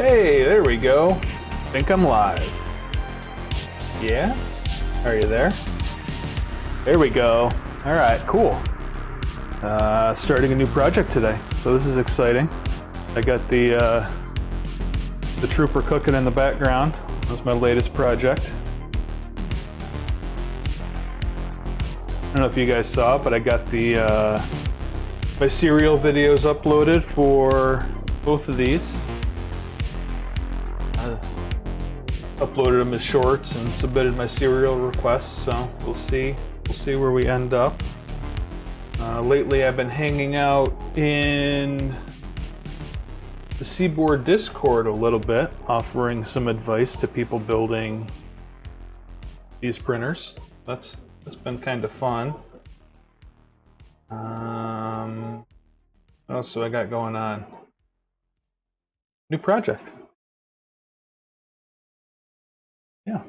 Hey, there we go. Think I'm live. Yeah? Are you there? There we go. All right, cool. Starting a new project today, so this is exciting. I got the trooper cooking in the background. That's my latest project. I don't know if you guys saw it, but I got the my serial videos uploaded for both of these. Uploaded them as shorts and submitted my serial requests, so we'll see where we end up. Lately I've been hanging out in the Seaboard Discord a little bit, offering some advice to people building these printers. That's been kind of fun. What else do I got going on? New project. Yeah.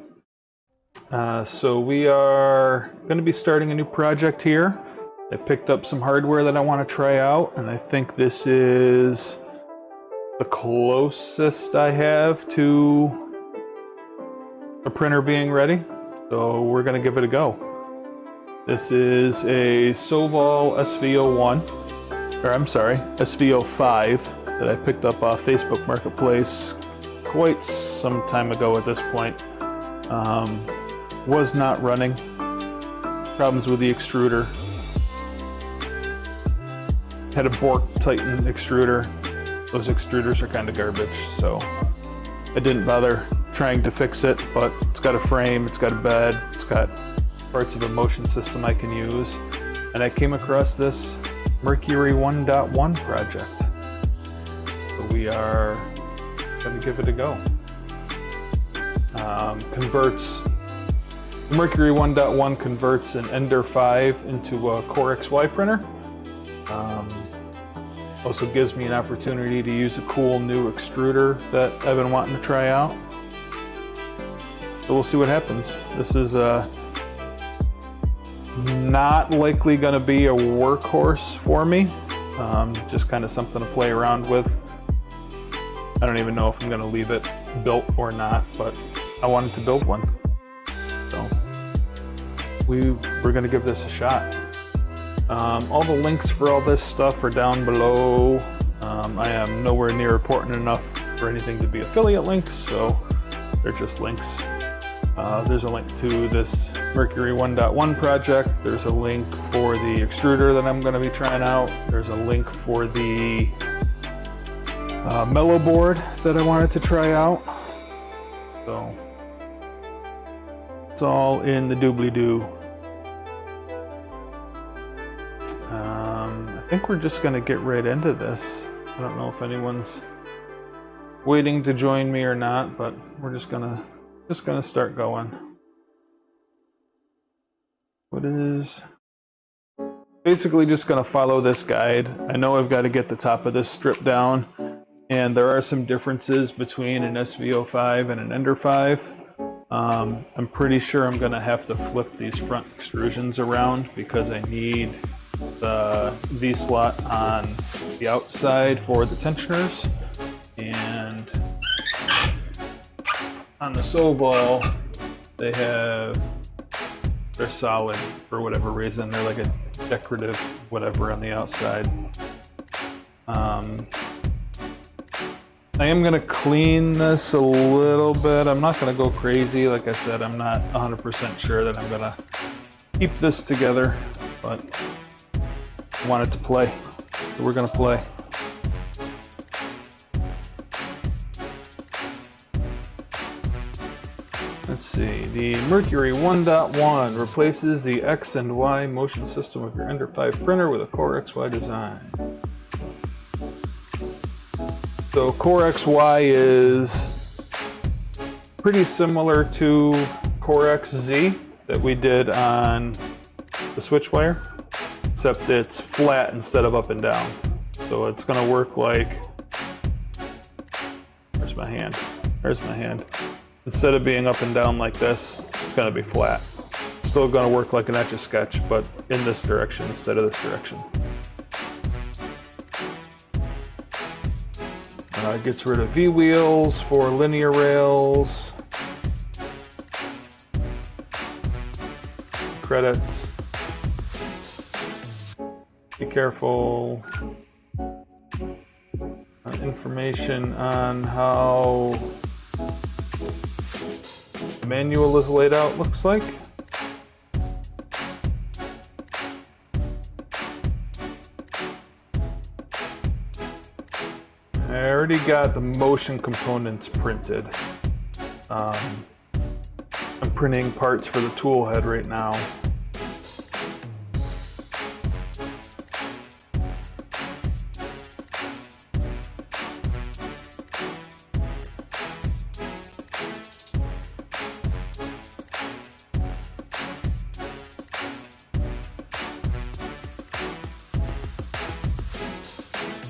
So we are going to be starting a new project here. I picked up some hardware that I want to try out, and I think this is the closest I have to a printer being ready. So we're going to give it a go. This is a Sovol SV05 that I picked up off Facebook Marketplace quite some time ago at this point. Was not running. Problems with the extruder. Had a Bork Titan extruder. Those extruders are kind of garbage, so I didn't bother trying to fix it, but it's got a frame, it's got a bed, it's got parts of a motion system I can use, and I came across this Mercury 1.1 project. So we are going to give it a go. The Mercury 1.1 converts an Ender 5 into a CoreXY printer. Also gives me an opportunity to use a cool new extruder that I've been wanting to try out. So we'll see what happens. This is not likely going to be a workhorse for me. Just kind of something to play around with. I don't even know if I'm going to leave it built or not, but I wanted to build one. So we're going to give this a shot. All the links for all this stuff are down below. I am nowhere near important enough for anything to be affiliate links, so they're just links. There's a link to this Mercury 1.1 project. There's a link for the extruder that I'm going to be trying out. There's a link for the mellow board that I wanted to try out. So it's all in the doobly-doo. I think we're just going to get right into this. I don't know if anyone's waiting to join me or not, but we're just gonna start going. Basically just gonna follow this guide. I know I've got to get the top of this stripped down, and there are some differences between an SV05 and an Ender 5. I'm pretty sure I'm gonna have to flip these front extrusions around because I need the V-slot on the outside for the tensioners, and on the Sovol they're solid for whatever reason. They're like a decorative whatever on the outside. I am going to clean this a little bit. I'm not going to go crazy. Like I said, I'm not 100% sure that I'm going to keep this together, but I wanted to play, so we're going to play. Let's see, the Mercury 1.1 replaces the X and Y motion system of your Ender 5 printer with a CoreXY design. So CoreXY is pretty similar to CoreXY that we did on the Switchwire, except it's flat instead of up and down. So it's going to work like, where's my hand? There's my hand. Instead of being up and down like this, it's going to be flat. It's still going to work like an Etch-a-Sketch, but in this direction instead of this direction. Gets rid of V-wheels for linear rails. Credits. Be careful. Information on how the manual is laid out, looks like. I already got the motion components printed. I'm printing parts for the tool head right now.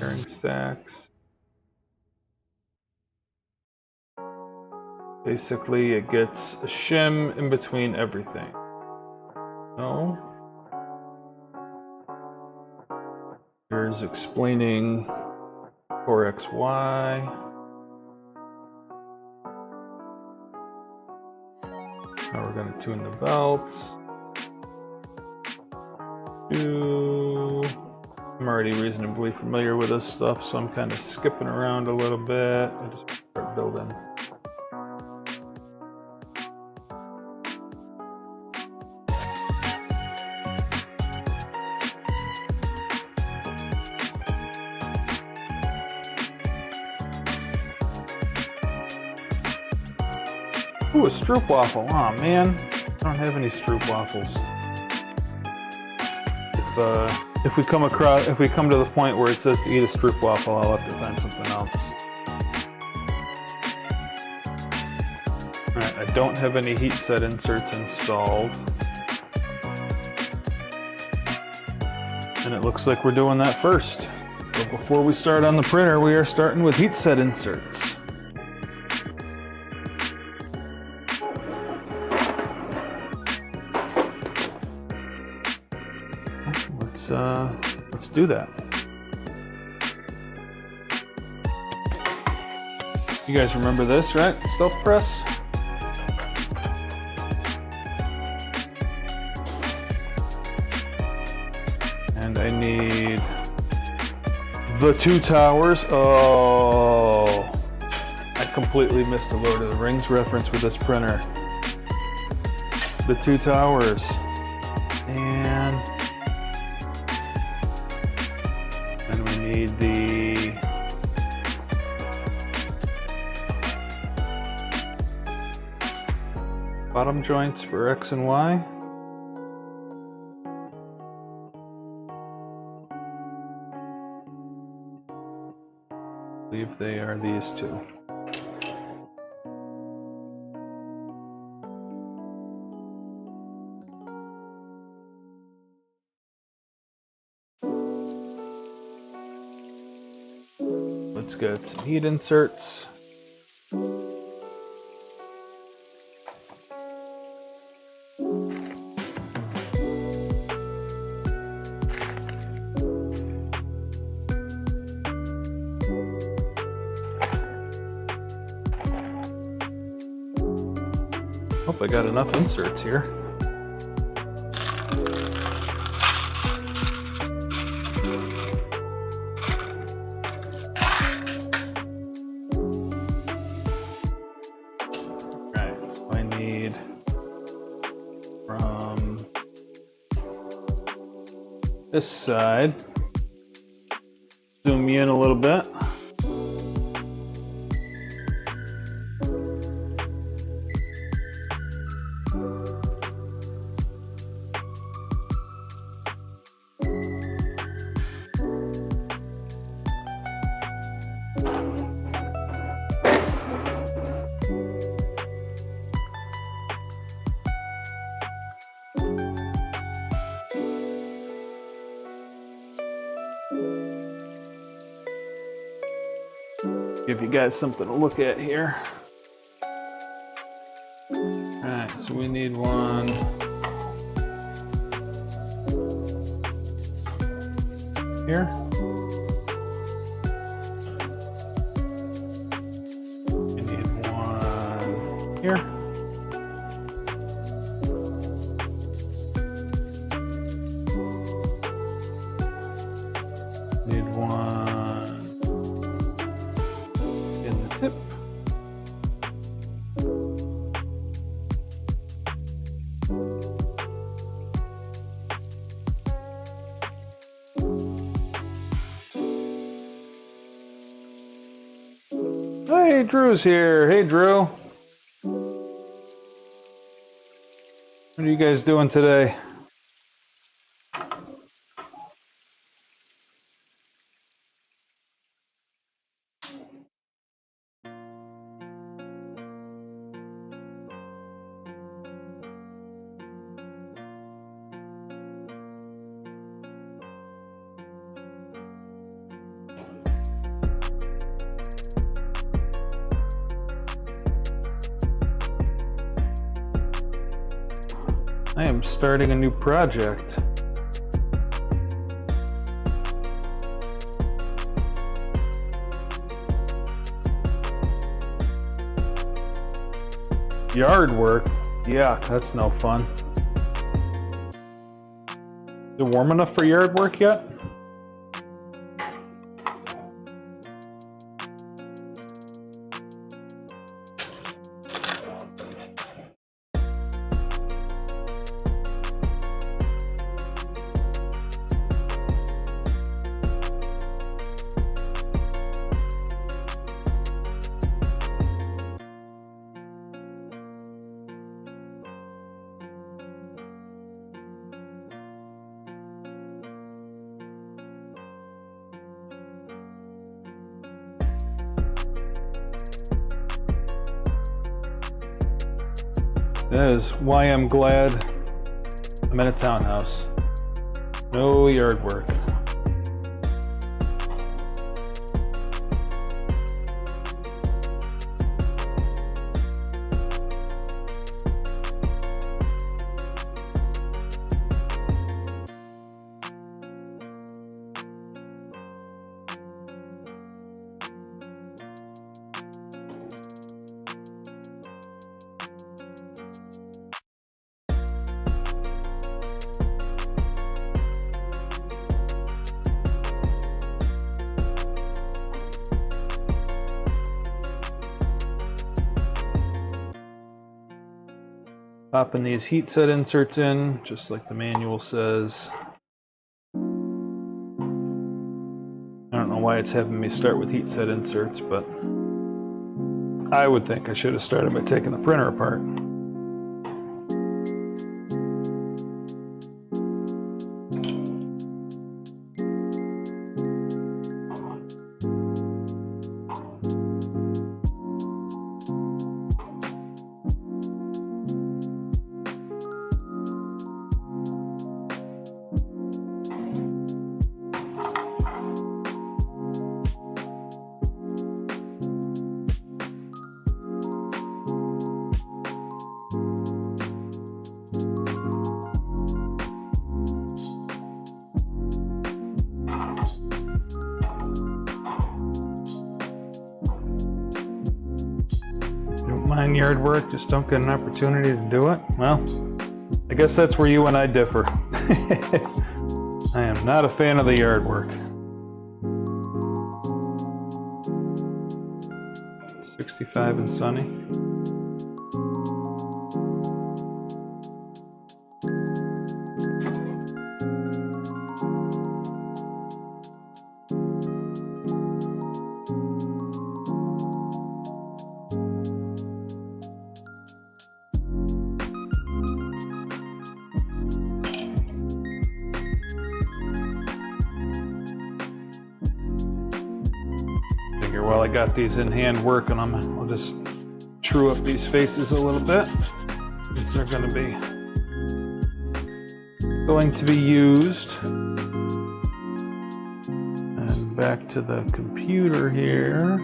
Bearing stacks. Basically, it gets a shim in between everything. No. Here's explaining CoreXY. Now we're going to tune the belts. I'm already reasonably familiar with this stuff, so I'm kind of skipping around a little bit. I just start building. Ooh, a stroop waffle. Aw, man. I don't have any stroop waffles. If we come to the point where it says to eat a stroop waffle, I'll have to find something else. Alright, I don't have any heat set inserts installed. And it looks like we're doing that first. So before we start on the printer, we are starting with heat set inserts. Let's do that. You guys remember this, right? Stealth press? And I need the 2 towers. Oh, I completely missed a Lord of the Rings reference with this printer. The 2 towers. And we need the bottom joints for X and Y. I believe they are these 2. Let's get some heat inserts. Hope I got enough inserts here. This side, zoom you in a little bit. Give you guys something to look at here. Alright, so we need one here. here. Need one in the tip. Hey, Drew's here. Hey, Drew. What are you guys doing today? I am starting a new project. Yard work? Yeah, that's no fun. Is it warm enough for yard work yet? That is why I'm glad I'm in a townhouse. No yard work. Popping these heat set inserts in, just like the manual says. I don't know why it's having me start with heat set inserts, but I would think I should have started by taking the printer apart. Mind yard work, just don't get an opportunity to do it? Well, I guess that's where you and I differ. I am not a fan of the yard work. 65 and sunny. While I got these in hand working them, I'll just true up these faces a little bit, since they're going to be used. And back to the computer here.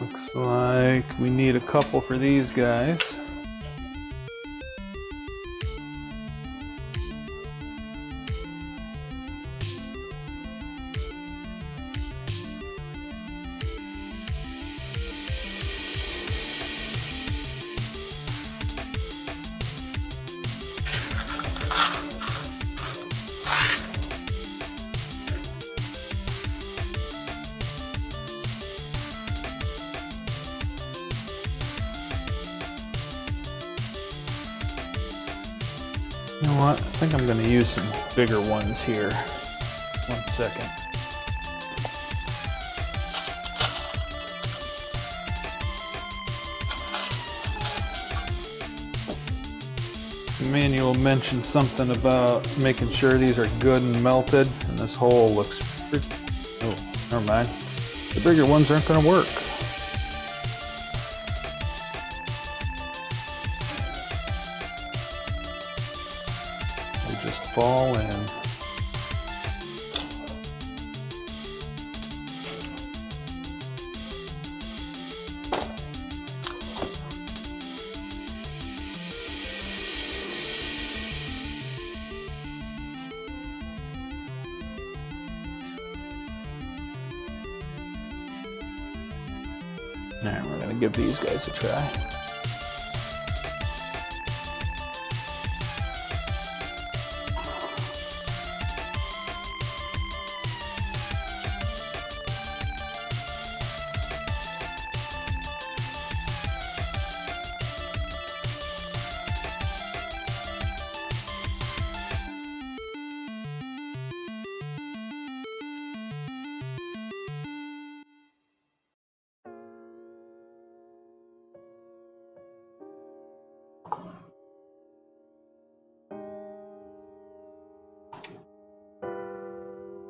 Looks like we need a couple for these guys. You know what? I think I'm going to use some bigger ones here. 1 second. The manual mentioned something about making sure these are good and melted, and this hole looks pretty... Oh, never mind. The bigger ones aren't going to work. Fall in. All right, we're gonna give these guys a try.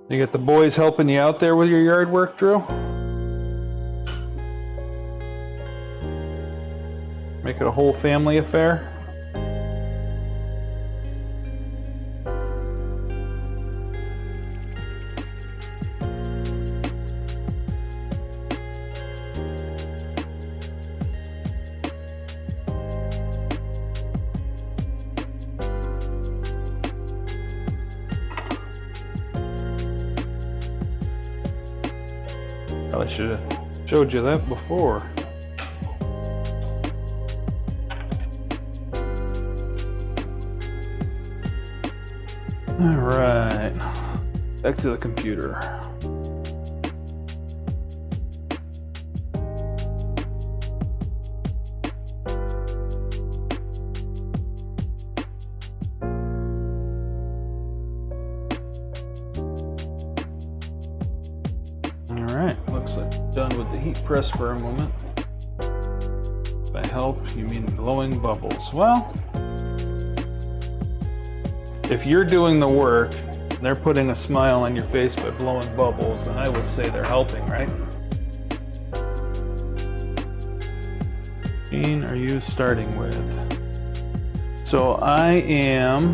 You got the boys helping you out there with your yard work, Drew? Make it a whole family affair? Probably should have showed you that before. All right, back to the computer. Looks like done with the heat press for a moment. By help, you mean glowing bubbles. Well, if you're doing the work, and they're putting a smile on your face by blowing bubbles, then I would say they're helping, right? What machine are you starting with? So I am,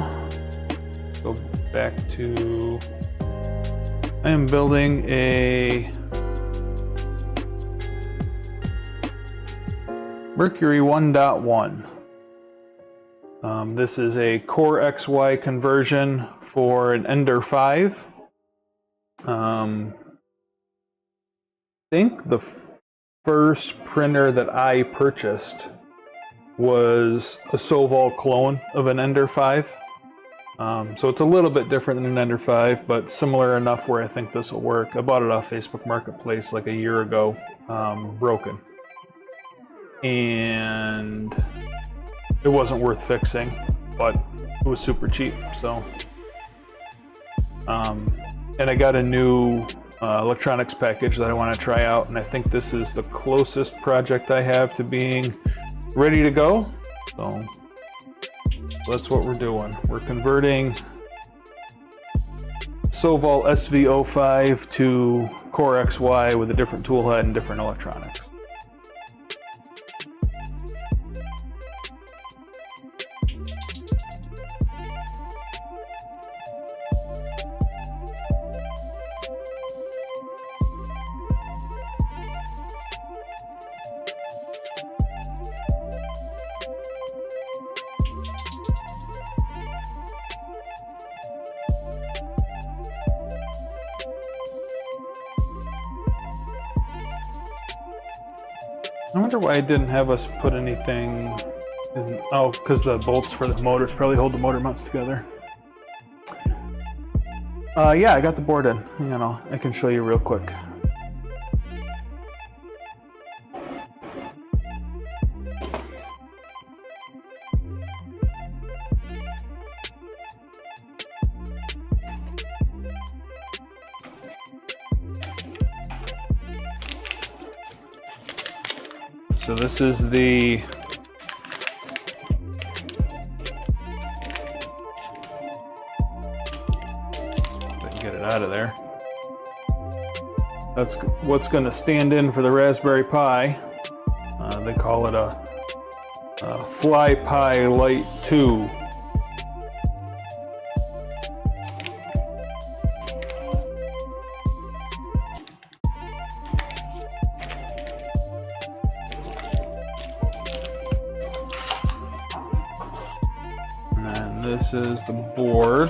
go back to, I am building a Mercury 1.1. This is a CoreXY conversion for an Ender 5. I think the first printer that I purchased was a Sovol clone of an Ender 5. So it's a little bit different than an Ender 5, but similar enough where I think this will work. I bought it off Facebook Marketplace like a year ago, broken. And it wasn't worth fixing, but it was super cheap. So, and I got a new electronics package that I want to try out, and I think this is the closest project I have to being ready to go. So that's what we're doing. We're converting Sovol SV05 to CoreXY with a different tool head and different electronics. I wonder why it didn't have us put anything in, oh, because the bolts for the motors probably hold the motor mounts together. Yeah, I got the board in. Hang on, I can show you real quick. So this is the get it out of there. That's what's going to stand in for the Raspberry Pi. They call it a Fly Pi Lite 2. And this is the board.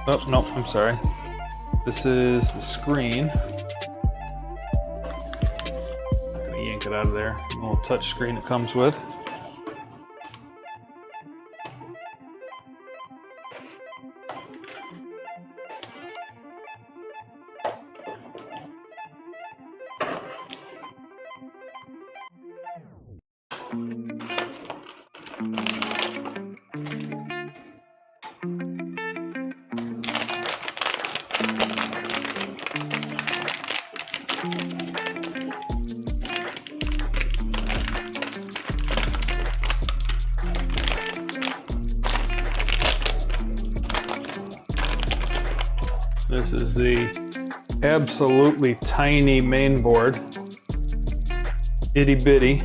Oh, no, I'm sorry. This is the screen. I'm gonna yank it out of there. A little touch screen it comes with. This is the absolutely tiny main board. Itty bitty.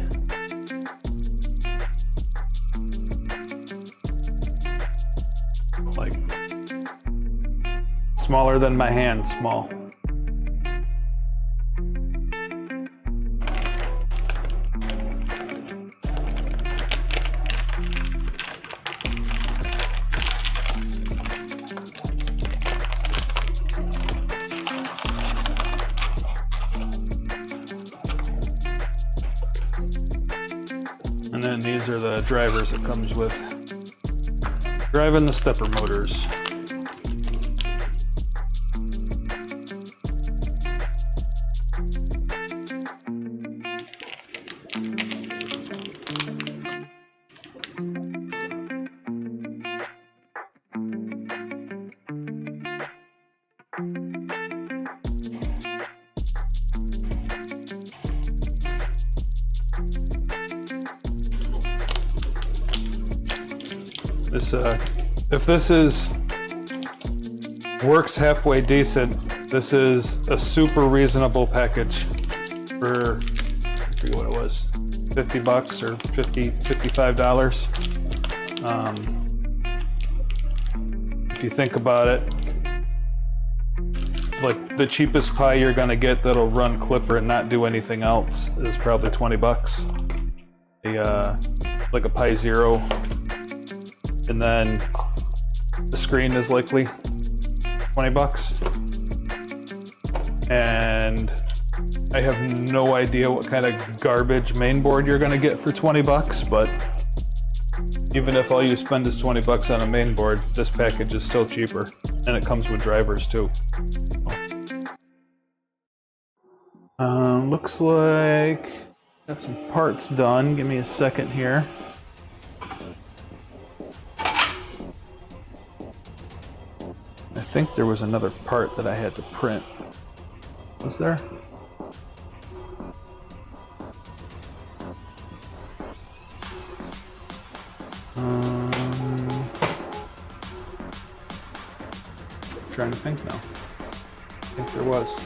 Like smaller than my hand small. And then these are the drivers it comes with. Driving the stepper motors. If this works halfway decent, this is a super reasonable package for, I forget what it was, 50 bucks or $55. If you think about it, like the cheapest Pi you're gonna get that'll run Clipper and not do anything else is probably 20 bucks. Like a Pi Zero. And then the screen is likely 20 bucks. And I have no idea what kind of garbage mainboard you're gonna get for 20 bucks, but even if all you spend is 20 bucks on a mainboard, this package is still cheaper. And it comes with drivers too. Looks like got some parts done. Give me a second here. I think there was another part that I had to print. Was there? Trying to think now. I think there was.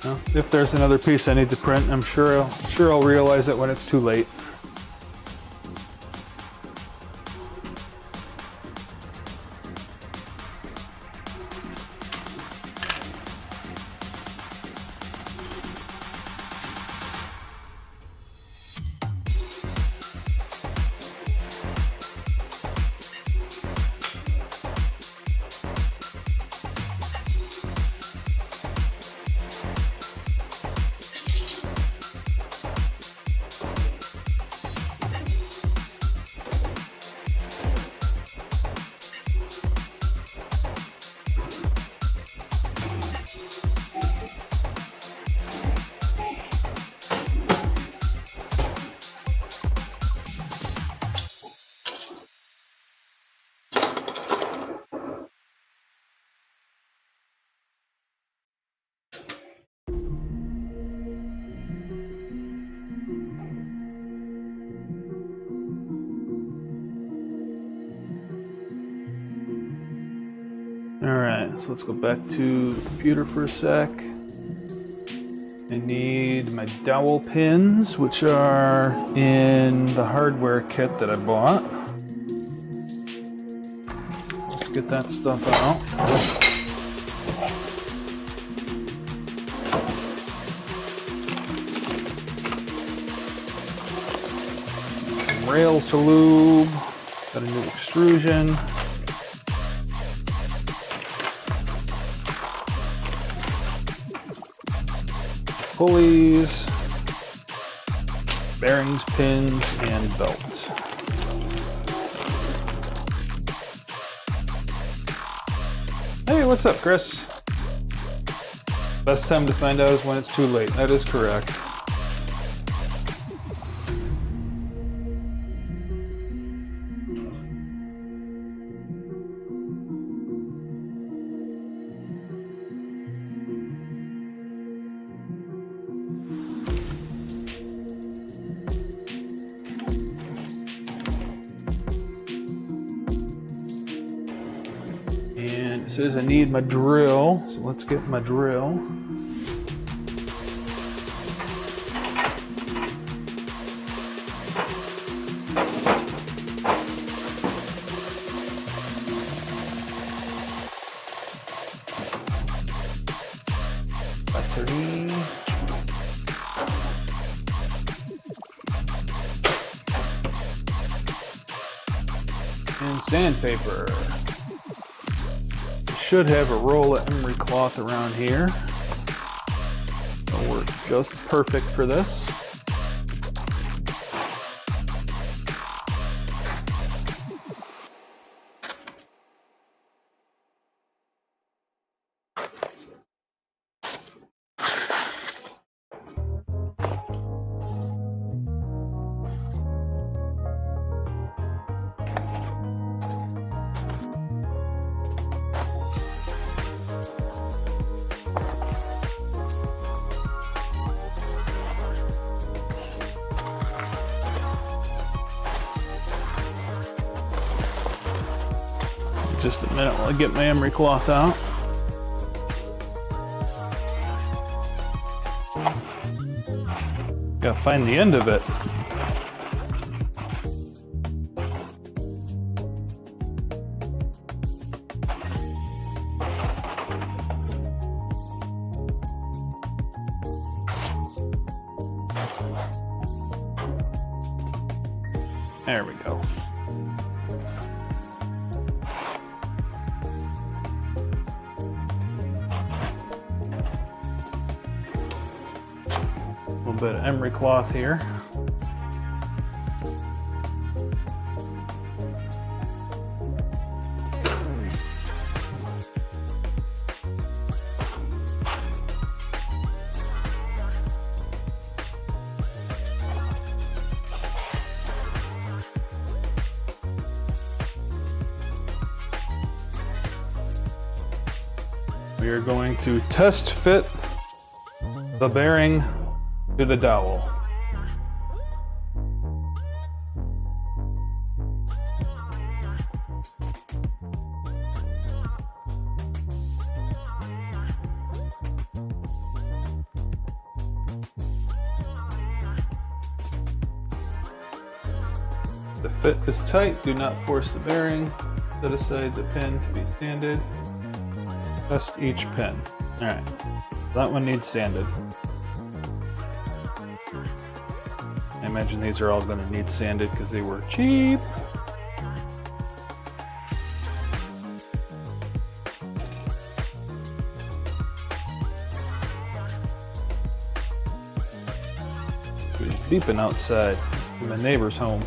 Well, if there's another piece I need to print, I'm sure I'll realize it when it's too late. Alright, so let's go back to the computer for a sec. I need my dowel pins, which are in the hardware kit that I bought. Let's get that stuff out. Some rails to lube. Got a new extrusion. Pulleys, bearings, pins, and belt. Hey, what's up, Chris? Best time to find out is when it's too late. That is correct. And it says I need my drill, so let's get my drill. Battery. And sandpaper. Should have a roll of emery cloth around here. It'll work just perfect for this. Just a minute while I get my emery cloth out. Gotta find the end of it. There we go. A little bit of emery cloth here. We are going to test fit the bearing to the dowel. The fit is tight. Do not force the bearing. Set aside the pin to be sanded. Test each pin. Alright, that one needs sanded. I imagine these are all going to need sanded because they were cheap. It's beeping outside from my neighbor's home.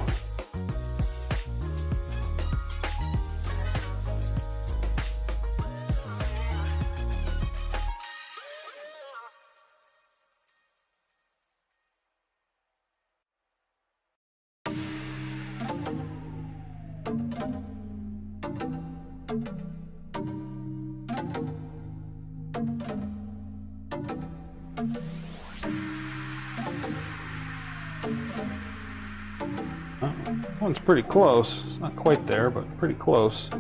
That one's pretty close. It's not quite there, but pretty close.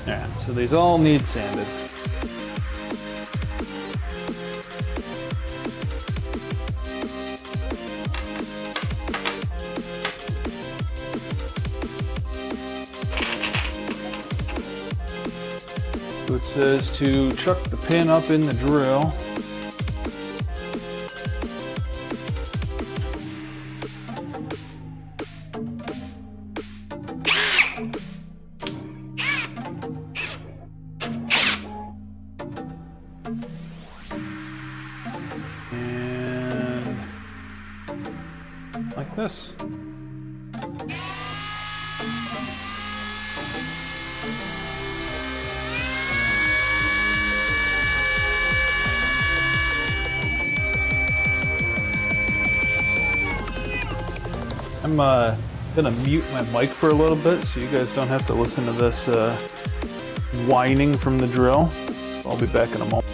Yeah, so these all need sanded. So it says to chuck the pin up in the drill. And like this. I'm gonna mute my mic for a little bit so you guys don't have to listen to this whining from the drill. I'll be back in a moment.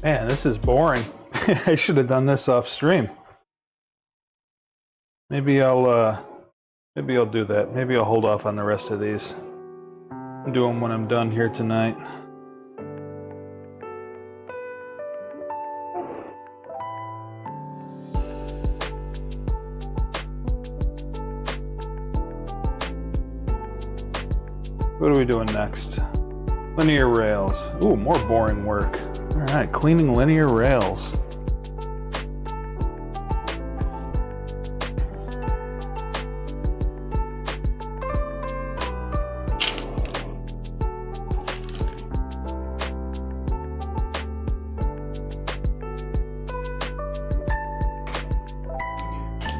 Man, this is boring. I should have done this off stream. Maybe I'll do that. Maybe I'll hold off on the rest of these. I'll do them when I'm done here tonight. What are we doing next? Linear rails. Ooh, more boring work. All right, cleaning linear rails.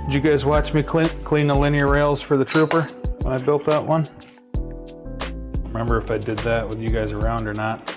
Did you guys watch me clean the linear rails for the Trooper when I built that one? Remember if I did that with you guys around or not.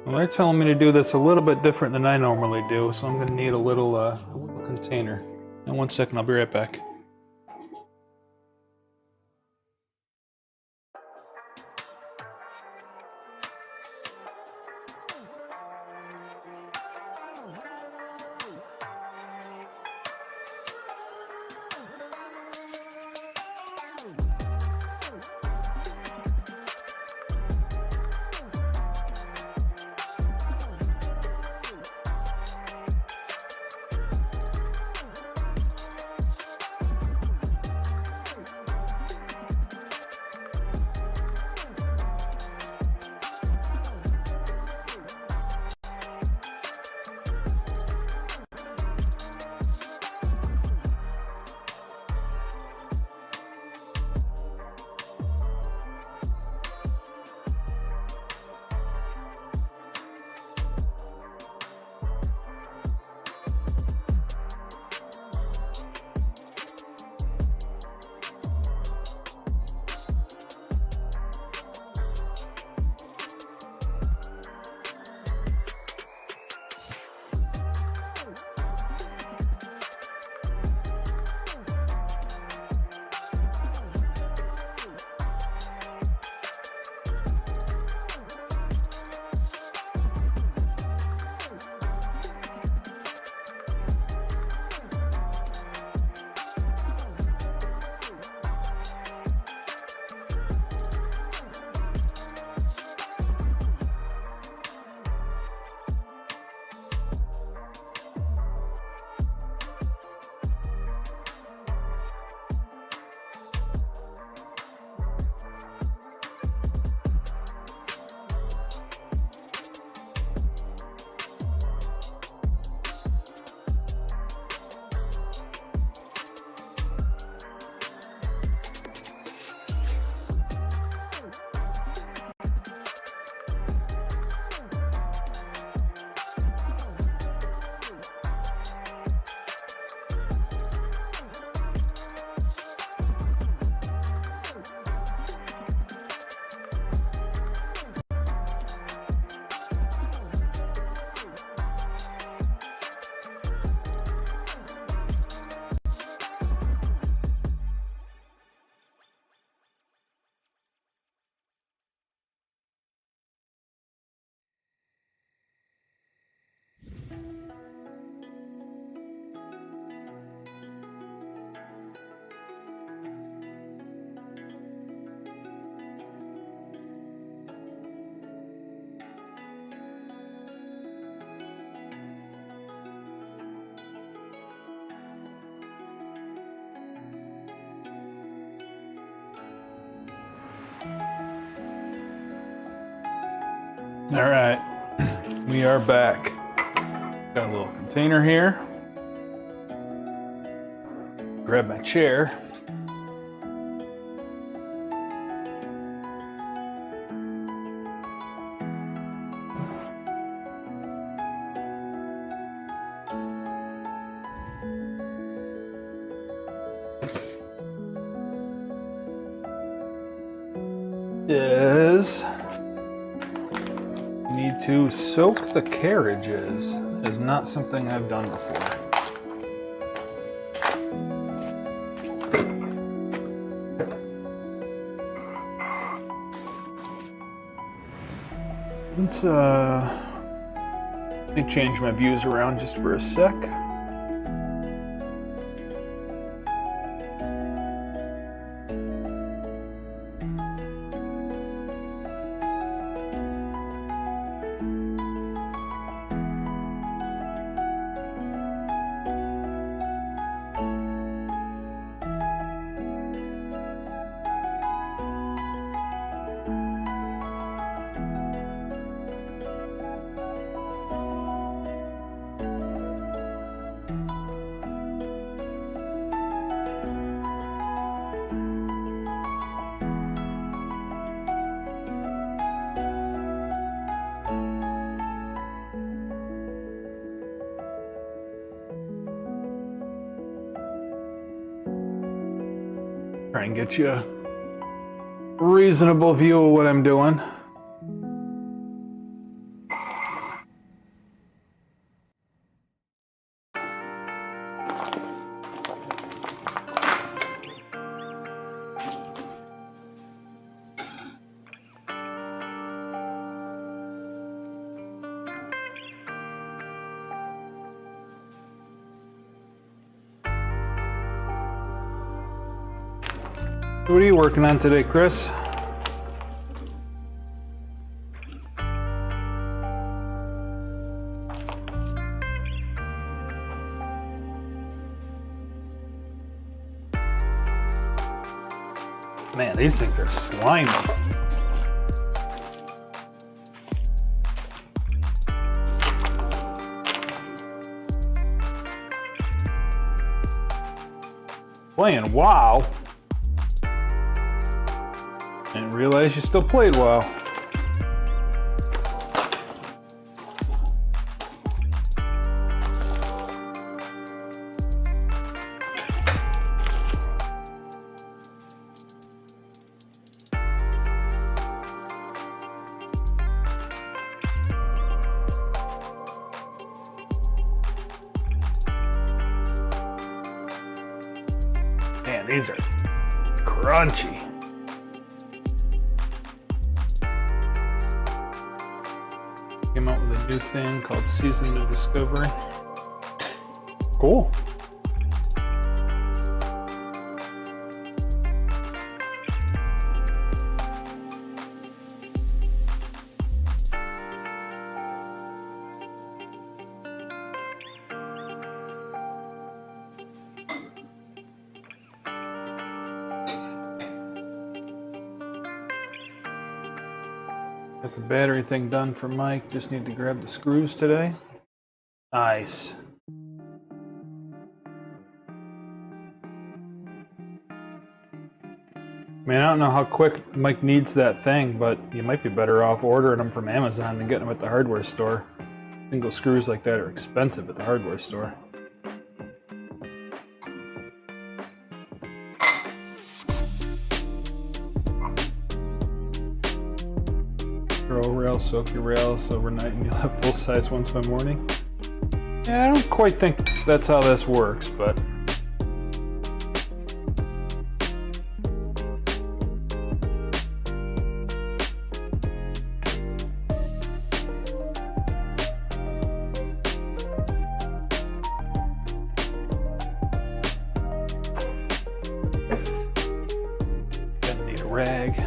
Well, they're telling me to do this a little bit different than I normally do, so I'm going to need a little container. In 1 second, I'll be right back. All right, we are back. Got a little container here. Grab my chair. Is need to soak the carriages. Is not something I've done before. Let me change my views around just for a sec. Try and get you a reasonable view of what I'm doing. What are you working on today, Chris? Man, these things are slimy. Playing WoW. Didn't realize you still played WoW. Man, these are crunchy. Came out with a new thing called Season of Discovery. Cool. Got the battery thing done for Mike. Just need to grab the screws today. Nice. Man, I don't know how quick Mike needs that thing, but you might be better off ordering them from Amazon than getting them at the hardware store. Single screws like that are expensive at the hardware store. Throw rails, soak your rails overnight, and you'll have full-size ones by morning. Yeah, I don't quite think that's how this works, but gonna need a rag.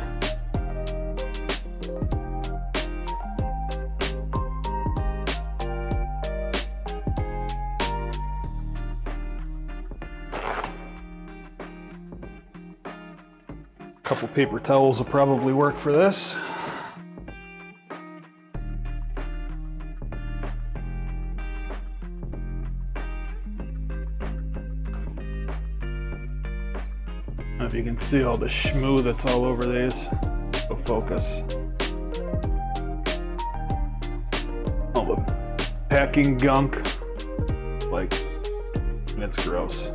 Couple paper towels will probably work for this. can see all the schmoo that's all over these. Go focus. All the packing gunk. Like, it's gross.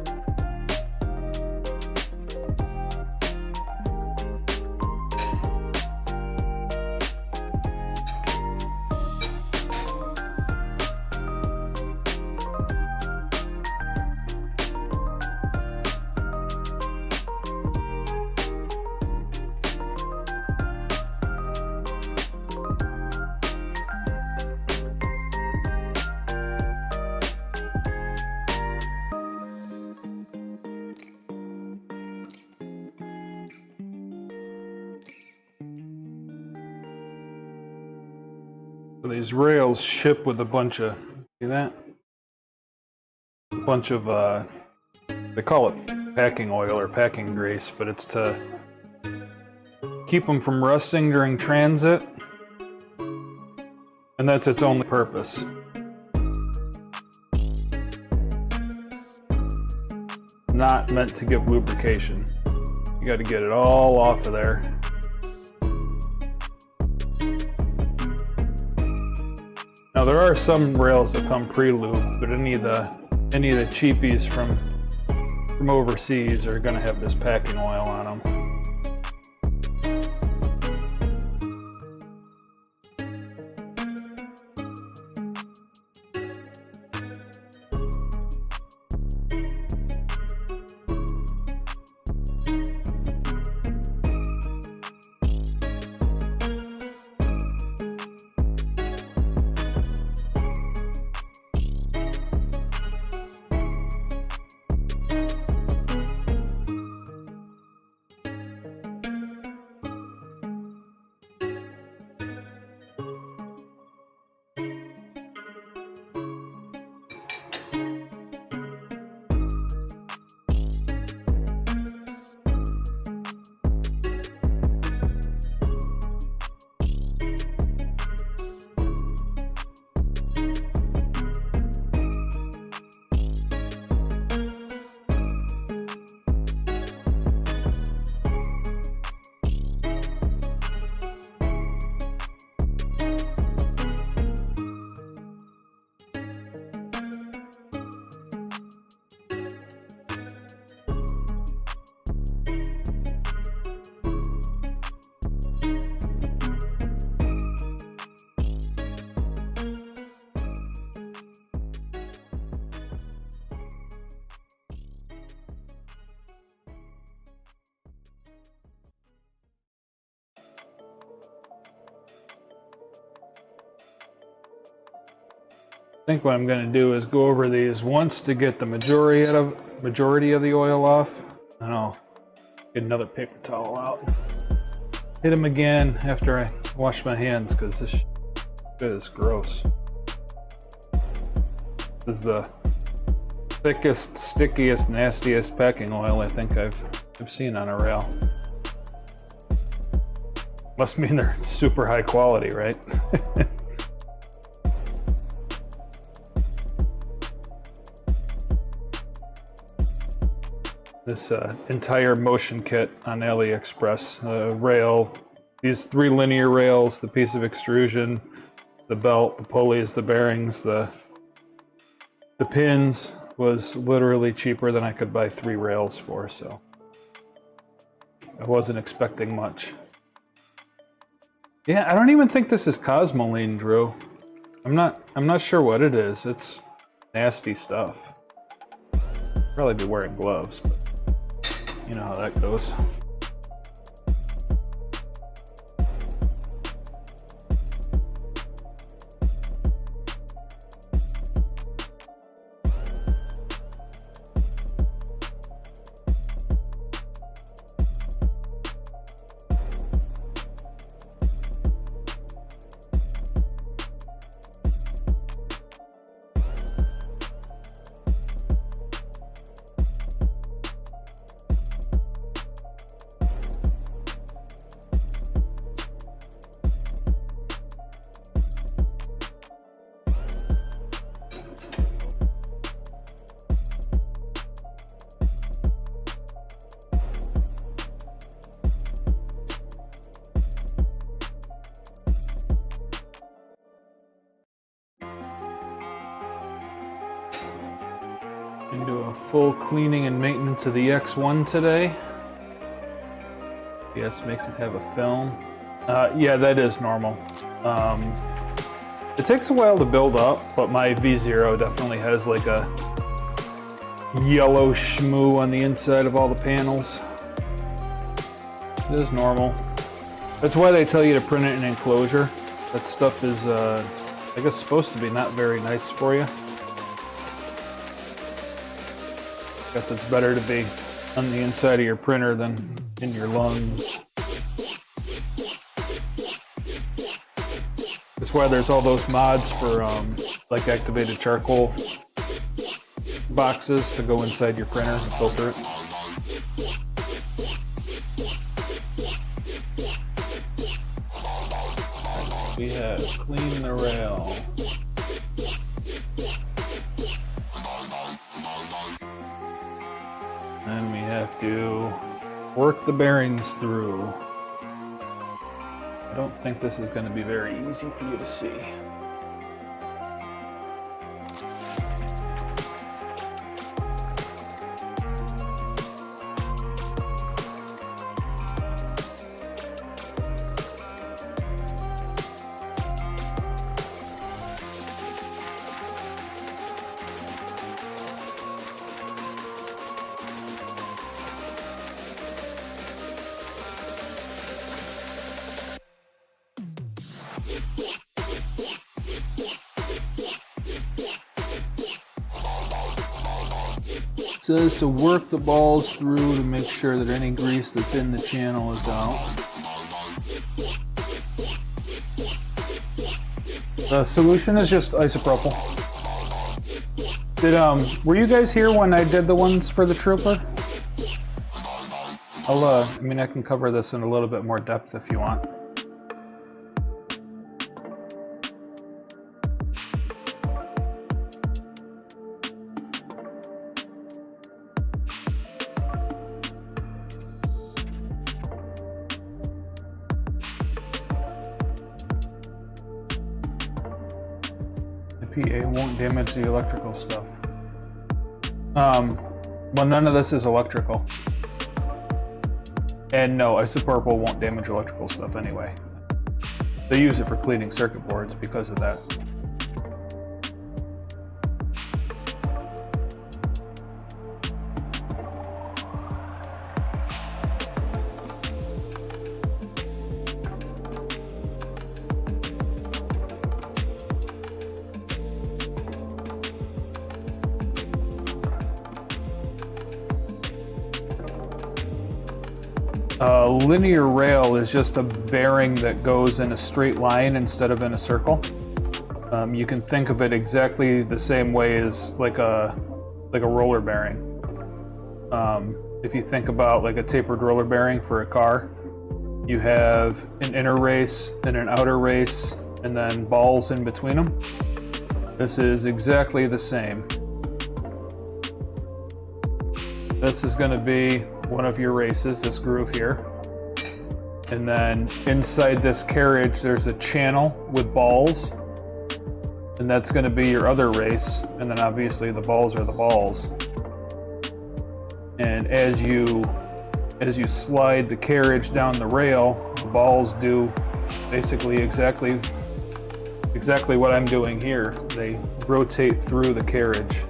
So these rails ship with a bunch of, see that? A bunch of, they call it packing oil or packing grease, but it's to keep them from rusting during transit. And that's its only purpose. Not meant to give lubrication. You got to get it all off of there. Now there are some rails that come pre-lube, but any of the cheapies from overseas are going to have this packing oil on them. I think what I'm going to do is go over these once to get the majority of the oil off, and I'll get another paper towel out. Hit them again after I wash my hands because this shit is gross. This is the thickest, stickiest, nastiest packing oil I think I've seen on a rail. Must mean they're super high quality, right? This entire motion kit on AliExpress, rail, these 3 linear rails, the piece of extrusion, the belt, the pulleys, the bearings, the pins was literally cheaper than I could buy 3 rails for, so I wasn't expecting much. Yeah, I don't even think this is Cosmoline, Drew. I'm not sure what it is. It's nasty stuff. Probably be wearing gloves, but you know how that goes. Do a full cleaning and maintenance of the X1 today. Yes, makes it have a film. Yeah, that is normal. It takes a while to build up, but my V0 definitely has like a yellow shmoo on the inside of all the panels. It is normal. That's why they tell you to print it in enclosure. That stuff is, I guess, supposed to be not very nice for you. I guess it's better to be on the inside of your printer than in your lungs. That's why there's all those mods for like activated charcoal boxes to go inside your printer and filter it. We have cleaned the rail. And we have to work the bearings through. I don't think this is going to be very easy for you to see. It says to work the balls through to make sure that any grease that's in the channel is out. The solution is just isopropyl. Were you guys here when I did the ones for the Trooper? I mean, I can cover this in a little bit more depth if you want. PA won't damage the electrical stuff. Well, none of this is electrical. And no, isopropyl won't damage electrical stuff anyway. They use it for cleaning circuit boards because of that. A linear rail is just a bearing that goes in a straight line instead of in a circle. You can think of it exactly the same way as like a roller bearing. If you think about like a tapered roller bearing for a car, you have an inner race and an outer race and then balls in between them. This is exactly the same. This is going to be one of your races, this groove here. And then inside this carriage, there's a channel with balls. And that's going to be your other race. And then obviously the balls are the balls. And as you slide the carriage down the rail, the balls do basically exactly what I'm doing here. They rotate through the carriage.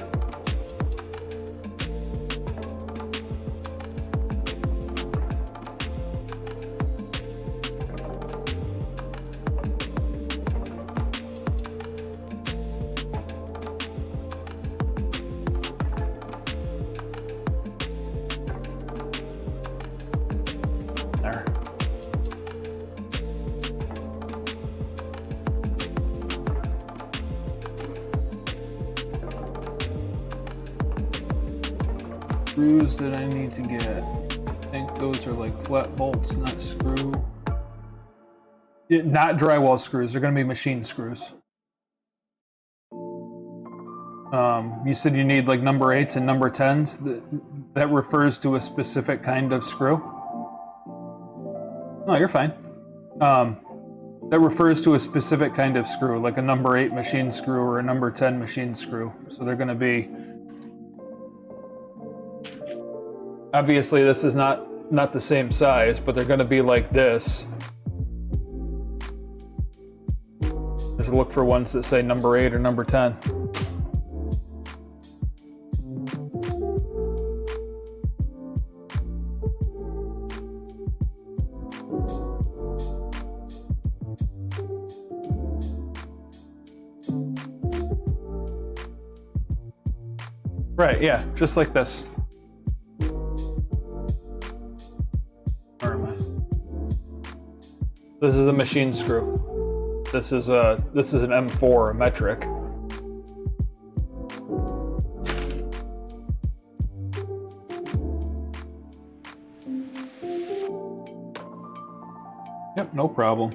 Screws that I need to get. I think those are like flat bolts, not screw. Not drywall screws, they're going to be machine screws. You said you need like number 8s and number 10s. That refers to a specific kind of screw. No, you're fine. That refers to a specific kind of screw, like a number 8 machine screw or a number 10 machine screw. So they're going to be Obviously this is not the same size, but they're going to be like this. Just look for ones that say number 8 or number 10. Right, yeah, just like this. Where am I? This is a machine screw. This is an M4, a metric. Yep, no problem.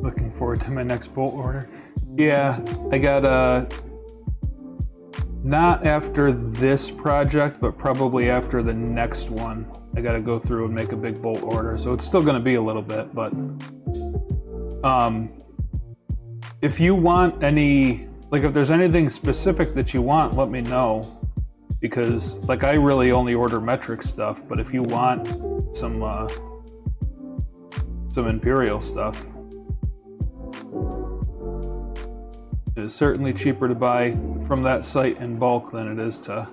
Looking forward to my next bolt order. Yeah, I got not after this project, but probably after the next one. I got to go through and make a big bolt order, so it's still going to be a little bit. But if you want any, like, if there's anything specific that you want, let me know, because like I really only order metric stuff. But if you want some Imperial stuff, it is certainly cheaper to buy from that site in bulk than it is to...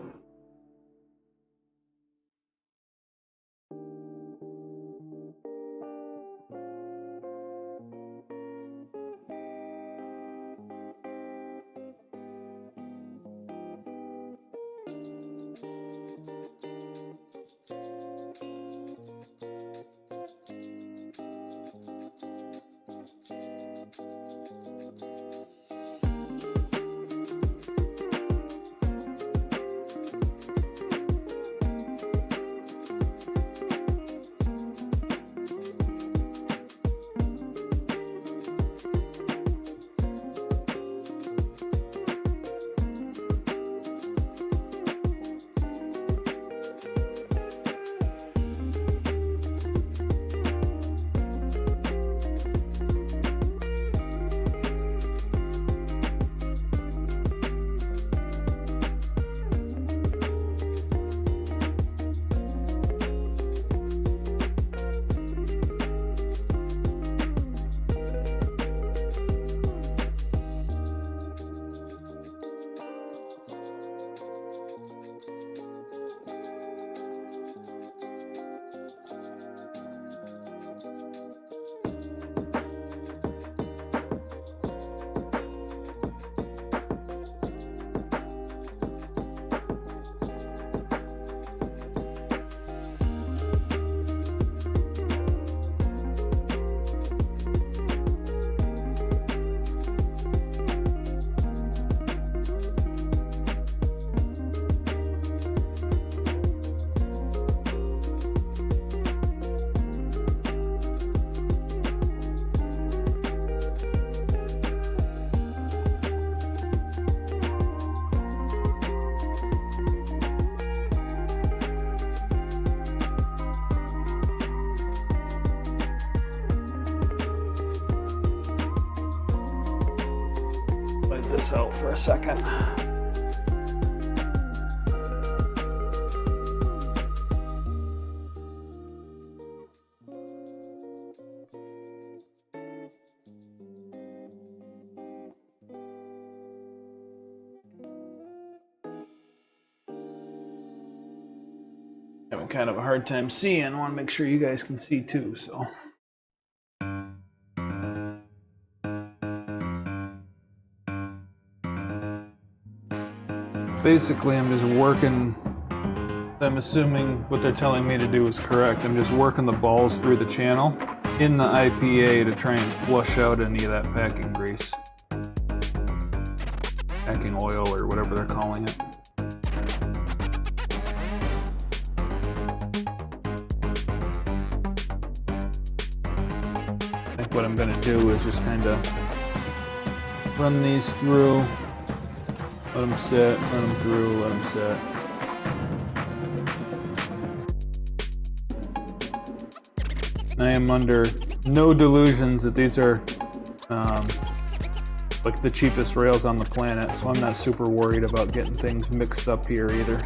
This out for a second. Having kind of a hard time seeing. I want to make sure you guys can see too, so. Basically, I'm just working, I'm assuming what they're telling me to do is correct. I'm just working the balls through the channel in the IPA to try and flush out any of that packing grease. Packing oil or whatever they're calling it. what I'm gonna do is just kind of run these through, let them sit, run them through, let them sit. I am under no delusions that these are like the cheapest rails on the planet, so I'm not super worried about getting things mixed up here either.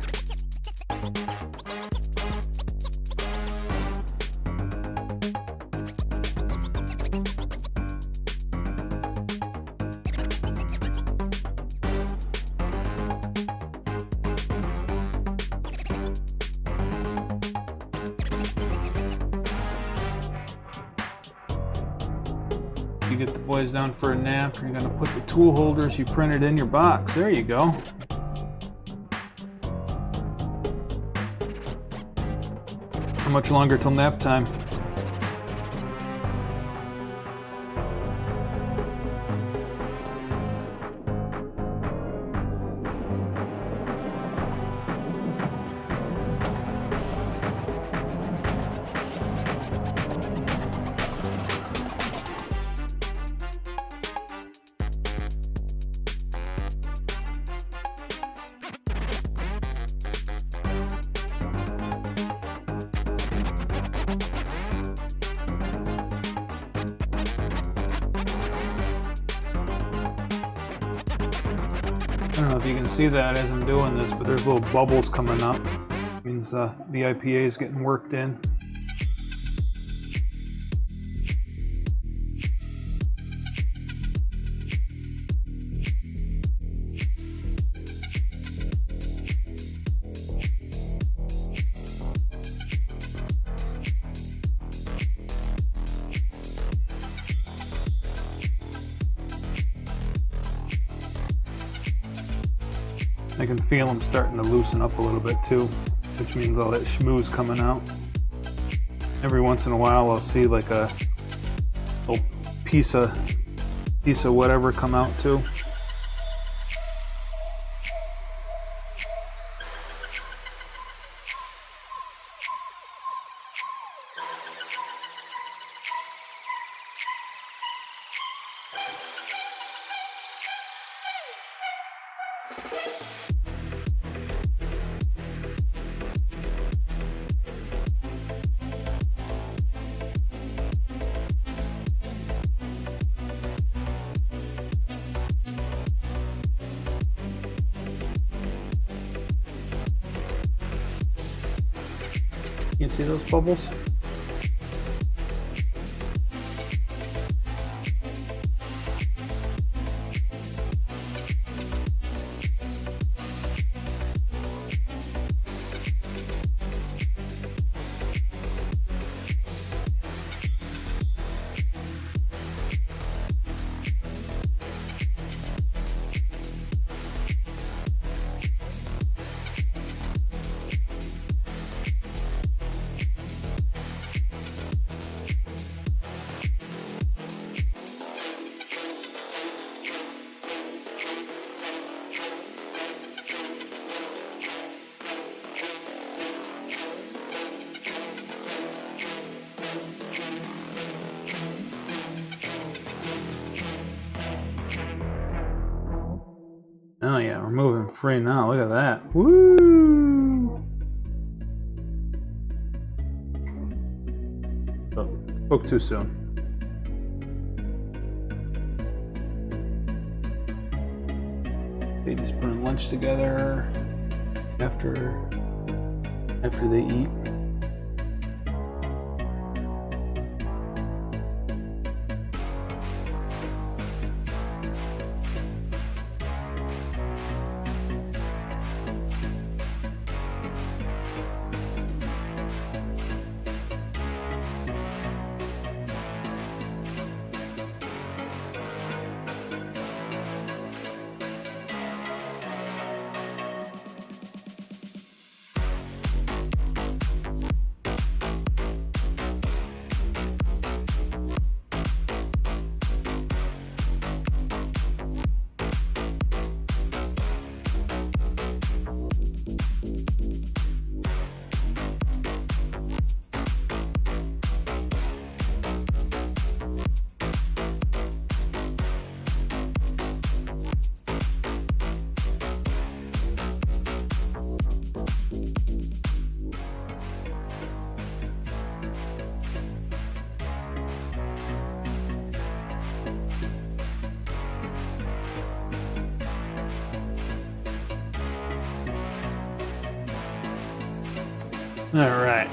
You get the boys down for a nap, you're gonna put the tool holders you printed in your box. There you go. How much longer till nap time? I don't know if you can see that as I'm doing this, but there's little bubbles coming up. It means the IPA is getting worked in. I can feel them starting to loosen up a little bit too, which means all that schmooze coming out. Every once in a while I'll see like a little piece of whatever come out too. You see those bubbles? Oh yeah, we're moving free now. Look at that. Woo! Oh, spoke too soon. They just putting lunch together after they eat. All right.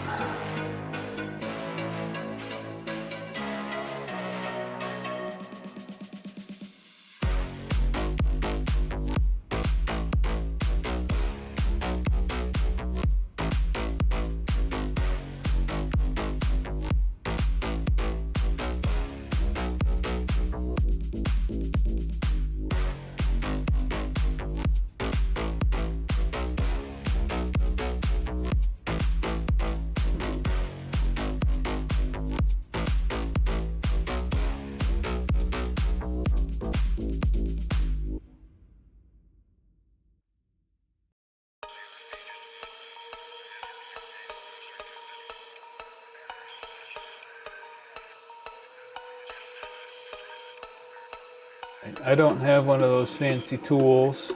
I don't have one of those fancy tools.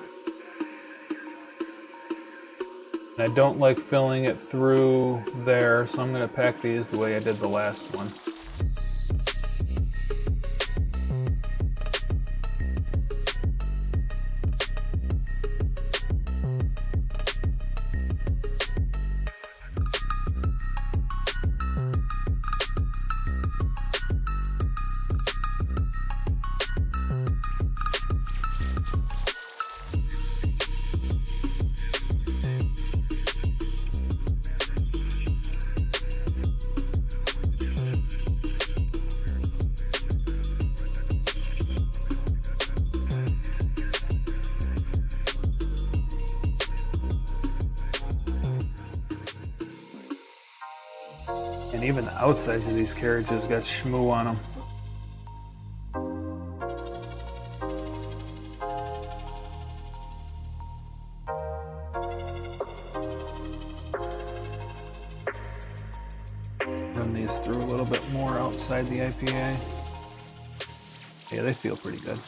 I don't like filling it through there, so I'm going to pack these the way I did the last one. And even the outsides of these carriages got shmoo on them. Run these through a little bit more outside the IPA. Yeah, they feel pretty good.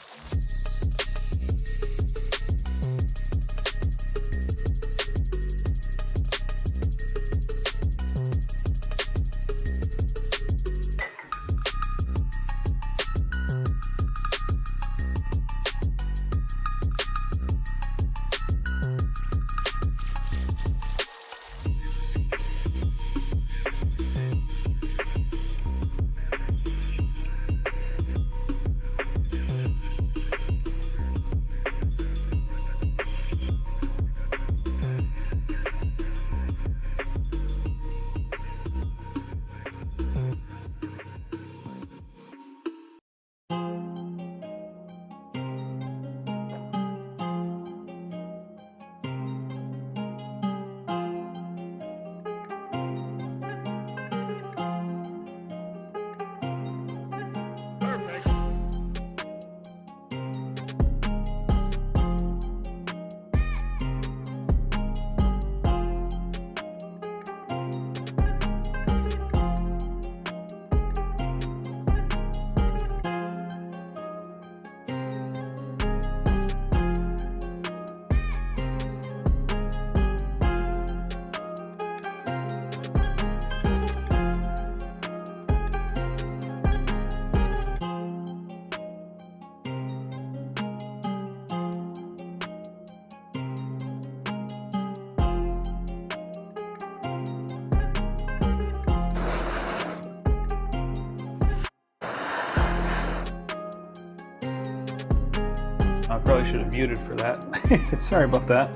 I probably should have muted for that. Sorry about that.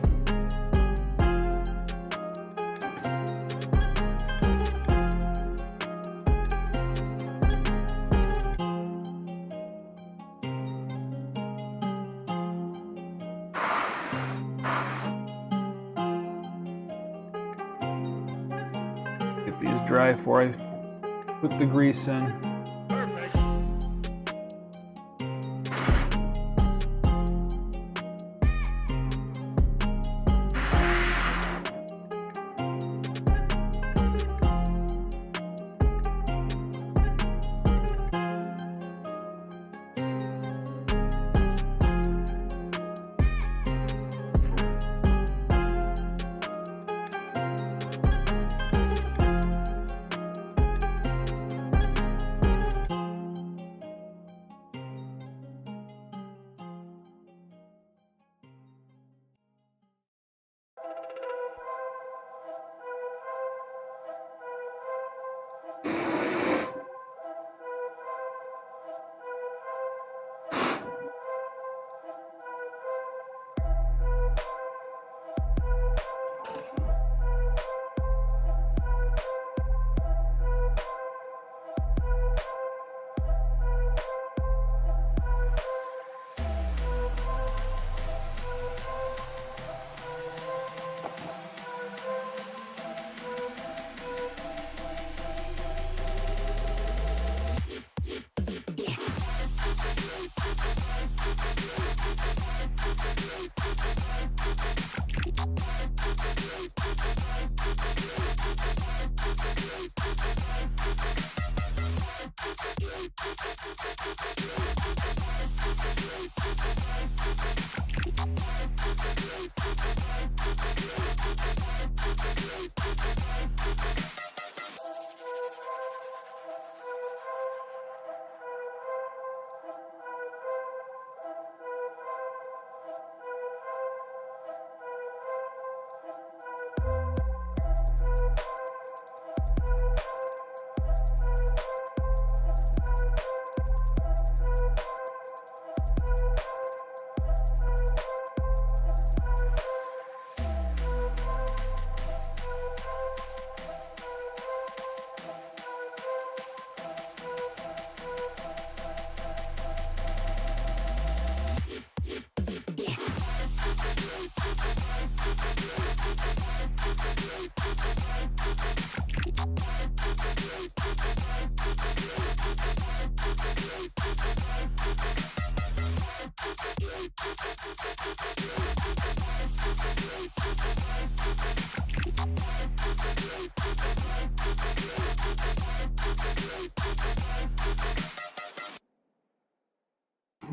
Get these dry before I put the grease in.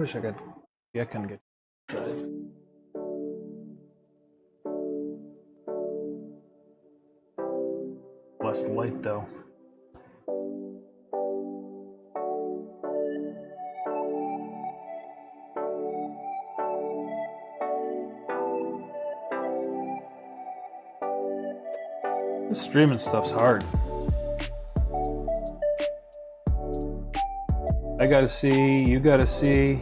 Wish I could. Yeah, I can get inside. Less light though. This streaming stuff's hard. I gotta see, you gotta see.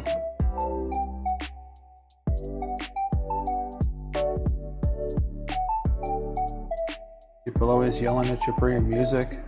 People always yelling at you for your music.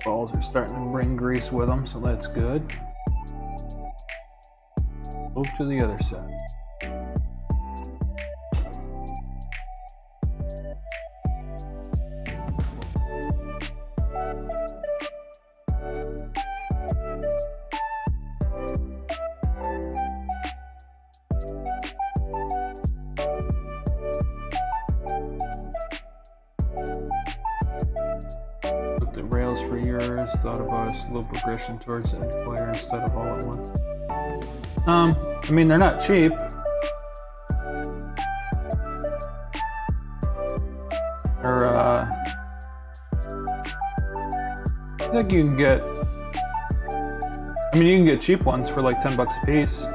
Balls are starting to bring grease with them, so that's good. Move to the other side. For yours, thought about a slow progression towards the end player instead of all at once. I mean, they're not cheap. Or, I think you can get, I mean, you can get cheap ones for like 10 bucks a piece.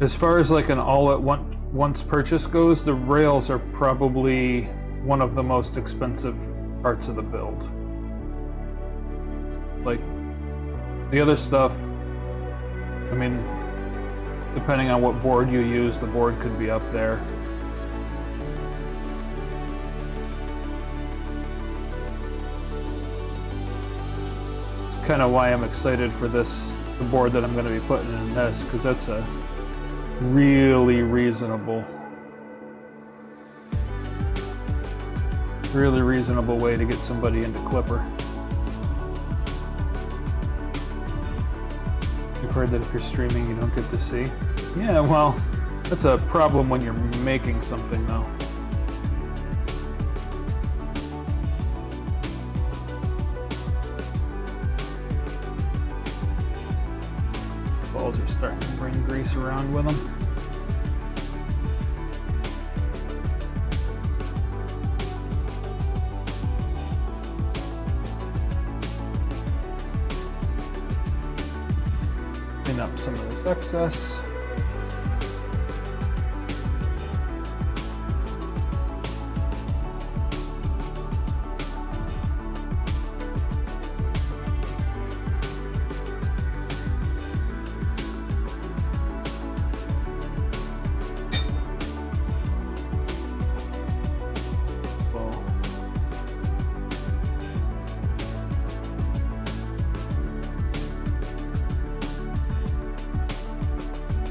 As far as like an all-at-once purchase goes, the rails are probably one of the most expensive parts of the build. Like, the other stuff, I mean, depending on what board you use, the board could be up there. It's kind of why I'm excited for this, the board that I'm going to be putting in this, because that's a really reasonable way to get somebody into Clipper. You've heard that if you're streaming you don't get to see. Yeah, well, that's a problem when you're making something though. Balls are starting to bring grease around with them. Clean up some of this excess.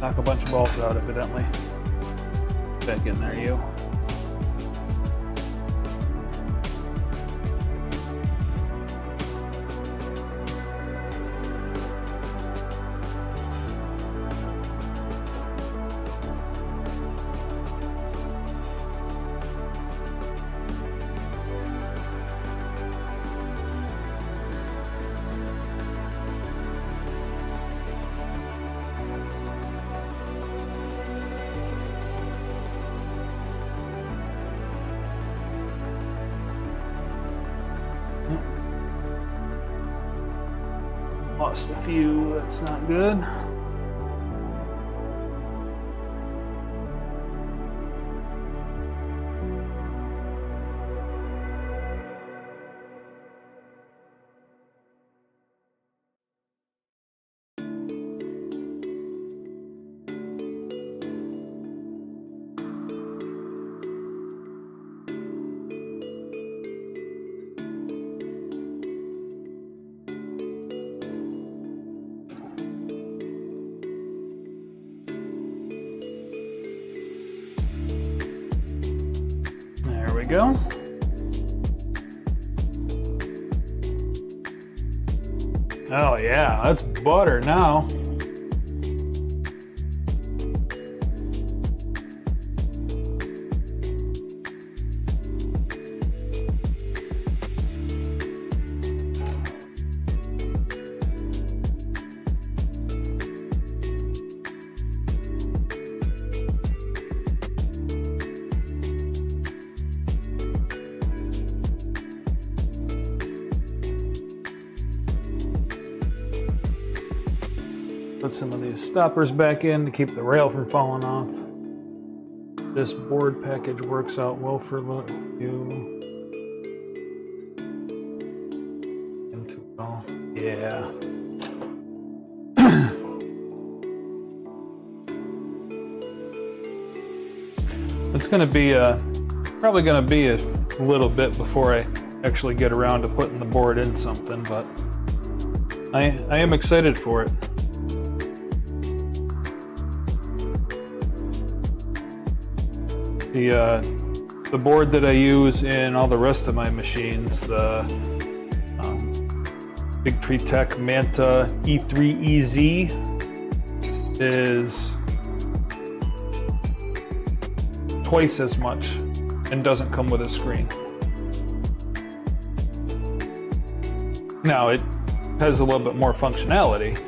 Knock a bunch of balls out, evidently. Back in there, you. Lost a few, that's not good. There we go. Oh yeah, that's butter now. Put some of these stoppers back in to keep the rail from falling off. This board package works out well for you. Yeah. It's going to be probably going to be a little bit before I actually get around to putting the board in something, but I am excited for it. The board that I use in all the rest of my machines, the Big Tree Tech Manta E3EZ, is twice as much and doesn't come with a screen. Now it has a little bit more functionality,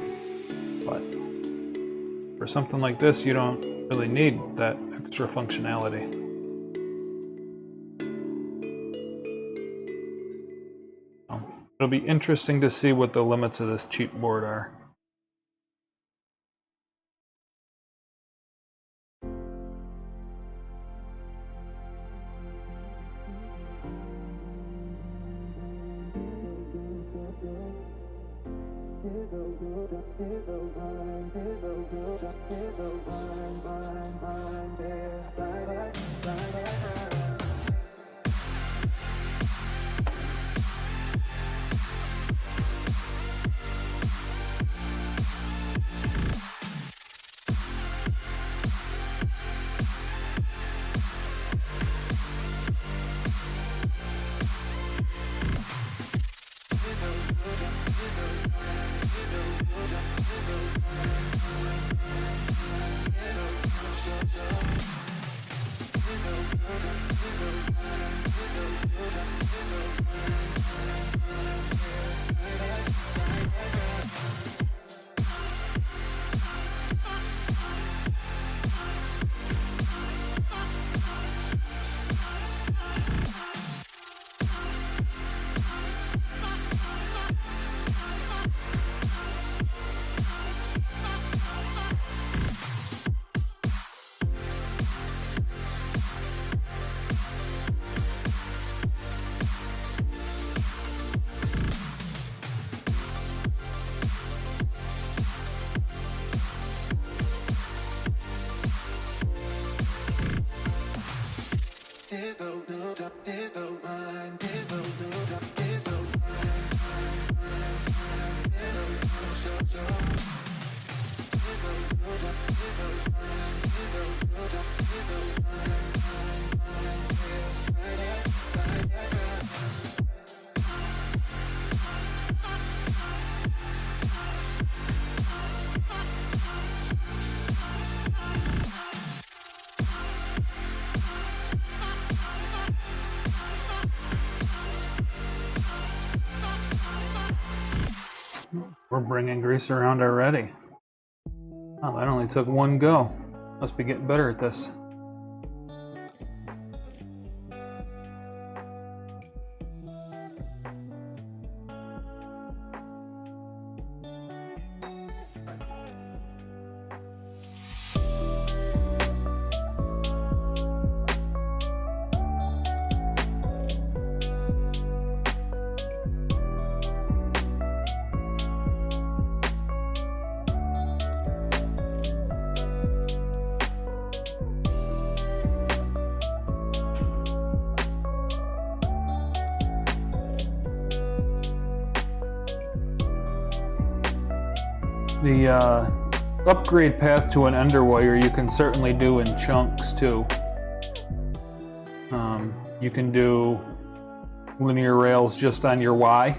but for something like this you don't really need that extra functionality. It'll be interesting to see what the limits of this cheap board are. We're bringing grease around already. Oh, that only took one go. Must be getting better at this. The upgrade path to an underwire you can certainly do in chunks too. You can do linear rails just on your Y.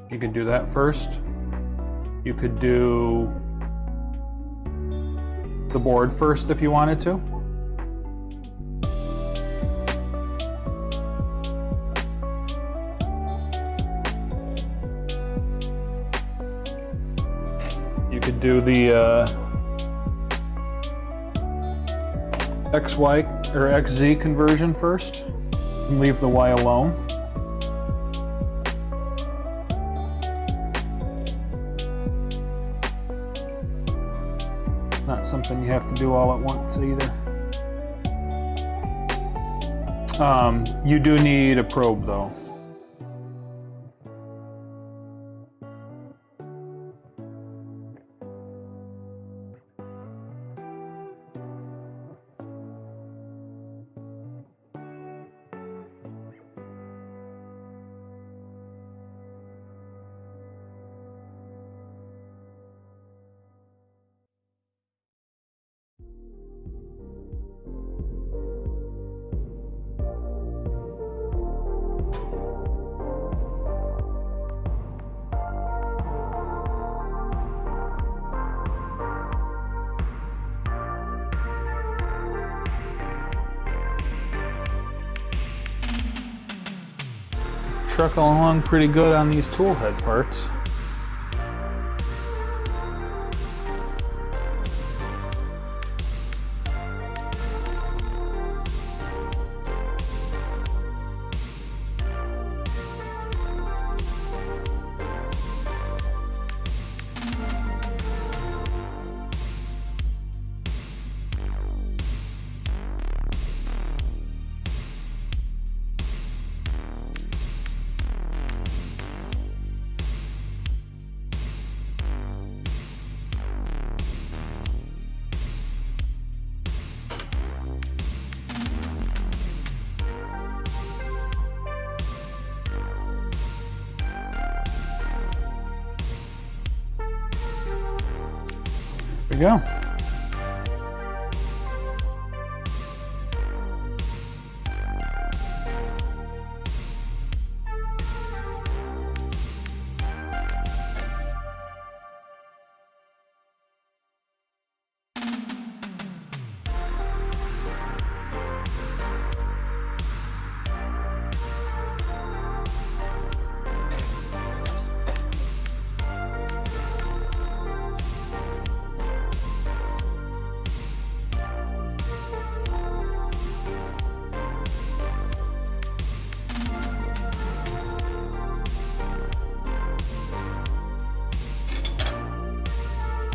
You could do that first. You could do the board first if you wanted to. You could do the XY or XZ conversion first and leave the Y alone. Not something you have to do all at once either. You do need a probe though. Truck along pretty good on these tool head parts. There we go.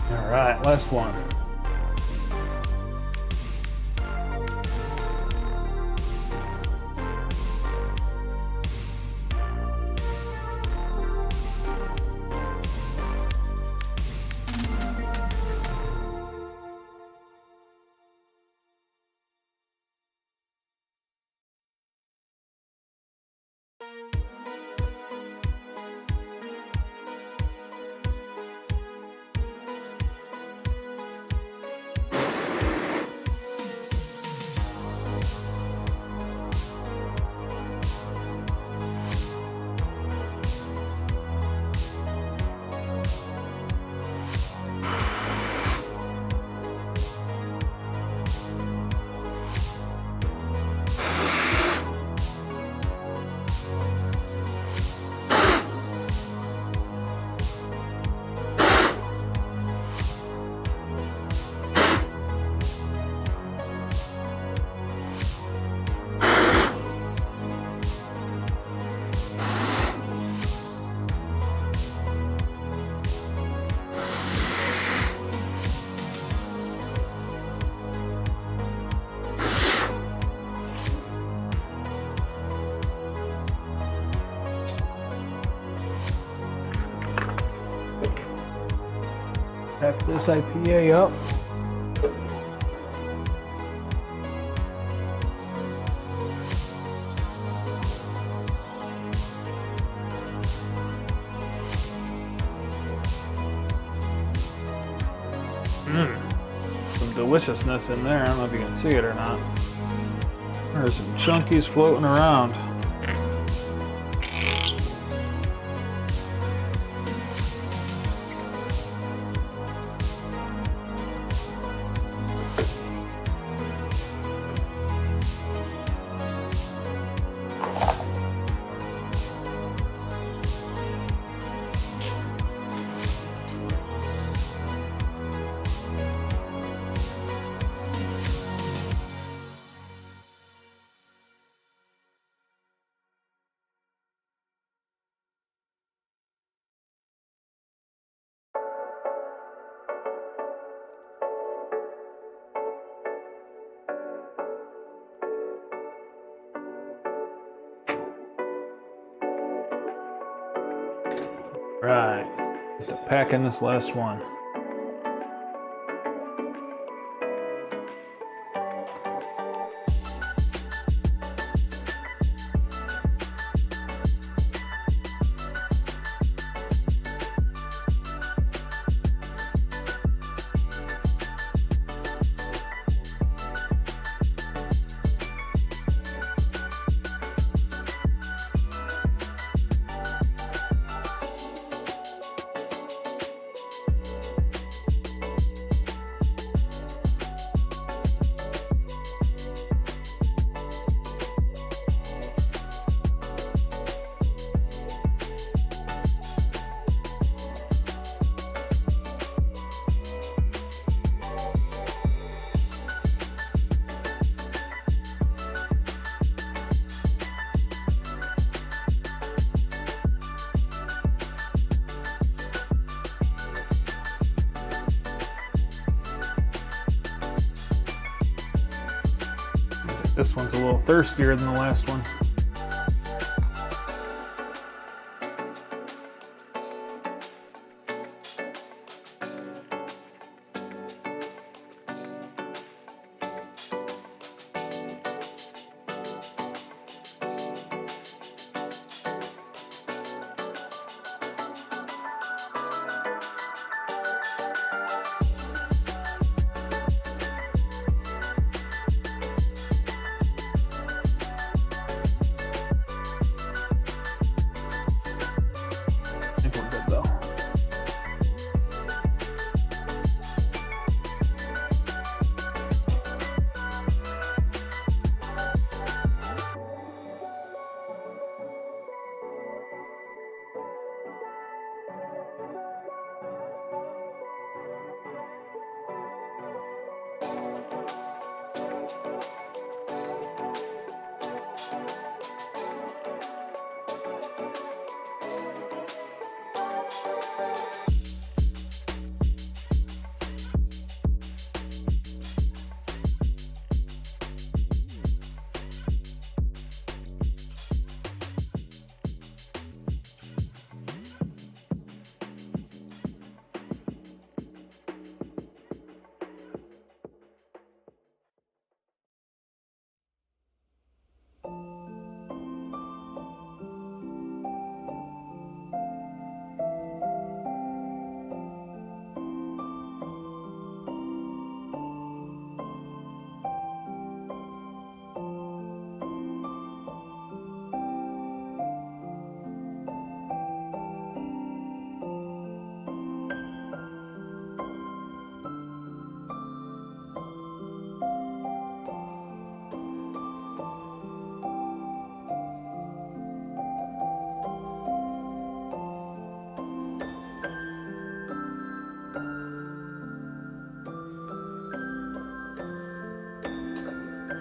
All right, last one. Pack this IPA up. deliciousness in there. I don't know if you can see it or not. There's some chunkies floating around. Right, pack in this last one. This one's a little thirstier than the last one.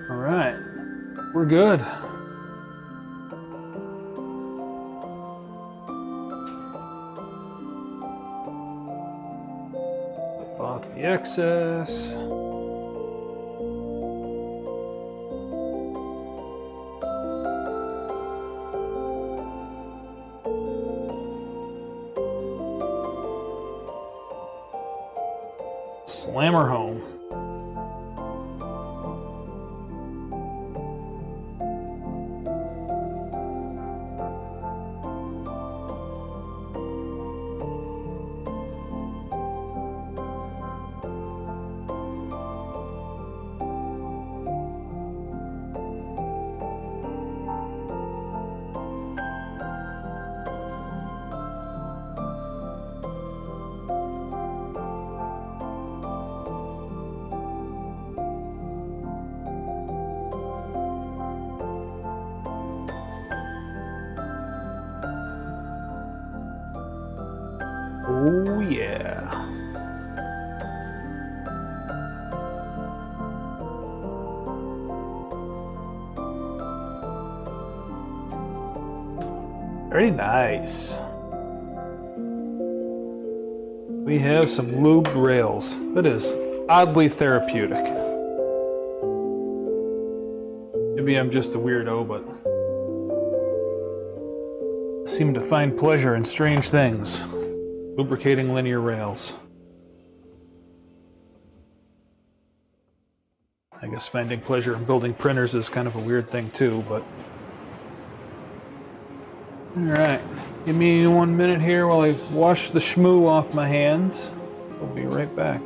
All right, we're good. Wipe off the excess. Slam her home. Oh yeah. Very nice. We have some lubed rails. That is oddly therapeutic. Maybe I'm just a weirdo, but I seem to find pleasure in strange things. Lubricating linear rails. I guess finding pleasure in building printers is kind of a weird thing too, but... Alright, give me 1 minute here while I wash the schmoo off my hands. I'll be right back.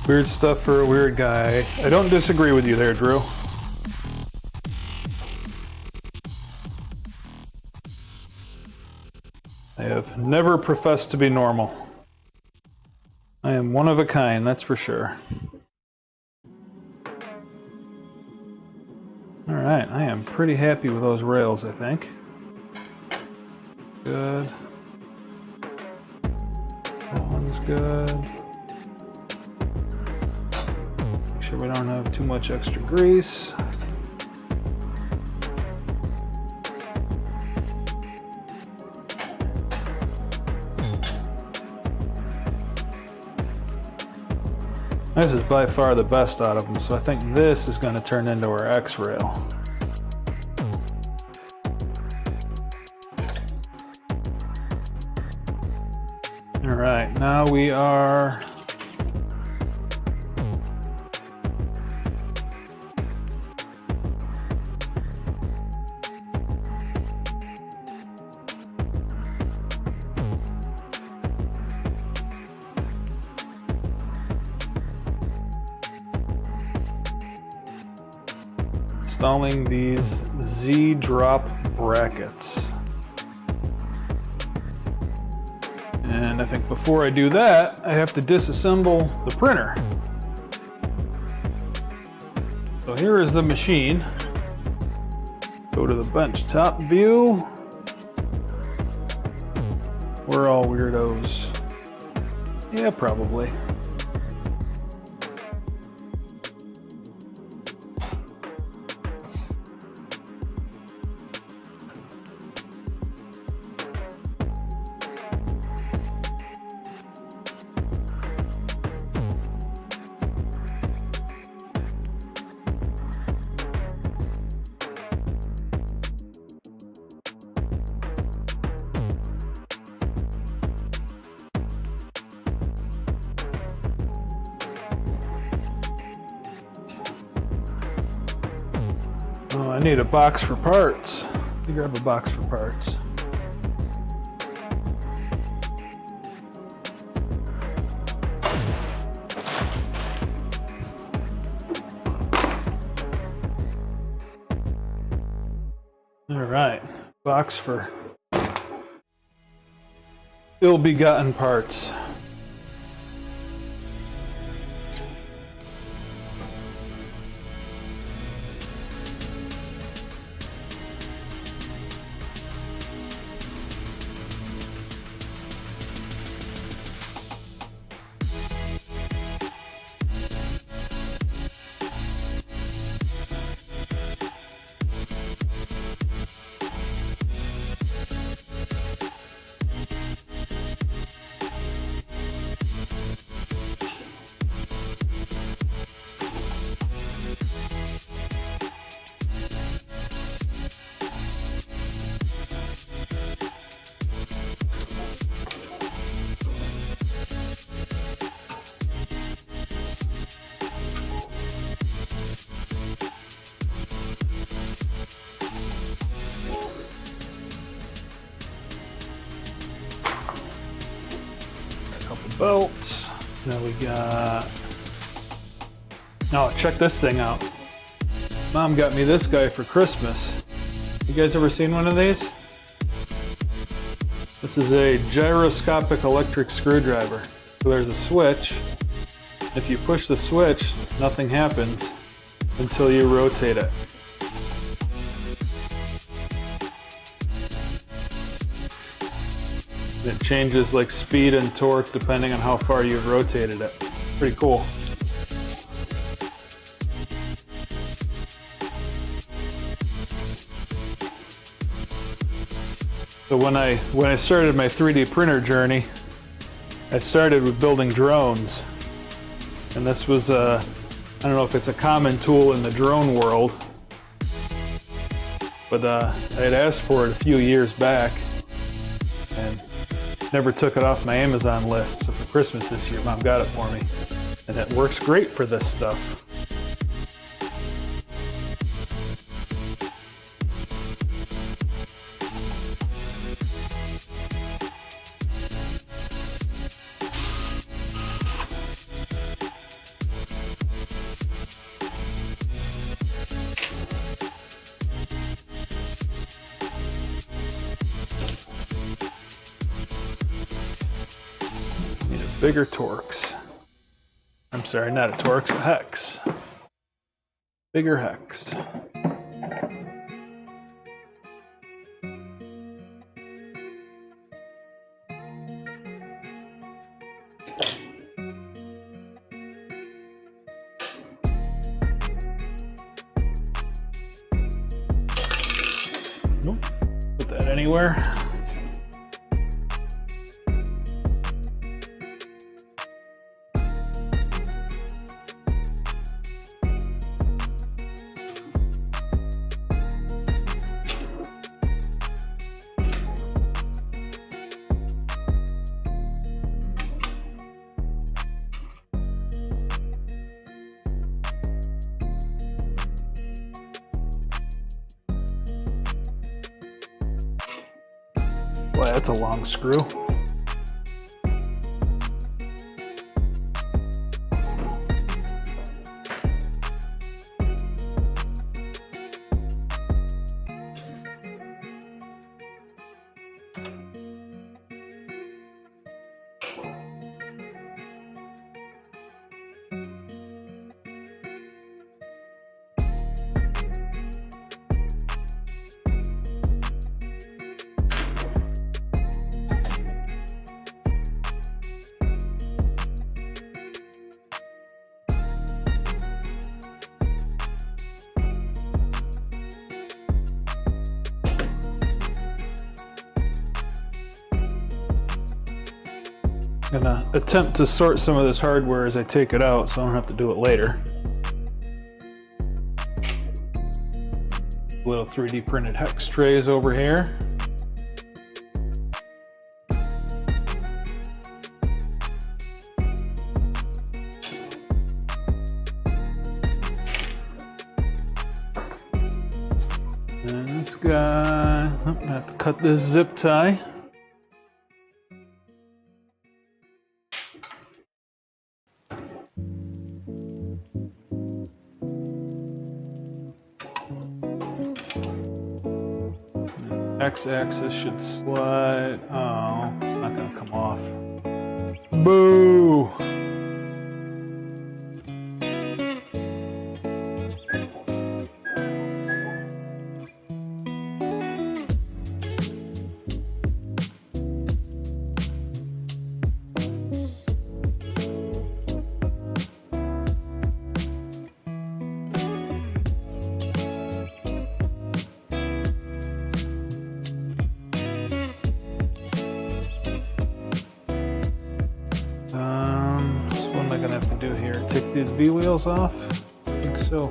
Weird stuff for a weird guy. I don't disagree with you there, Drew. I have never professed to be normal. I am one of a kind, that's for sure. Alright, I am pretty happy with those rails, I think. Good. That one's good. Make sure we don't have too much extra grease. This is by far the best out of them, so I think this is going to turn into our X rail. All right, now we are installing these Z-drop brackets. And I think before I do that, I have to disassemble the printer. So here is the machine. Go to the bench top view. We're all weirdos. Yeah, probably. Oh, I need a box for parts. Let me grab a box for parts. All right, box for ill-begotten parts. Belts. Now we got. Oh, check this thing out. Mom got me this guy for Christmas. You guys ever seen one of these? This is a gyroscopic electric screwdriver. So there's a switch. If you push the switch, nothing happens until you rotate it. It changes like speed and torque depending on how far you've rotated it. Pretty cool. So when I started my 3D printer journey, I started with building drones. And this was I don't know if it's a common tool in the drone world, but I had asked for it a few years back and never took it off my Amazon list. So for Christmas this year, Mom got it for me. And it works great for this stuff. Bigger Torx. I'm sorry, not a Torx, a hex. Bigger hex. Nope. Put that anywhere. Boy, that's a long screw. I'm gonna attempt to sort some of this hardware as I take it out so I don't have to do it later. Little 3D printed hex trays over here. And this guy, oh, I have to cut this zip tie. X-axis should slide. Oh, it's not gonna come off. Boo! What am I gonna have to do here? Take these V-wheels off? I think so.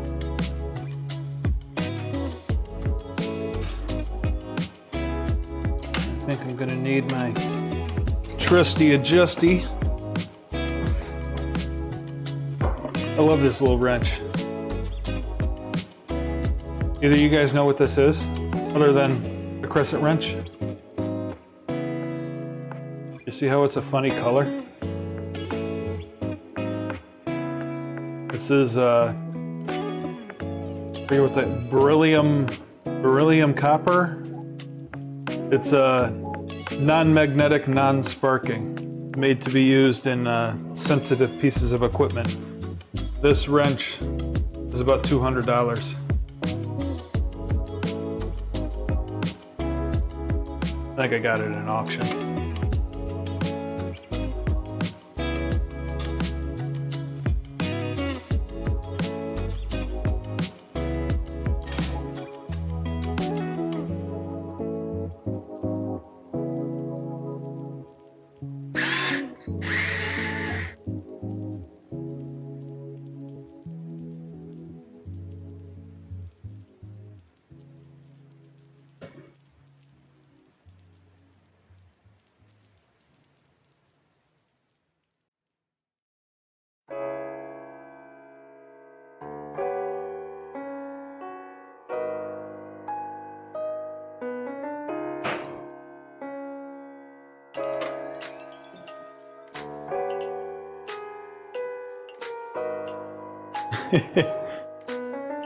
I think I'm gonna need my trusty adjusty. I love this little wrench. Either you guys know what this is, other than a crescent wrench? You see how it's a funny color? This is I forget what that beryllium copper. It's a non-magnetic, non-sparking, made to be used in sensitive pieces of equipment. This wrench is about $200. I think I got it at an auction.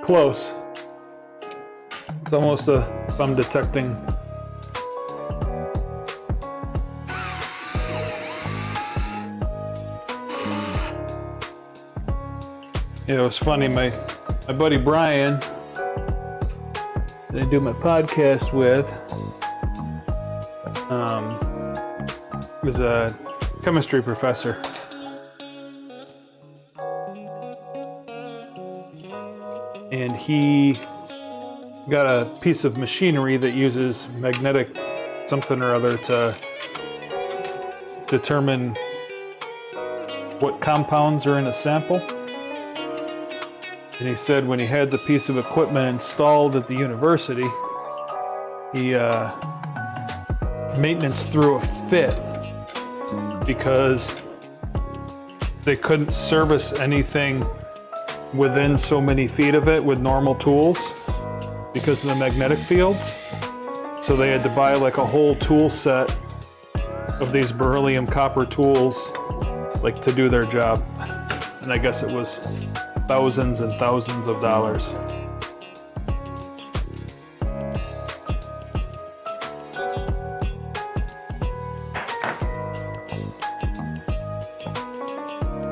Close. It's almost a thumb detecting. It was funny, my buddy Brian, that I do my podcast with, was a chemistry professor. And he got a piece of machinery that uses magnetic something or other to determine what compounds are in a sample. And he said when he had the piece of equipment installed at the university, maintenance threw a fit because they couldn't service anything within so many feet of it with normal tools because of the magnetic fields. So they had to buy like a whole tool set of these beryllium copper tools like to do their job. And I guess it was thousands and thousands of dollars.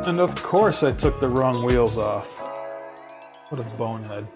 And of course I took the wrong wheels off. What a bonehead.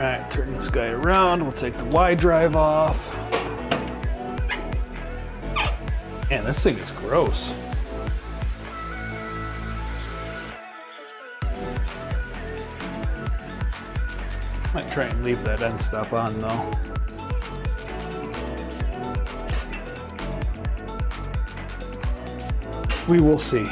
All right, turn this guy around. We'll take the Y drive off. Man, this thing is gross. Might try and leave that end stop on though. We will see.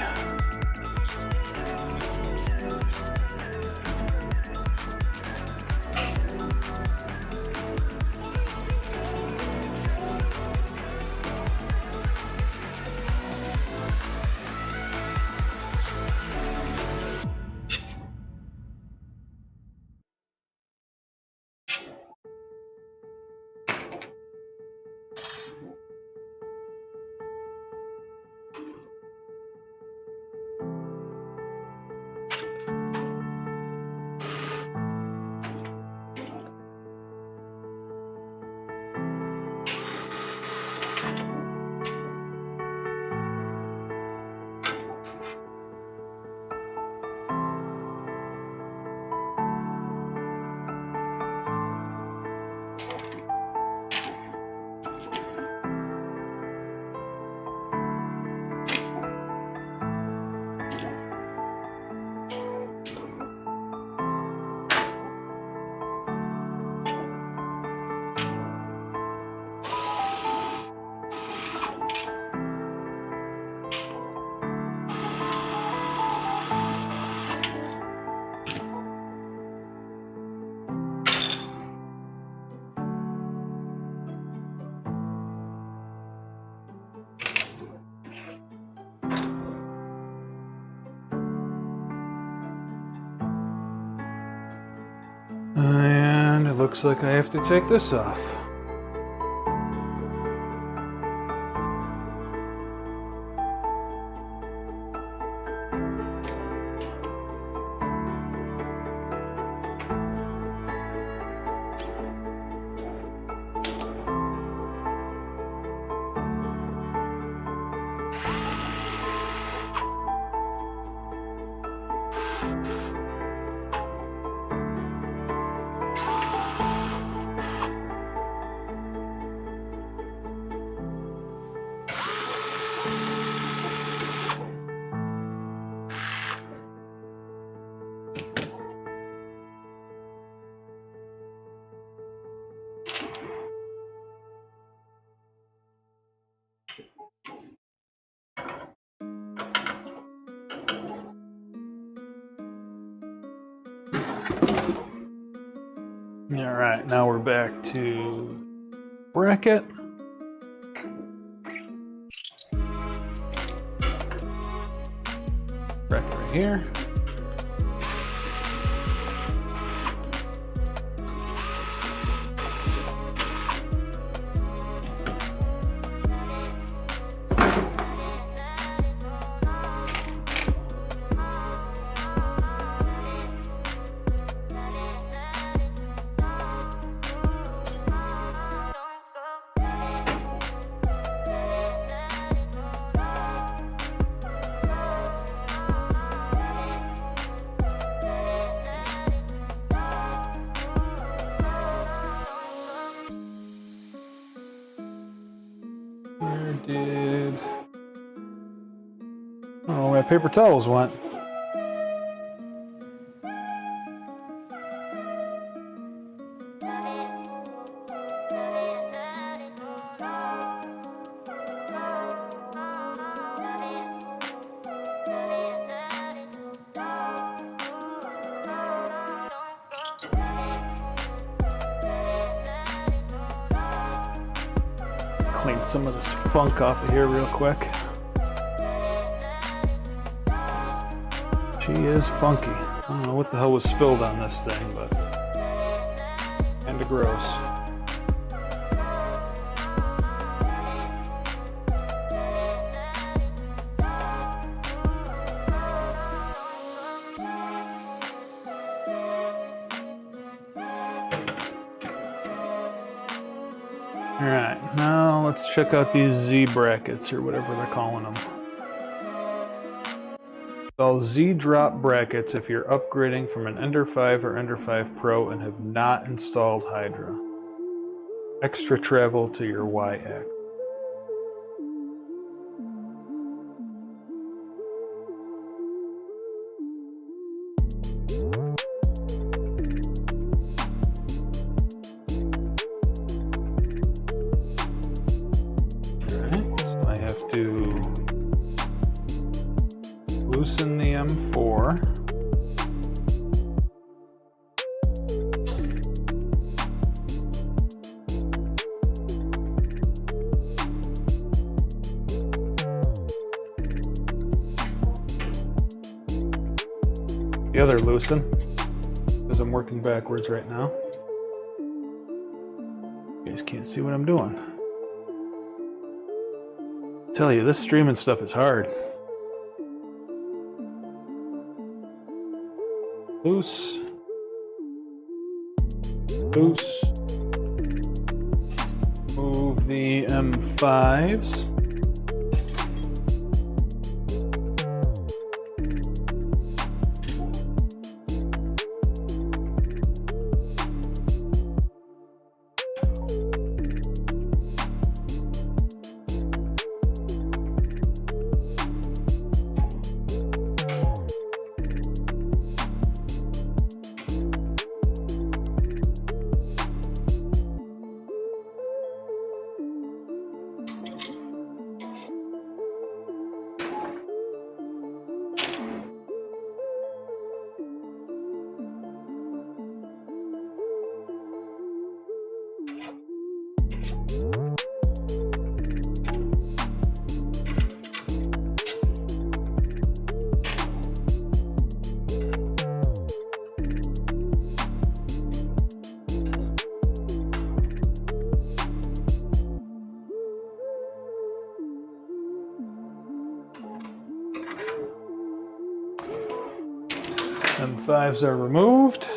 And it looks like I have to take this off. All right, now we're back to bracket. Bracket right here. Oh, where paper towels went. Clean some of this funk off of here real quick. She is funky. I don't know what the hell was spilled on this thing, but Kinda gross. Alright, now let's check out these Z brackets, or whatever they're calling them. Install Z drop brackets if you're upgrading from an Ender 5 or Ender 5 Pro and have not installed Hydra. Extra travel to your Y-axis. To loosen the M4. The other loosen, because I'm working backwards right now. You guys can't see what I'm doing. Tell you, this streaming stuff is hard. Loose. Loose. Move the M5s. M5s are removed.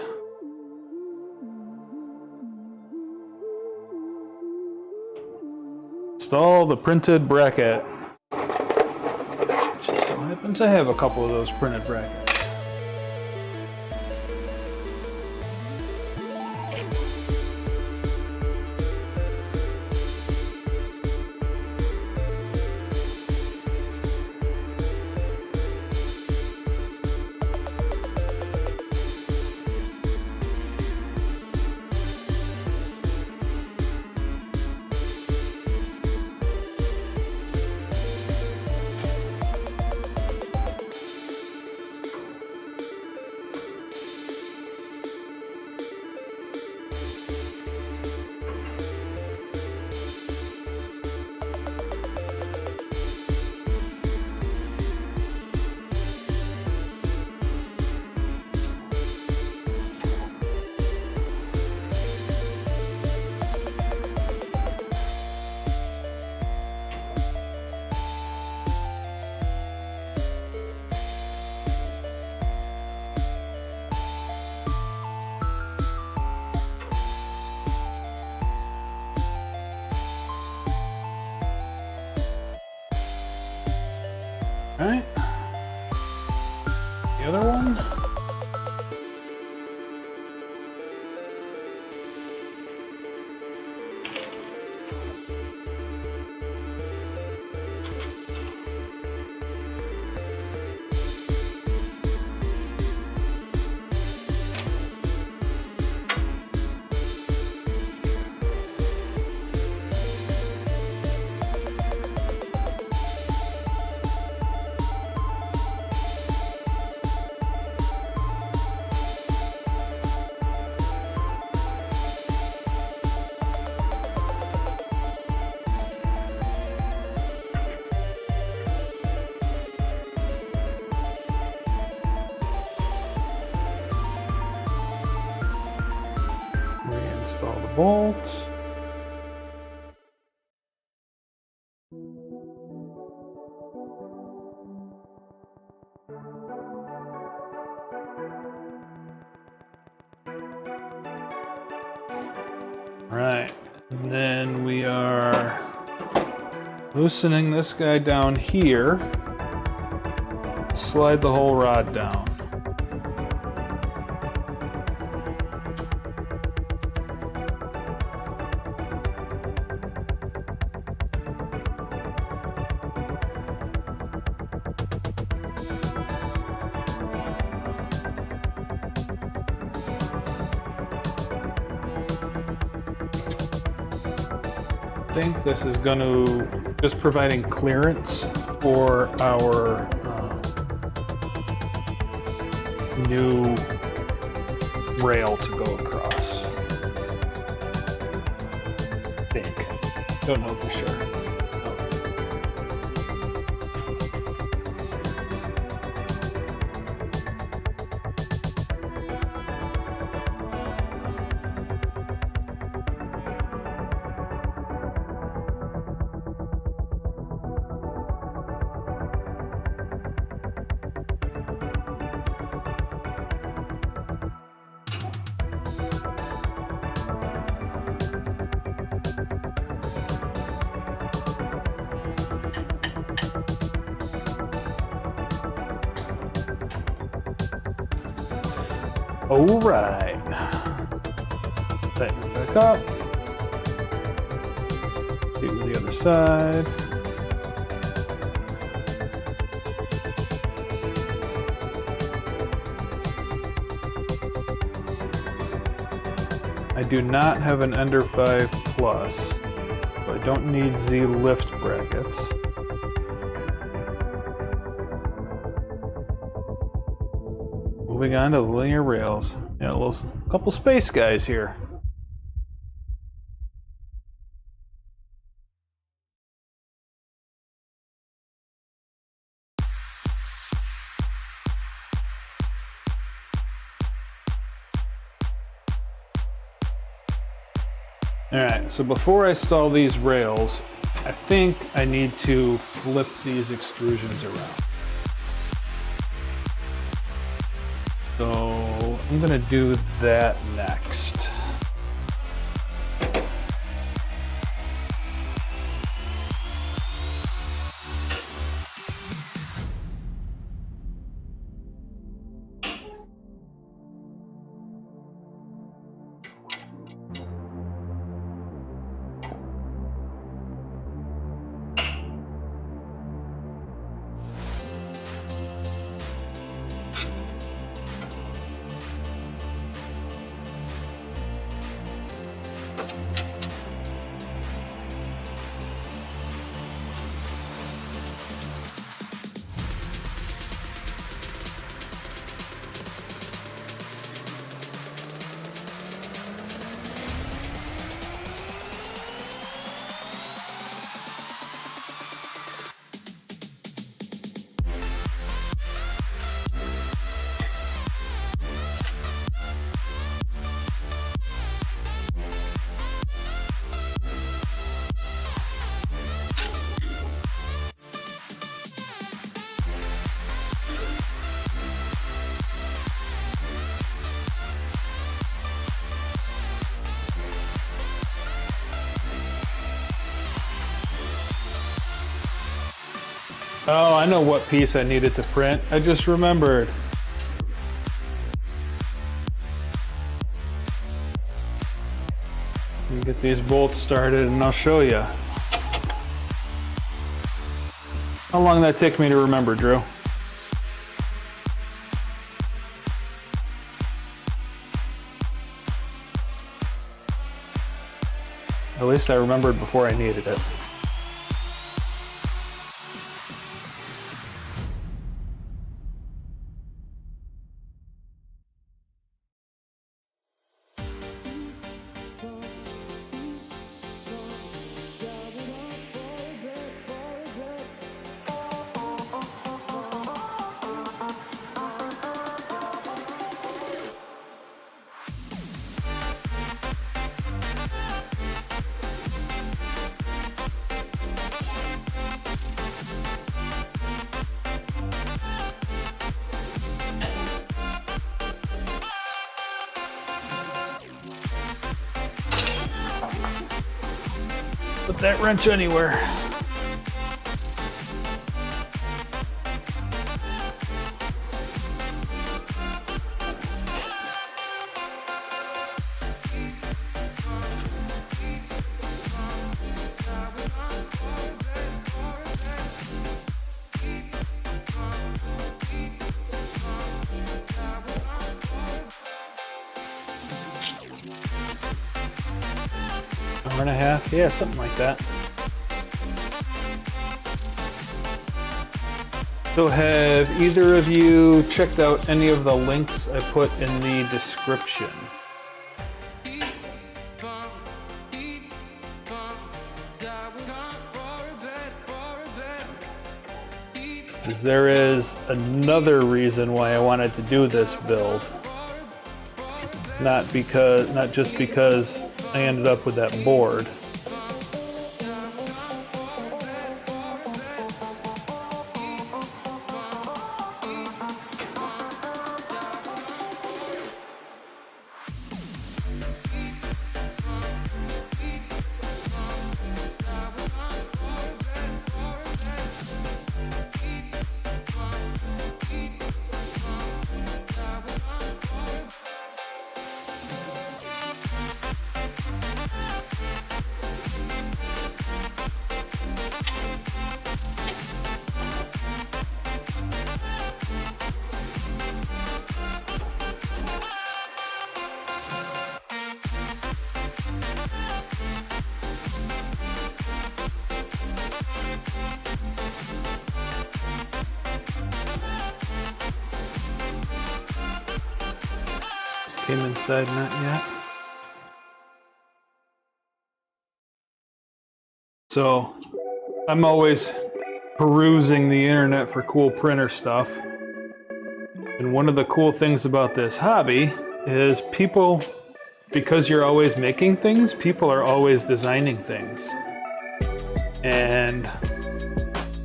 Install the printed bracket. Just so happens I have a couple of those printed brackets. All right, the other one. Install the bolts. Right, and then we are loosening this guy down here. Slide the whole rod down. I think this is going to just providing clearance for our new rail to go across. I think. Don't know for sure. All right, tighten it back up. Do the other side. I do not have an Ender 5 Plus, so I don't need Z lift brackets. Moving on to the linear rails. Yeah, a couple space guys here. All right, so before I install these rails, I think I need to flip these extrusions around. So I'm gonna do that next. Oh, I know what piece I needed to print. I just remembered. Let me get these bolts started and I'll show you. How long did that take me to remember, Drew? At least I remembered before I needed it. Put that wrench anywhere. Hour and a half, yeah, something like that. So have either of you checked out any of the links I put in the description? Because there is another reason why I wanted to do this build. Not just because I ended up with that board. Came inside, not yet. So I'm always perusing the internet for cool printer stuff. And one of the cool things about this hobby is people, because you're always making things, people are always designing things. And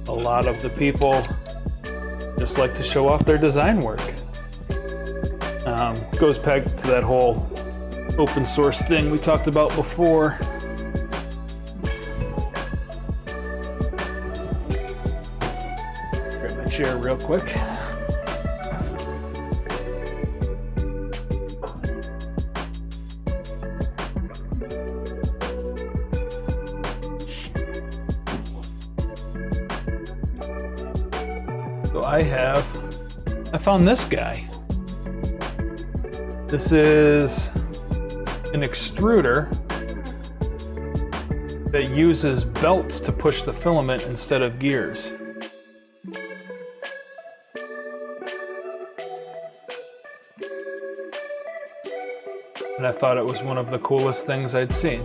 a lot of the people just like to show off their design work. Goes back to that whole open source thing we talked about before. Grab my chair real quick. So I found this guy. This is an extruder that uses belts to push the filament instead of gears. And I thought it was one of the coolest things I'd seen.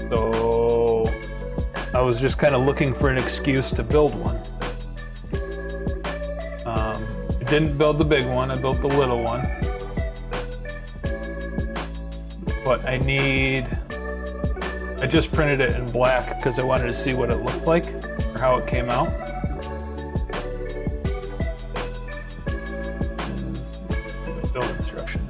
So I was just kind of looking for an excuse to build one. I didn't build the big one, I built the little one. But I just printed it in black because I wanted to see what it looked like or how it came out. Build instructions.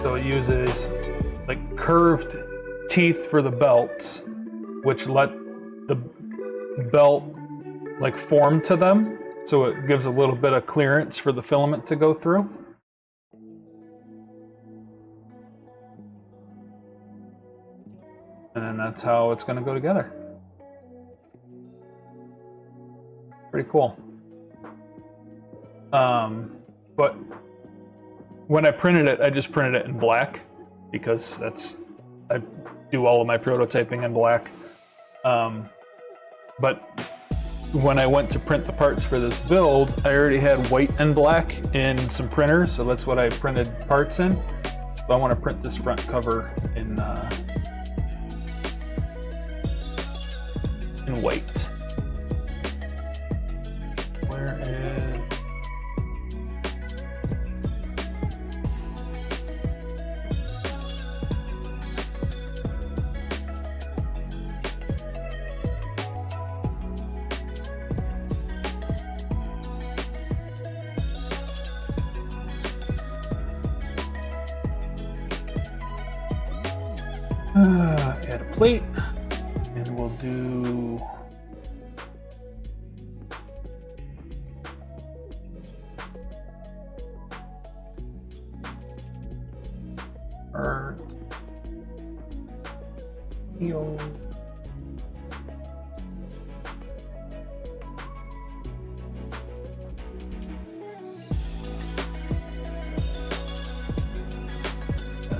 So it uses like curved teeth for the belts, which let the belt like form to them, so it gives a little bit of clearance for the filament to go through. And then that's how it's going to go together. Pretty cool. But when I printed it, I just printed it in black because I do all of my prototyping in black. But when I went to print the parts for this build, I already had white and black in some printers, so that's what I printed parts in. So I want to print this front cover in white. Where is... Add a plate, and we'll do heel.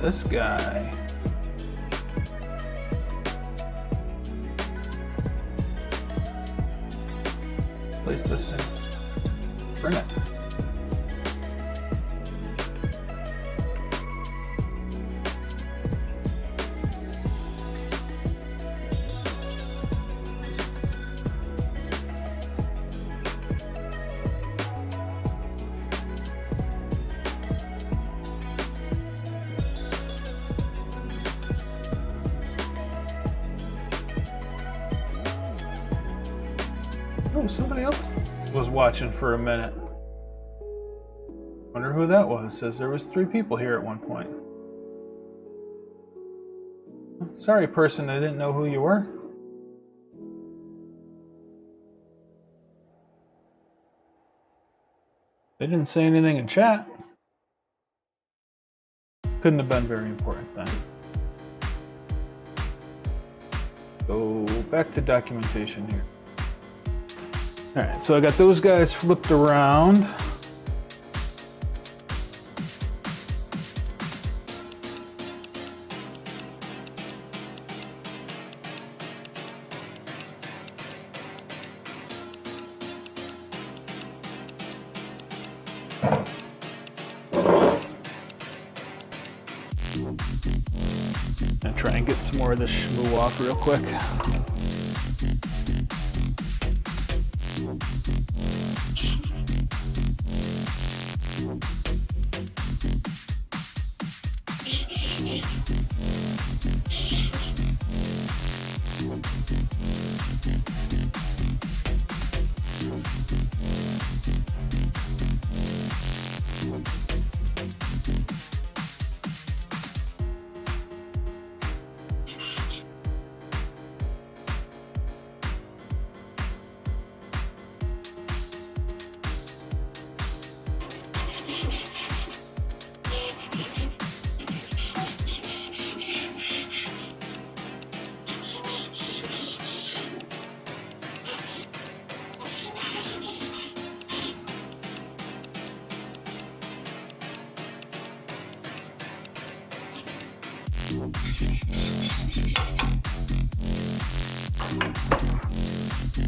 This guy. Place this in. Bring it. Oh, somebody else was watching for a minute. Wonder who that was. Says there was 3 people here at one point. Sorry, person, I didn't know who you were. They didn't say anything in chat. Couldn't have been very important then. Go back to documentation here. Alright, so I got those guys flipped around. And try and get some more of this shmoo off real quick.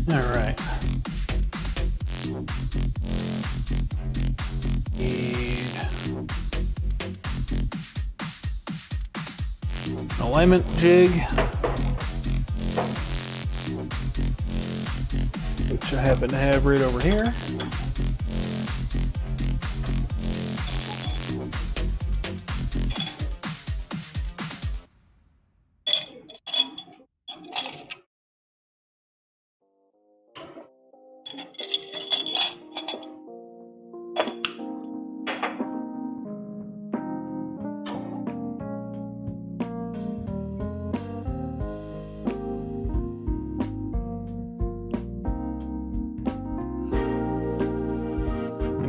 All right. Need an alignment jig, which I happen to have right over here.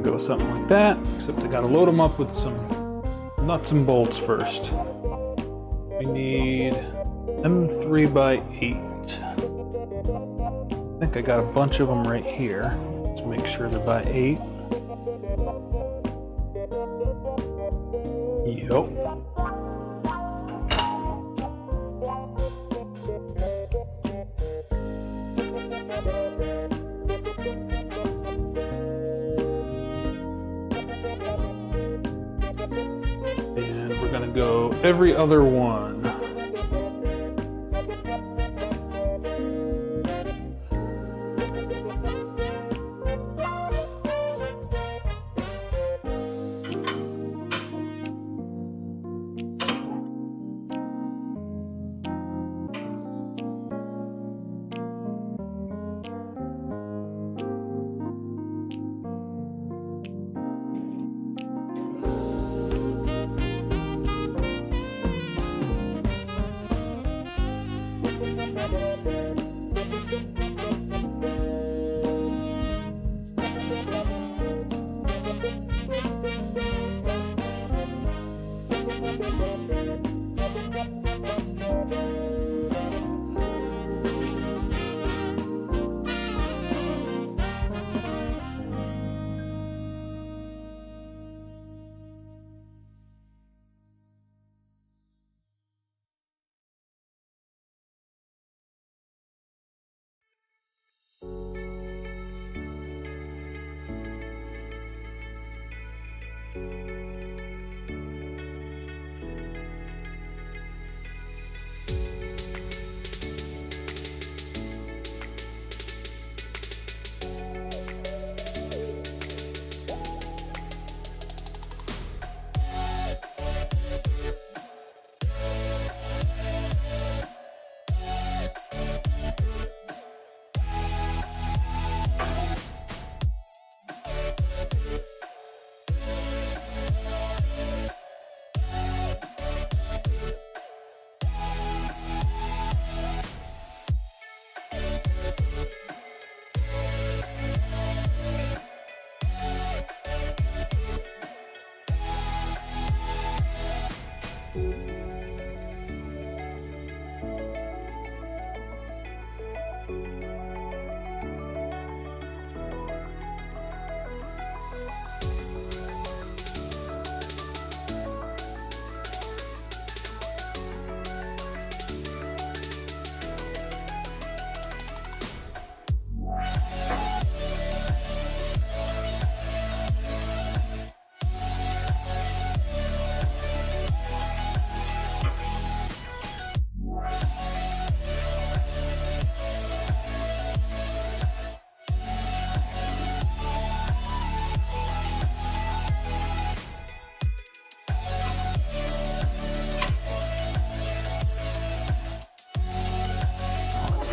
Go something like that, except I gotta load them up with some nuts and bolts first. We need them 3x8. I think I got a bunch of them right here. Let's make sure they're by 8. Yep. Go every other one.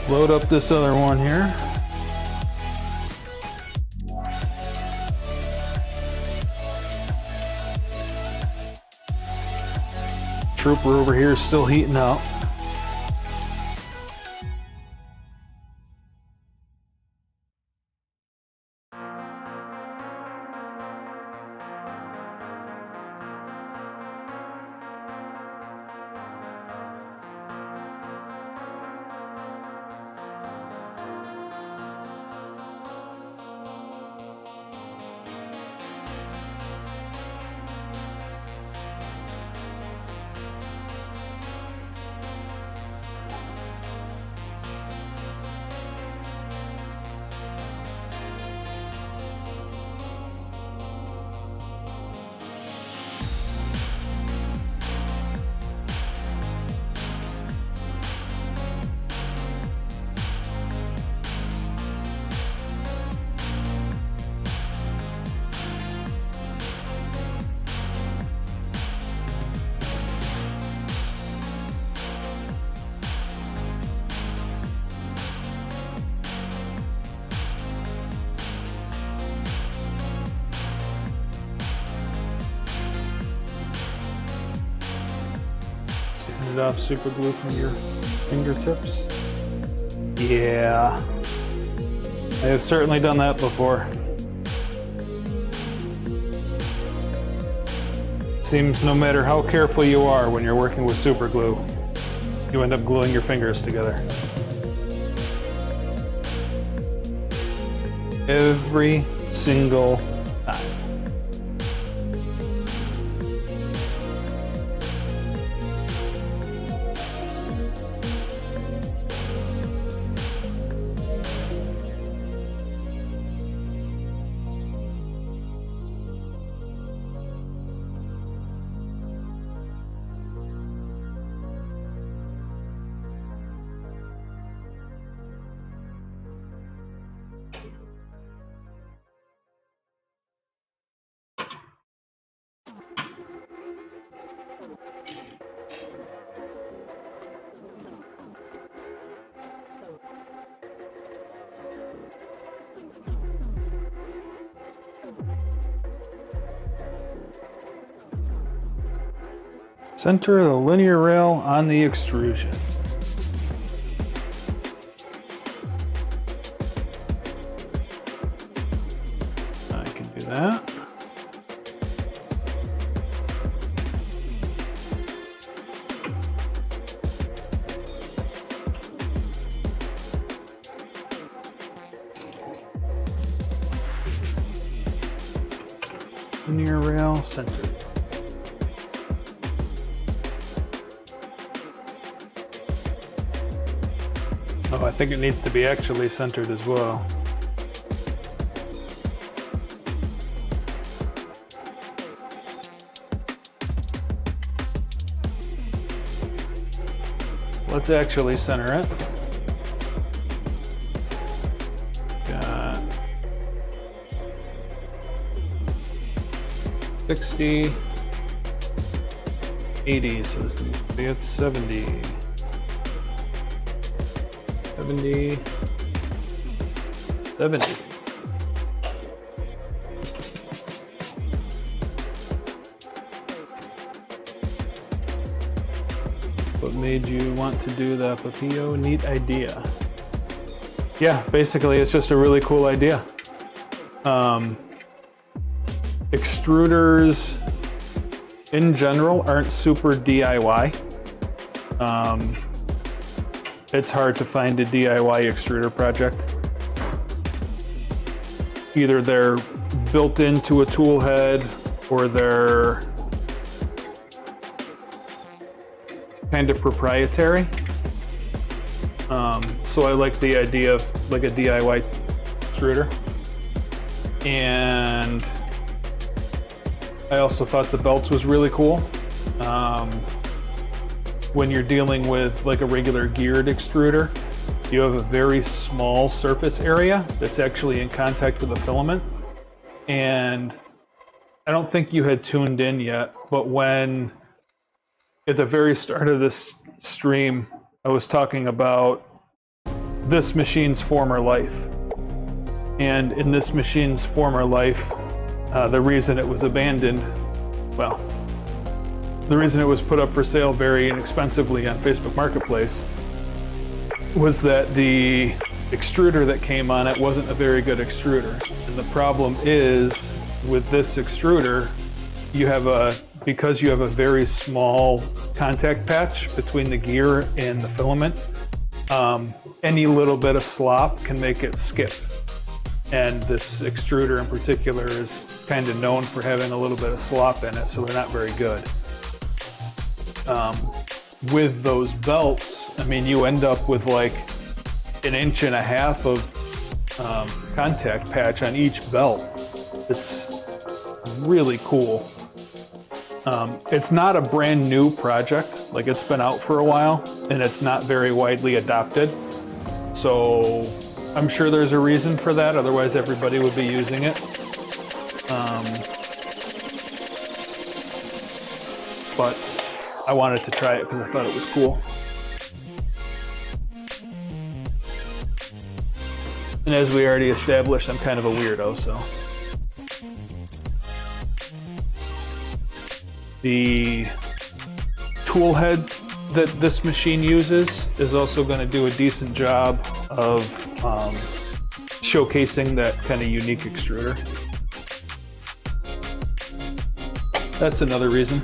Load up this other one here. Trooper over here is still heating up. Off super glue from your fingertips. Yeah, I have certainly done that before. Seems no matter how careful you are when you're working with super glue, you end up gluing your fingers together. Every single time. Center the linear rail on the extrusion. I can do that. Linear rail center. Oh, I think it needs to be actually centered as well. Let's actually center it. Got 60, 80, so this needs to be at 70. 70. What made you want to do the Papillo? Neat idea. Yeah, basically it's just a really cool idea. Extruders in general aren't super DIY. It's hard to find a DIY extruder project. Either they're built into a tool head or they're kind of proprietary. So I like the idea of like a DIY extruder. And I also thought the belts was really cool. When you're dealing with like a regular geared extruder, you have a very small surface area that's actually in contact with the filament. And I don't think you had tuned in yet, but when at the very start of this stream, I was talking about this machine's former life. And in this machine's former life, the reason it was abandoned, well, the reason it was put up for sale very inexpensively on Facebook Marketplace was that the extruder that came on it wasn't a very good extruder. And the problem is with this extruder, because you have a very small contact patch between the gear and the filament, any little bit of slop can make it skip. And this extruder in particular is kind of known for having a little bit of slop in it, so they're not very good. With those belts, I mean, you end up with like 1.5 inches of contact patch on each belt. It's really cool. It's not a brand new project, like it's been out for a while and it's not very widely adopted. So I'm sure there's a reason for that, otherwise everybody would be using it. But I wanted to try it because I thought it was cool. And as we already established, I'm kind of a weirdo, so. The tool head that this machine uses is also going to do a decent job of showcasing that kind of unique extruder. That's another reason.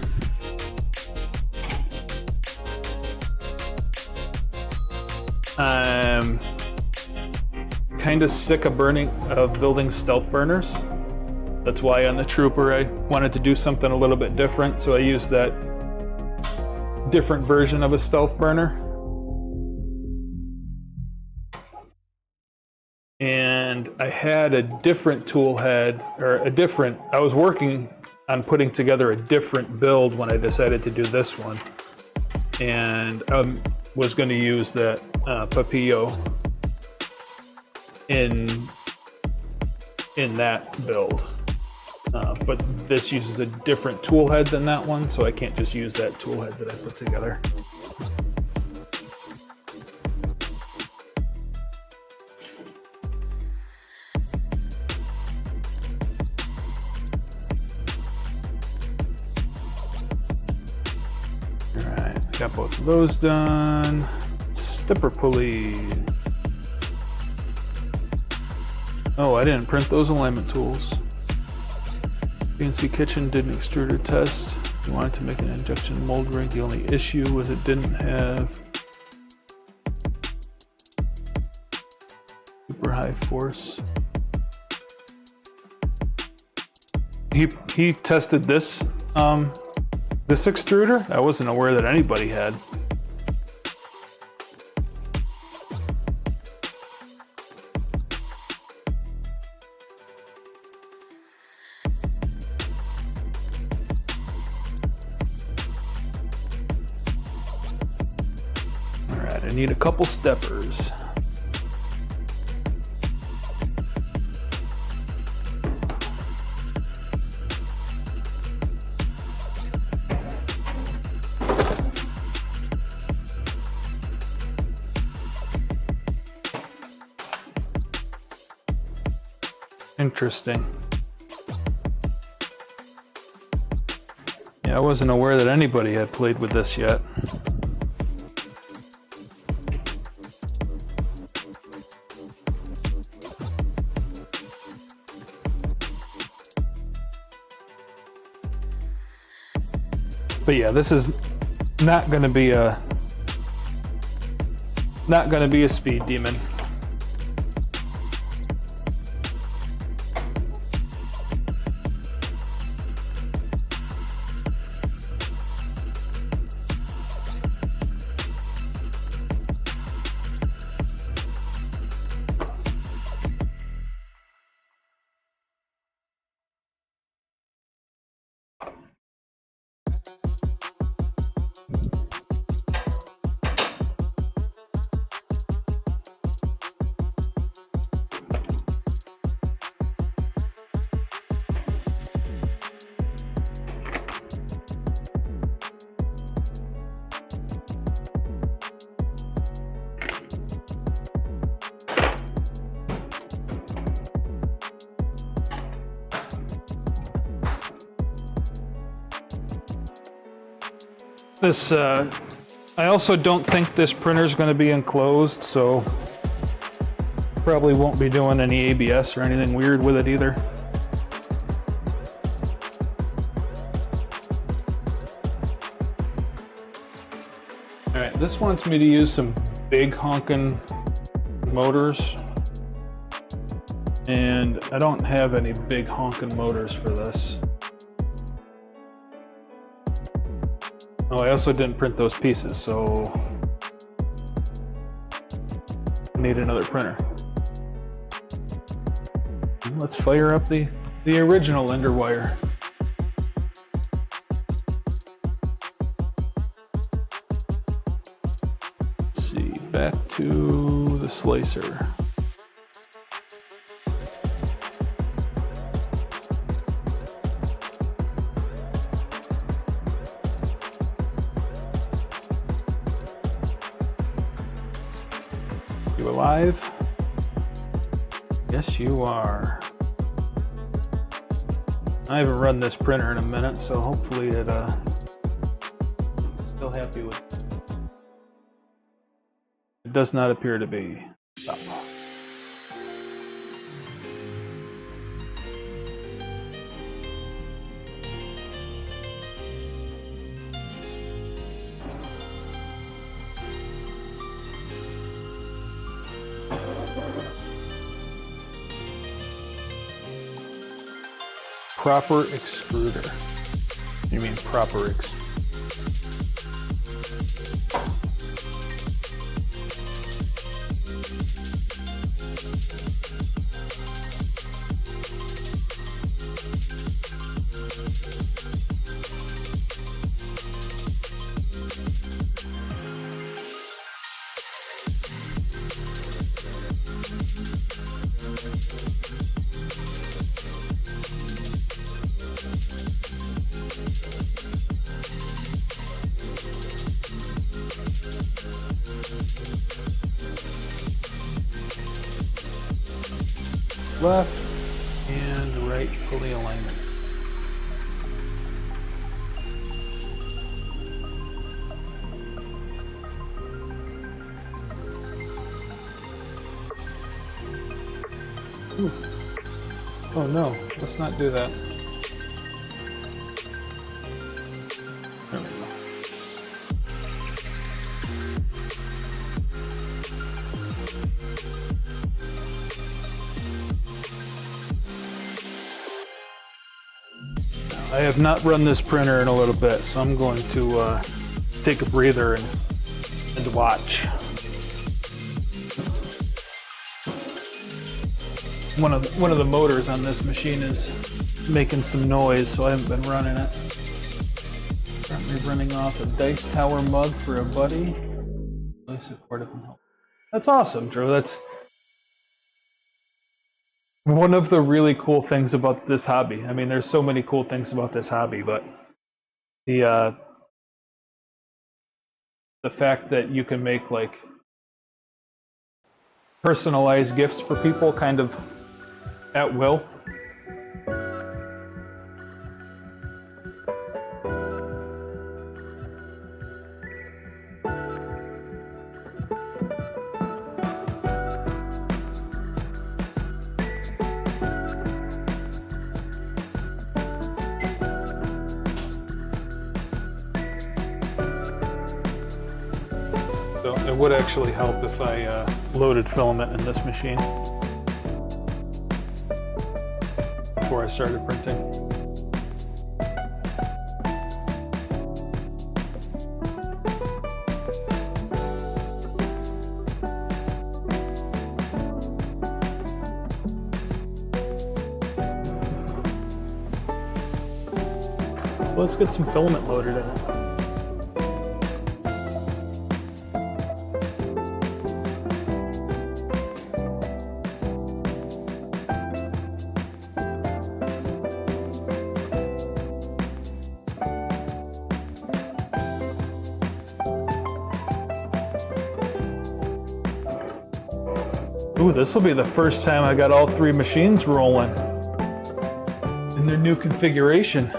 I'm kind of sick of building stealth burners. That's why on the Trooper I wanted to do something a little bit different, so I used that different version of a stealth burner. And I had a different tool head, I was working on putting together a different build when I decided to do this one. And I was going to use that Papillo in that build. But this uses a different tool head than that one, so I can't just use that tool head that I put together. Alright, got both of those done. Stepper pulleys. Oh, I didn't print those alignment tools. CNC Kitchen did an extruder test. We wanted to make an injection mold rig. The only issue was it didn't have super high force. He tested this this extruder. I wasn't aware that anybody had. I need a couple steppers. Interesting. Yeah, I wasn't aware that anybody had played with this yet. But yeah, this is not going to be a speed demon. This, I also don't think this printer is going to be enclosed, so probably won't be doing any ABS or anything weird with it either. All right, this wants me to use some big honkin' motors, and I don't have any big honkin' motors for this. Oh, I also didn't print those pieces, so I need another printer. Let's fire up the original ender wire. Let's see, back to the slicer. You alive? Yes, you are. I haven't run this printer in a minute, so hopefully it still happy with it. It does not appear to be. Stop. Proper extruder. You mean proper extruder? Left and right pulley alignment. Ooh. Oh no, let's not do that. There we go. I have not run this printer in a little bit, so I'm going to take a breather and watch. One of the motors on this machine is making some noise, so I haven't been running it. Currently running off a Dice Tower mug for a buddy. That's awesome, Drew. That's one of the really cool things about this hobby. I mean, there's so many cool things about this hobby, but the fact that you can make like personalized gifts for people kind of at will. So it would actually help if I loaded filament in this machine before I started printing. Let's get some filament loaded in it. Ooh, this will be the first time I got all three machines rolling in their new configuration.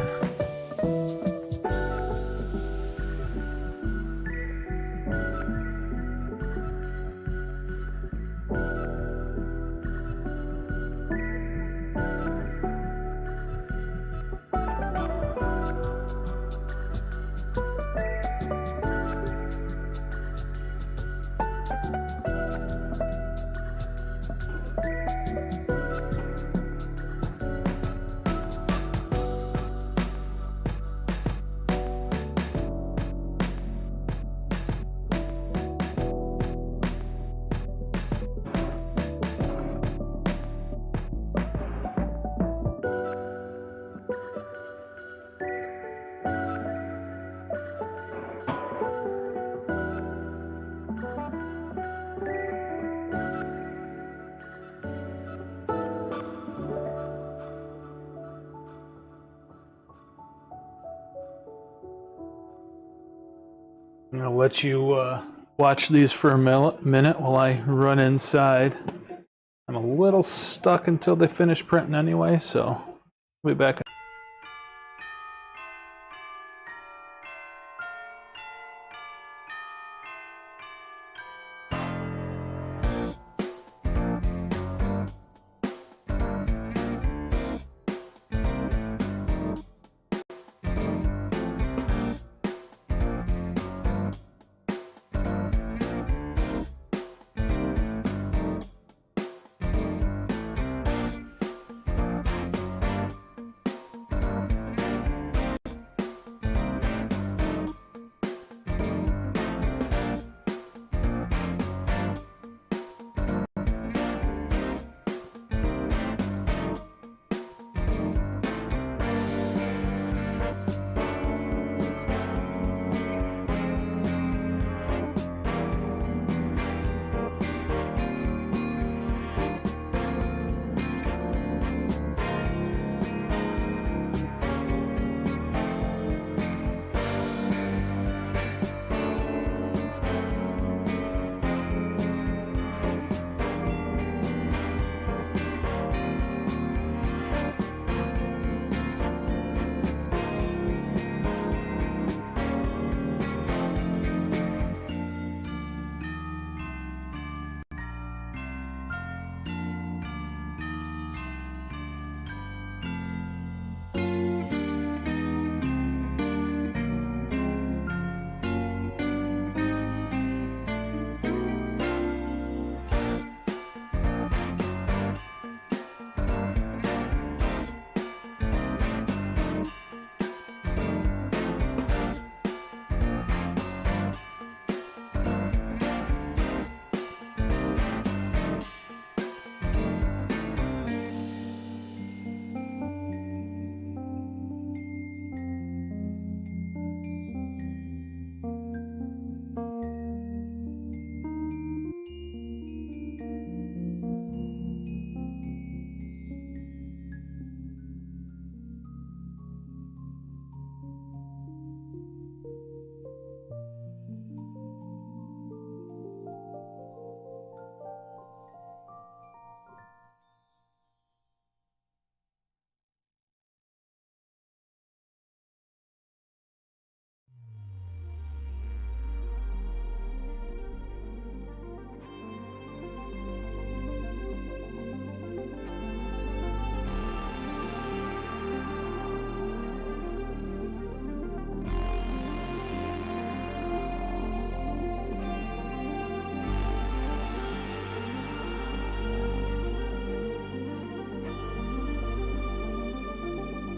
gonna let you watch these for a minute while I run inside. I'm a little stuck until they finish printing anyway, so I'll be back.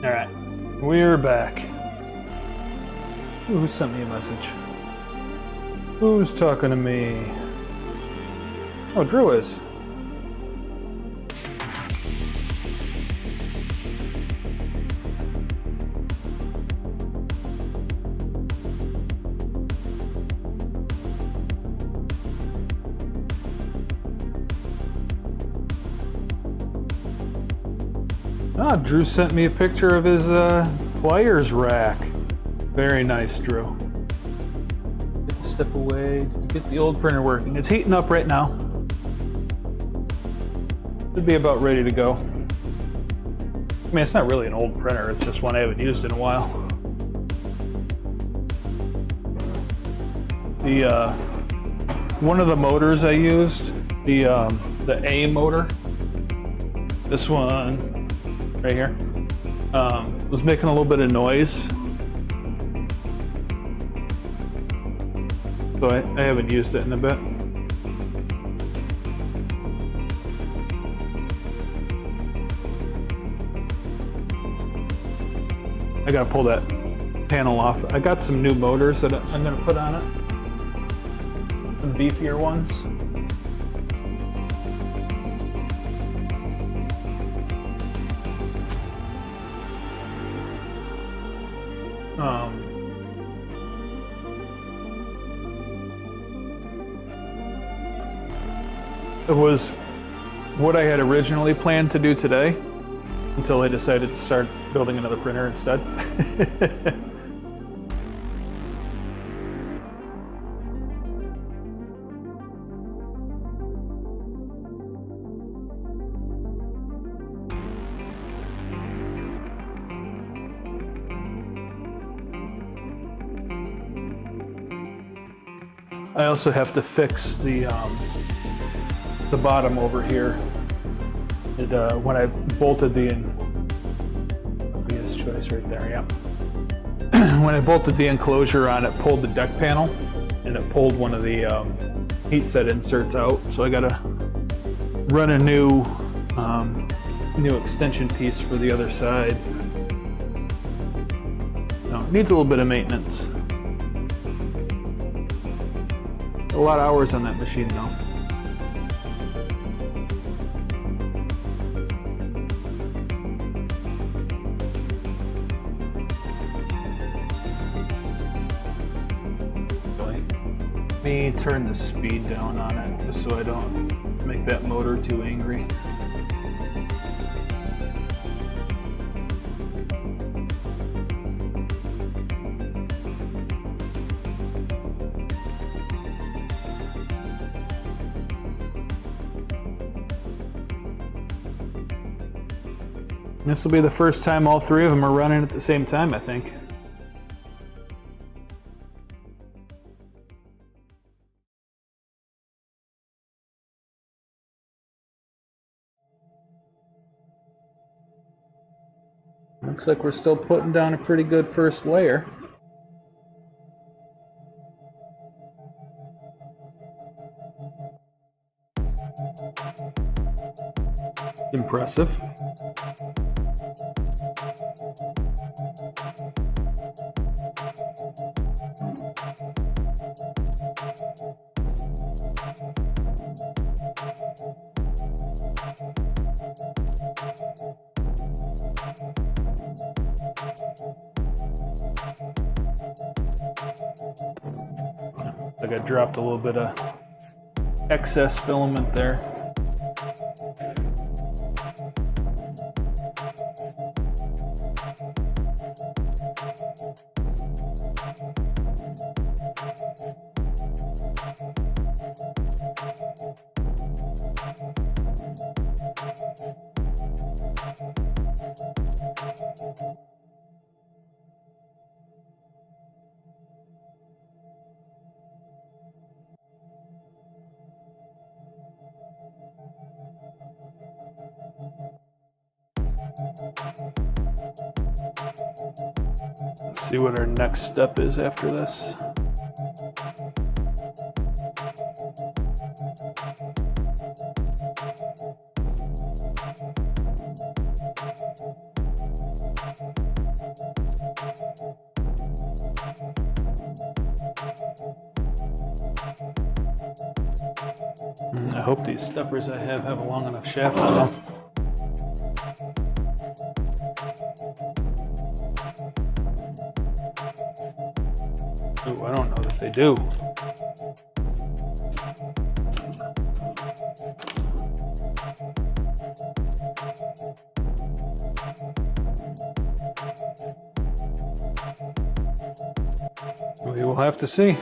Alright, we're back. Ooh, who sent me a message? Who's talking to me? Oh, Drew is. Ah, Drew sent me a picture of his pliers rack. Very nice, Drew. Get the step away, get the old printer working. It's heating up right now. Should be about ready to go. I mean, it's not really an old printer, it's just one I haven't used in a while. The one of the motors I used, the A motor, this one right here, was making a little bit of noise. So I haven't used it in a bit. I gotta pull that panel off. I got some new motors that I'm gonna put on it. Some beefier ones. It was what I had originally planned to do today until I decided to start building another printer instead. I also have to fix the bottom over here. It, when I bolted the obvious choice right there, yeah. When I bolted the enclosure on, it pulled the deck panel, and it pulled one of the heat set inserts out. So I gotta run a new extension piece for the other side. No, it needs a little bit of maintenance. A lot of hours on that machine though. Let me turn the speed down on it just so I don't make that motor too angry. This will be the first time all three of them are running at the same time, I think. Looks like we're still putting down a pretty good first layer. Impressive. I think I dropped a little bit of excess filament there. Let's see what our next step is after this. I hope these steppers I have a long enough shaft on them. Ooh, I don't know that they do. We will have to see.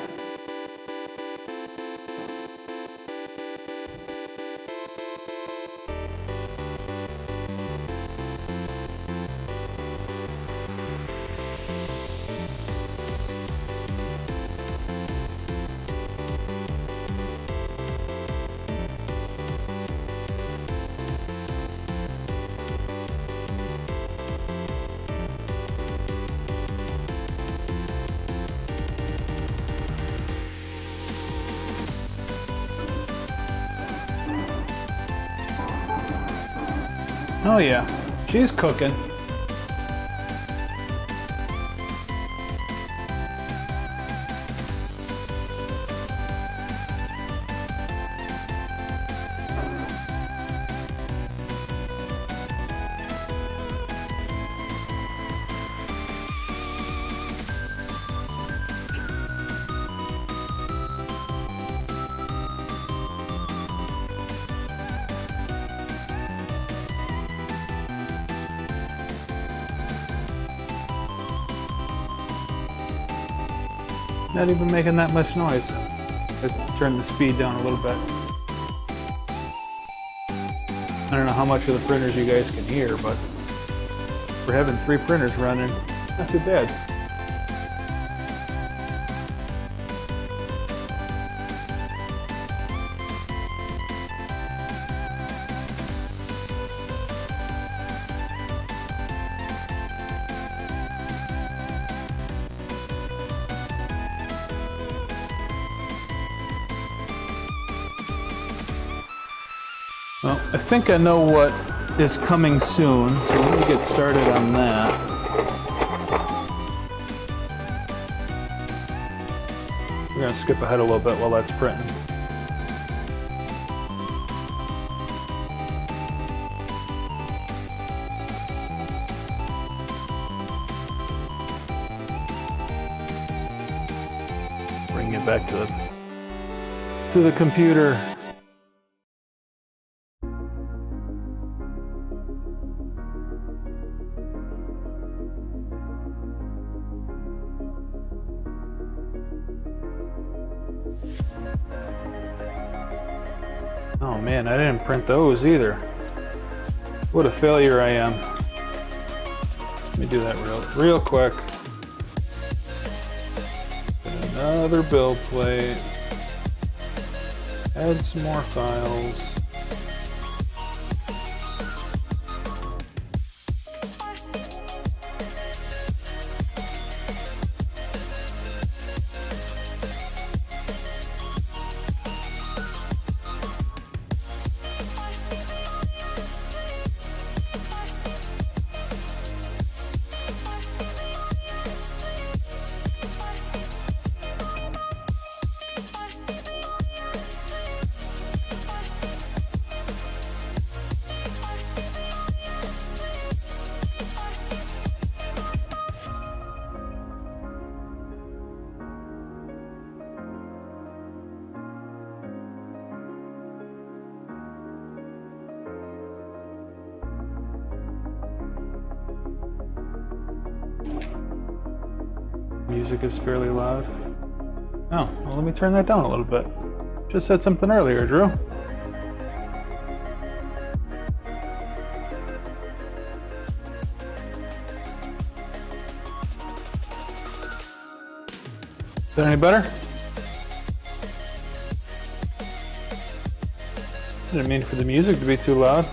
Oh yeah, she's cooking. Not even making that much noise. I turned the speed down a little bit. I don't know how much of the printers you guys can hear, but for having 3 printers running, not too bad. Well, I think I know what is coming soon, so let me get started on that. We're gonna skip ahead a little bit while that's printing. Bring it back to the computer. Oh man, I didn't print those either. What a failure I am. Let me do that real quick. Put another build plate. Add some more files. Music is fairly loud. Oh, well, let me turn that down a little bit. Just said something earlier, Drew. Is that any better? Didn't mean for the music to be too loud.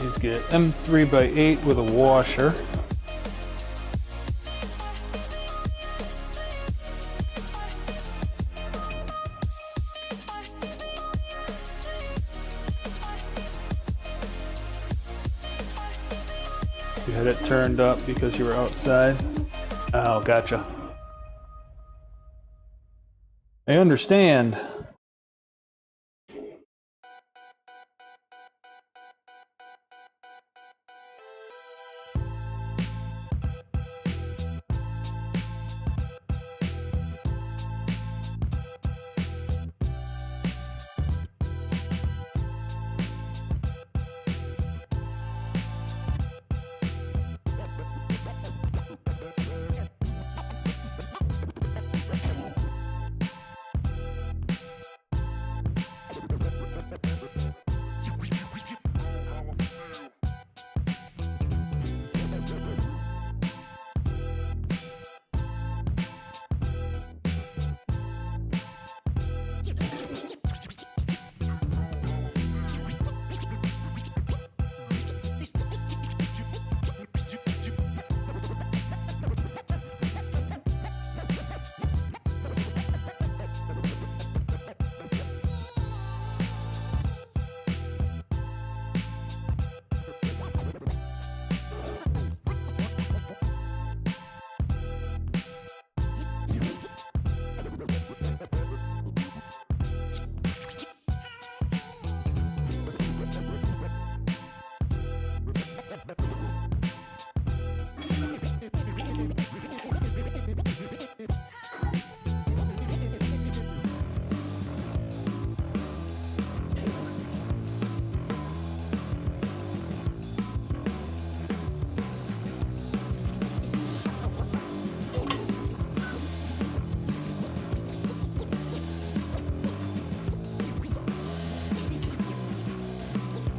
Let's get M3x8 with a washer. You had it turned up because you were outside. Oh, gotcha. I understand.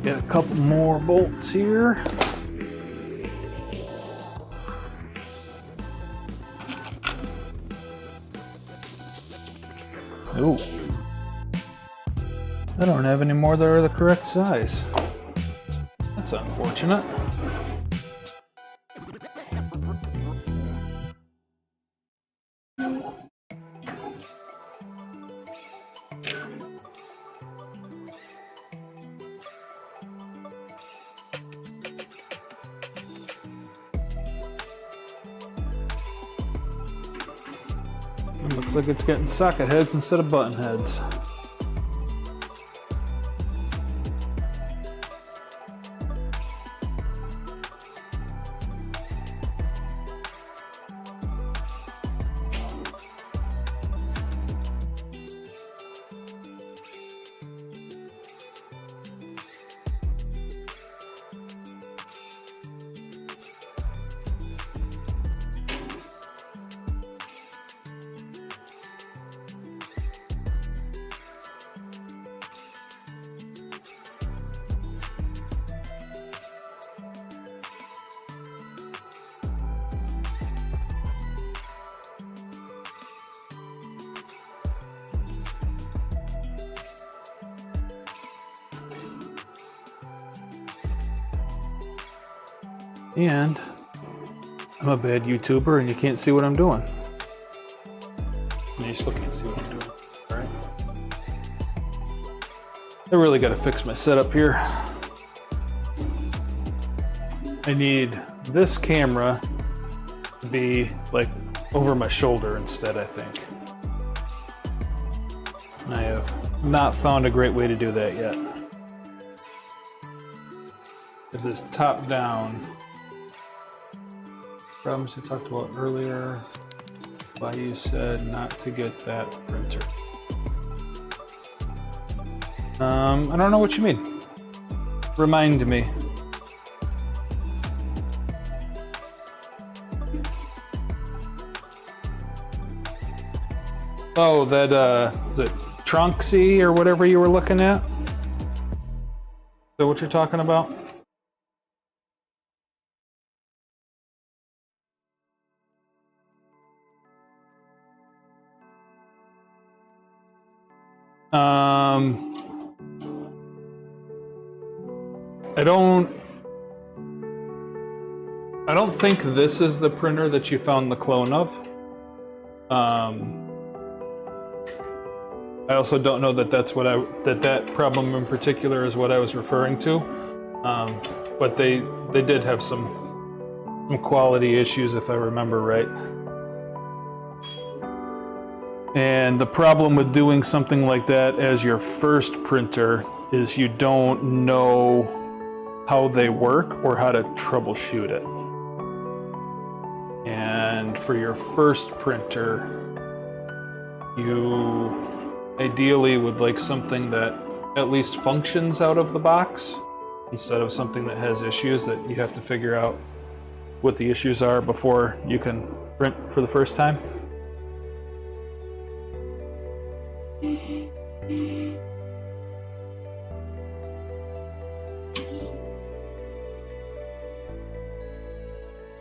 Get a couple more bolts here. Ooh. I don't have any more that are the correct size. That's unfortunate. It looks like it's getting socket heads instead of button heads. And I'm a bad YouTuber and you can't see what I'm doing. You still can't see what I'm doing, all right? I really gotta fix my setup here. I need this camera to be like over my shoulder instead, I think. And I have not found a great way to do that yet. There's this top down problems we talked about earlier, why you said not to get that printer. I don't know what you mean. Remind me. Oh, that the Trunksy or whatever you were looking at? Is that what you're talking about? I don't think this is the printer that you found the clone of. I also don't know that that's what that problem in particular is what I was referring to. But they did have some quality issues, if I remember right. And the problem with doing something like that as your first printer is you don't know how they work or how to troubleshoot it. And for your first printer, you ideally would like something that at least functions out of the box instead of something that has issues that you have to figure out what the issues are before you can print for the first time.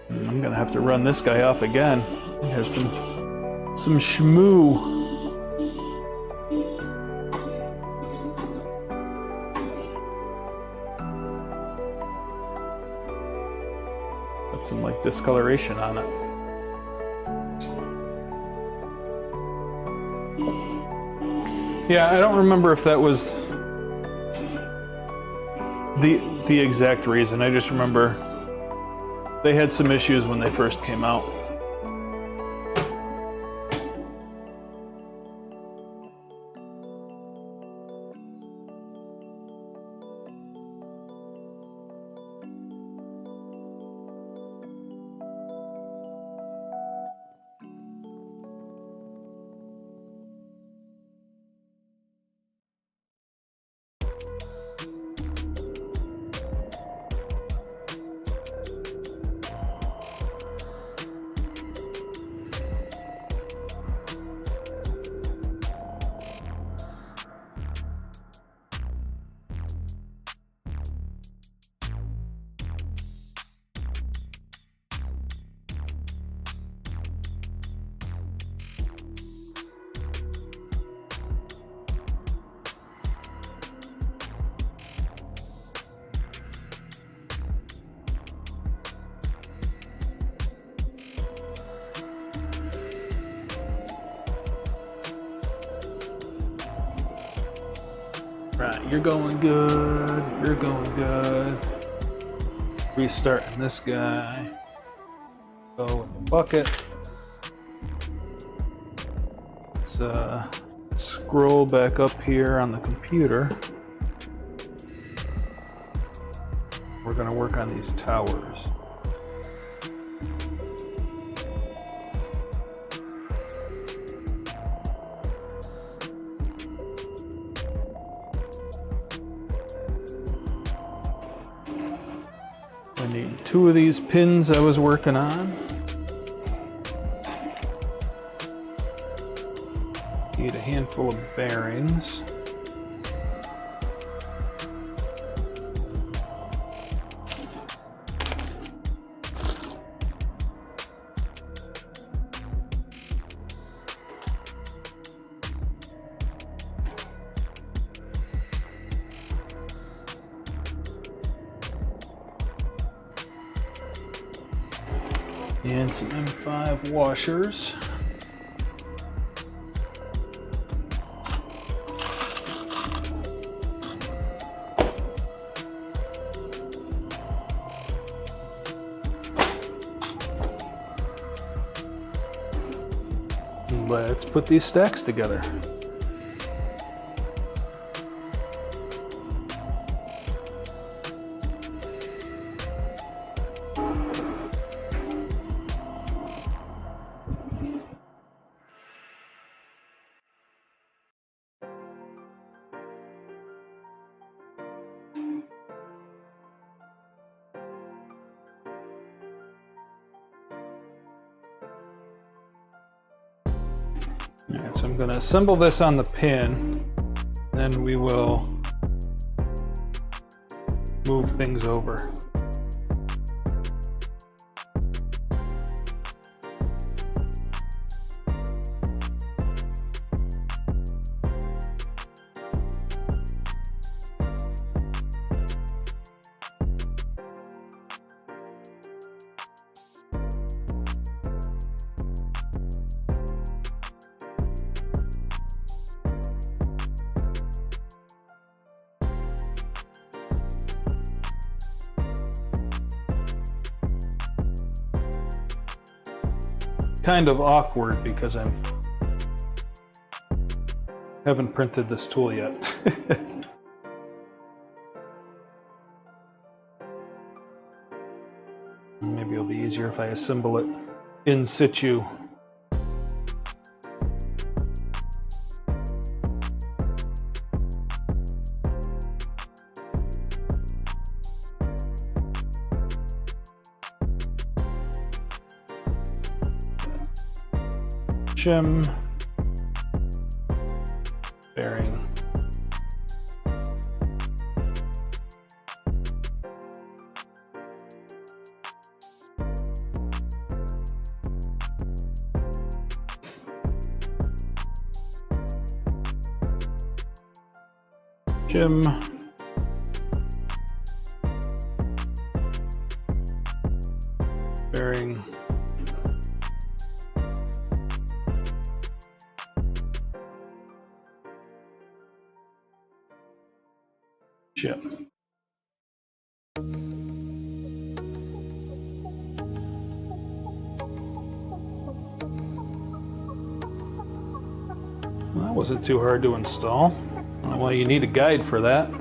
I'm gonna have to run this guy off again. I had some shmoo. Got some like discoloration on it. Yeah, I don't remember if that was the exact reason. I just remember they had some issues when they first came out. Right, you're going good. You're going good. Restarting this guy. Go in the bucket. Let's scroll back up here on the computer. We're going to work on these towers. I need 2 of these pins I was working on. Need a handful of bearings. And some M5 washers. Let's put these stacks together. Alright, so I'm going to assemble this on the pin, then we will move things over. Kind of awkward because I haven't printed this tool yet. Maybe it'll be easier if I assemble it in situ. Shim, bearing, shim, bearing, chip. Well, that wasn't too hard to install. Well, you need a guide for that.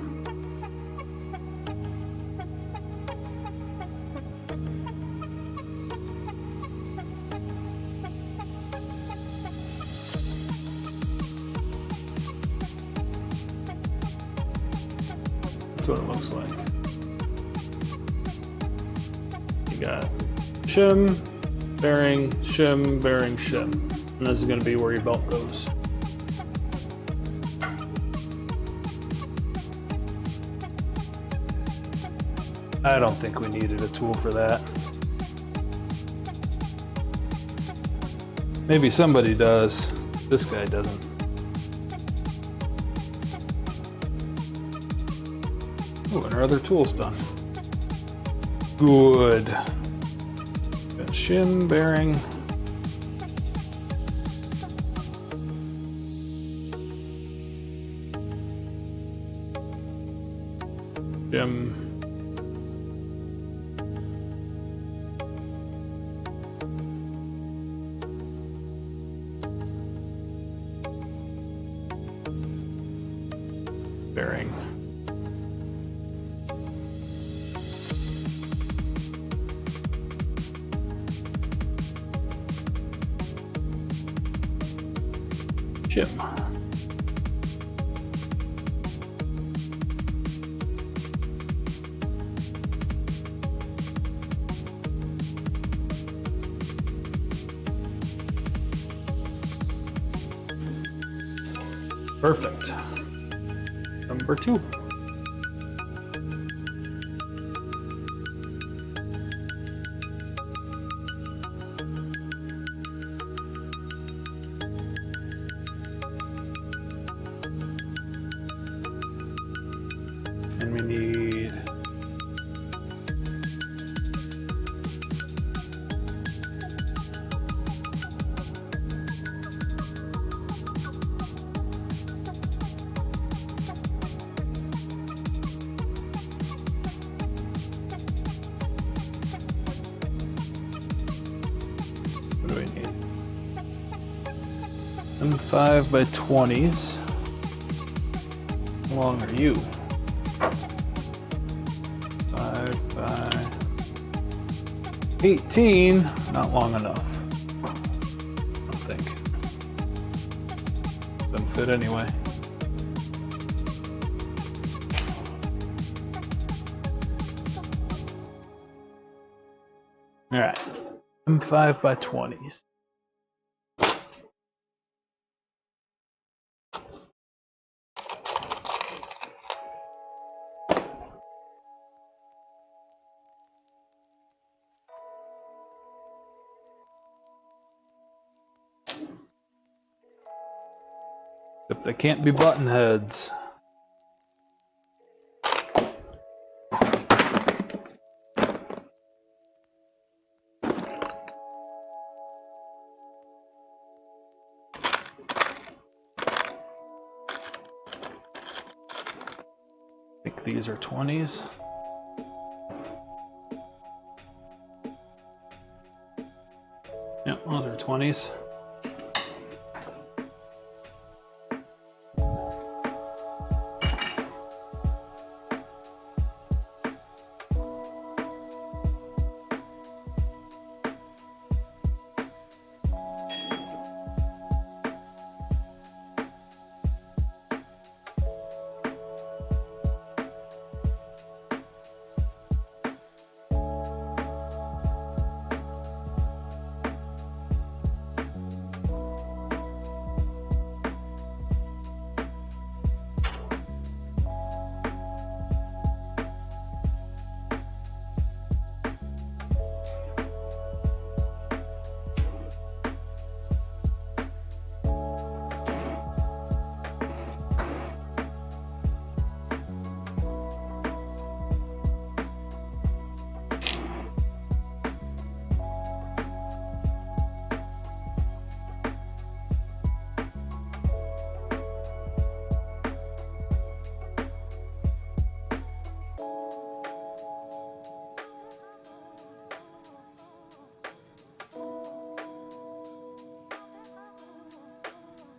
That's what it looks like. You got shim, bearing, shim. And this is going to be where your belt goes. I don't think we needed a tool for that. Maybe somebody does. This guy doesn't. Oh, and our other tool's done. Good. Got shim, bearing. Jim. Bearing. Jim. Perfect. Number 2. And we need M5 by 20s. How long are you? 5 by 18. Not long enough. I don't think. Doesn't fit anyway. All right. M5 by 20s. Except they can't be button heads. I think these are 20s. Yep, those are 20s.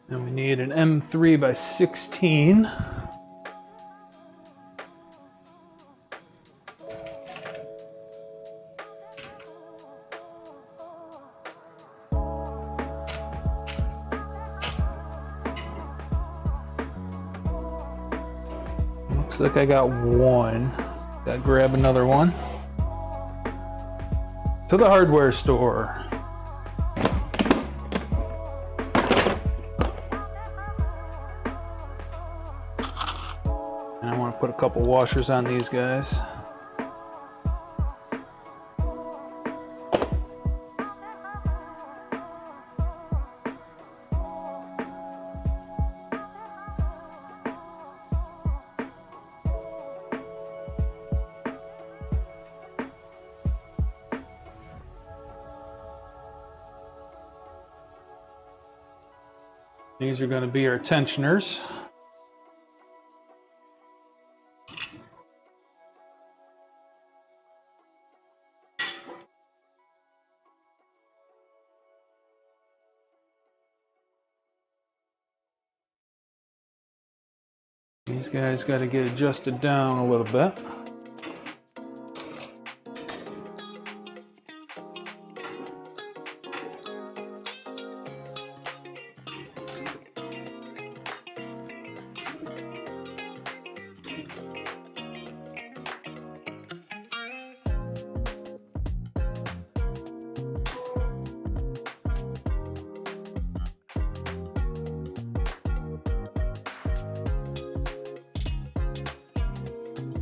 And we need an M3 by 16. Looks like I got one. Gotta grab another one. To the hardware store. And I want to put a couple washers on these guys. These are going to be our tensioners. These guys got to get adjusted down a little bit.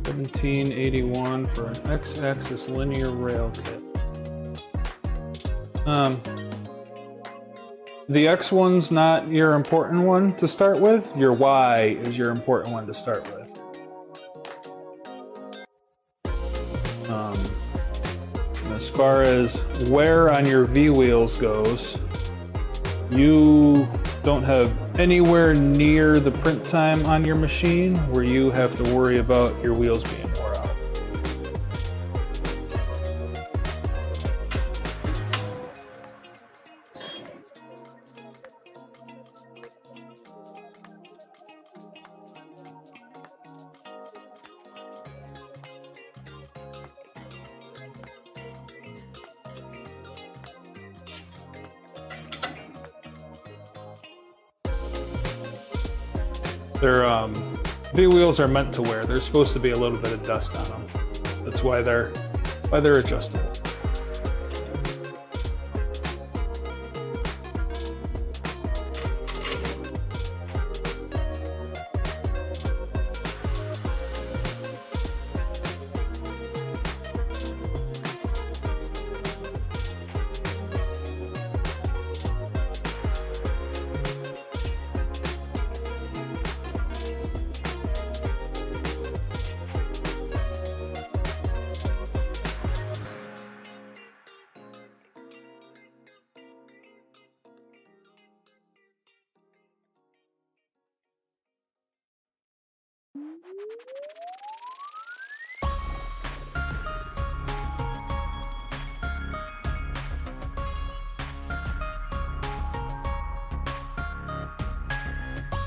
$17.81 for an X-axis linear rail kit. The X one's not your important one to start with. Your Y is your important one to start with. As far as wear on your V wheels goes, you don't have anywhere near the print time on your machine where you have to worry about your wheels being wore out. Their V wheels are meant to wear. There's supposed to be a little bit of dust on them. That's why they're adjustable.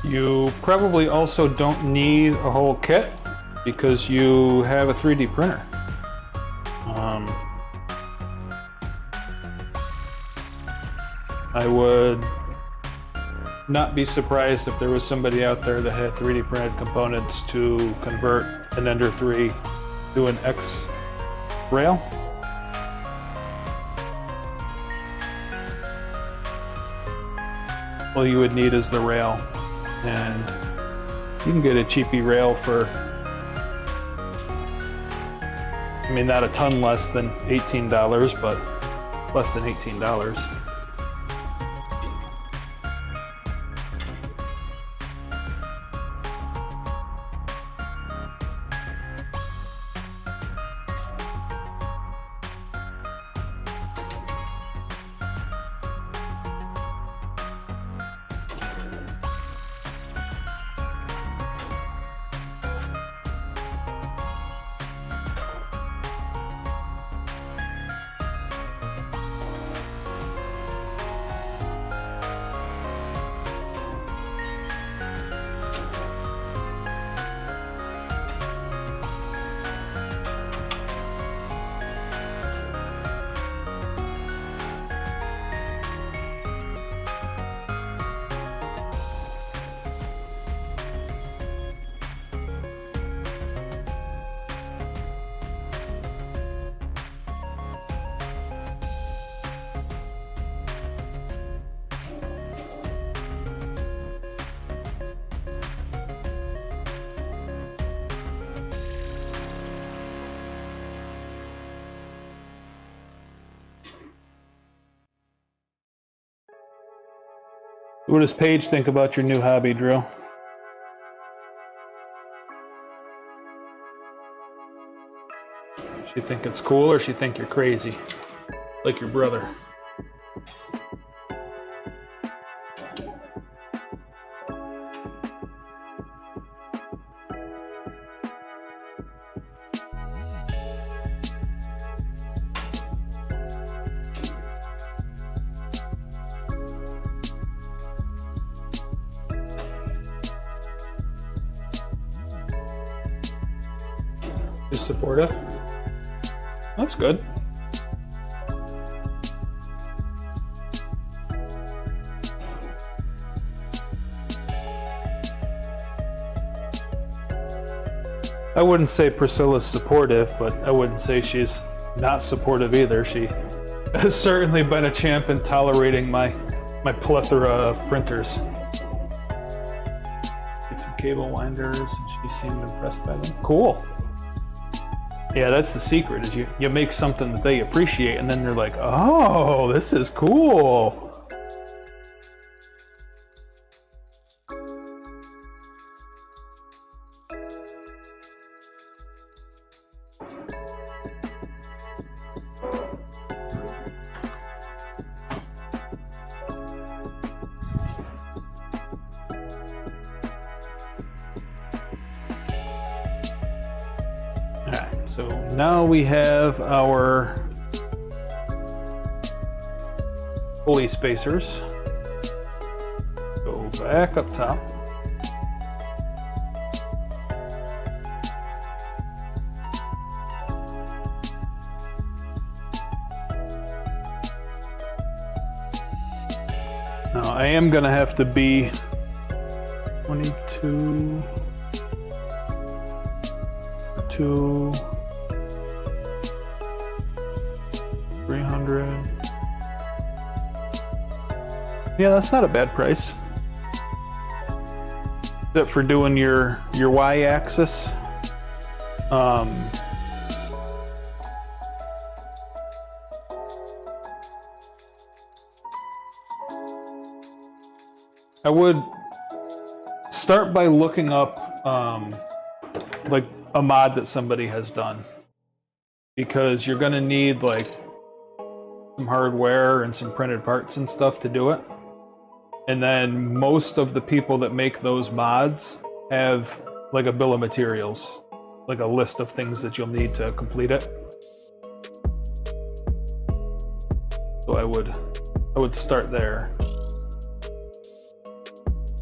You probably also don't need a whole kit because you have a 3D printer. I would not be surprised if there was somebody out there that had 3D printed components to convert an Ender 3 to an X rail. All you would need is the rail, and you can get a cheapy rail for, I mean, not a ton less than $18, but less than $18. What does Paige think about your new hobby, Drew? She think it's cool, or she think you're crazy, like your brother? She's supportive. That's good. I wouldn't say Priscilla's supportive, but I wouldn't say she's not supportive either. She has certainly been a champ in tolerating my plethora of printers. Get some cable winders, and she seemed impressed by them. Cool. Yeah, that's the secret, is you make something that they appreciate, and then they're like, oh, this is cool. So now we have our pulley spacers. Go back up top. Now I am going to have to be 22, 2, 300. Yeah, that's not a bad price. Except for doing your y-axis. I would start by looking up like a mod that somebody has done, because you're going to need like some hardware and some printed parts and stuff to do it. And then most of the people that make those mods have like a bill of materials, like a list of things that you'll need to complete it. So I would start there.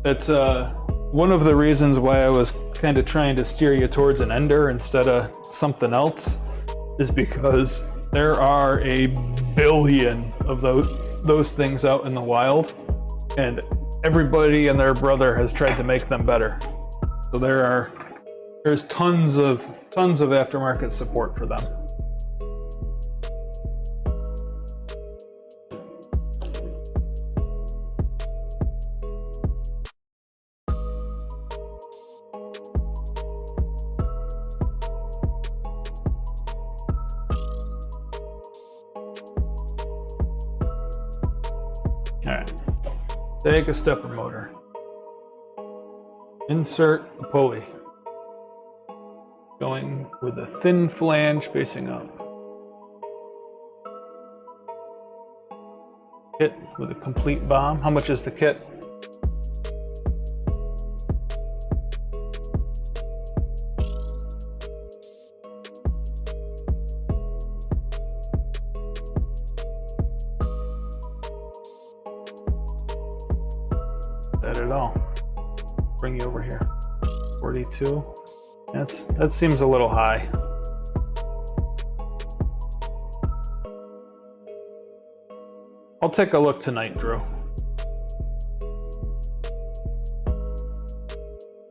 That's one of the reasons why I was kind of trying to steer you towards an ender instead of something else, is because there are a billion of those things out in the wild, and everybody and their brother has tried to make them better. So there's tons of aftermarket support for them. Alright, take a stepper motor. Insert a pulley. Going with a thin flange facing up. Kit with a complete bomb. How much is the kit? That at all. Bring you over here. 42. That seems a little high. I'll take a look tonight, Drew.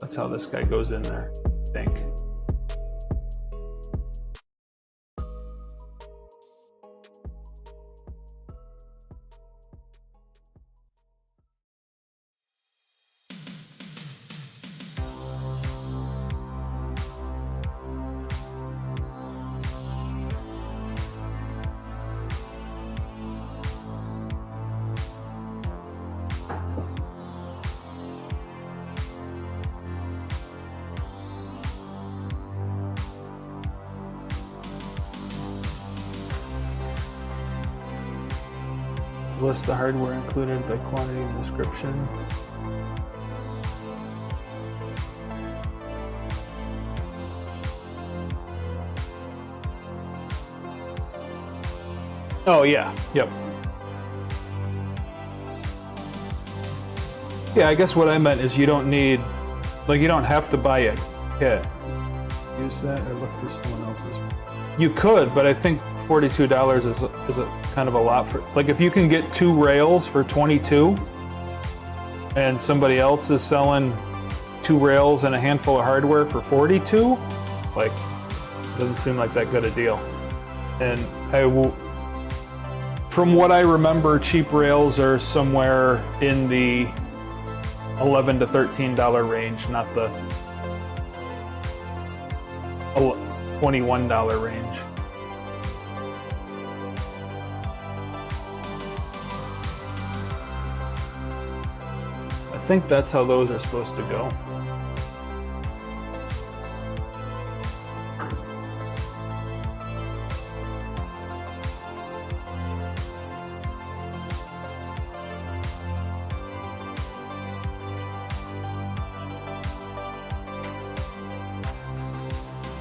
That's how this guy goes in there, I think. List the hardware included by quantity and description. Oh yeah, yep. Yeah, I guess what I meant is you don't need, like, you don't have to buy a kit. use that or look for someone else's? You could, but I think $42 is a kind of a lot for, like, if you can get 2 rails for 22 and somebody else is selling 2 rails and a handful of hardware for 42, like, doesn't seem like that good a deal. And from what I remember, cheap rails are somewhere in the $11 to $13 range, not the $21 range. I think that's how those are supposed to go.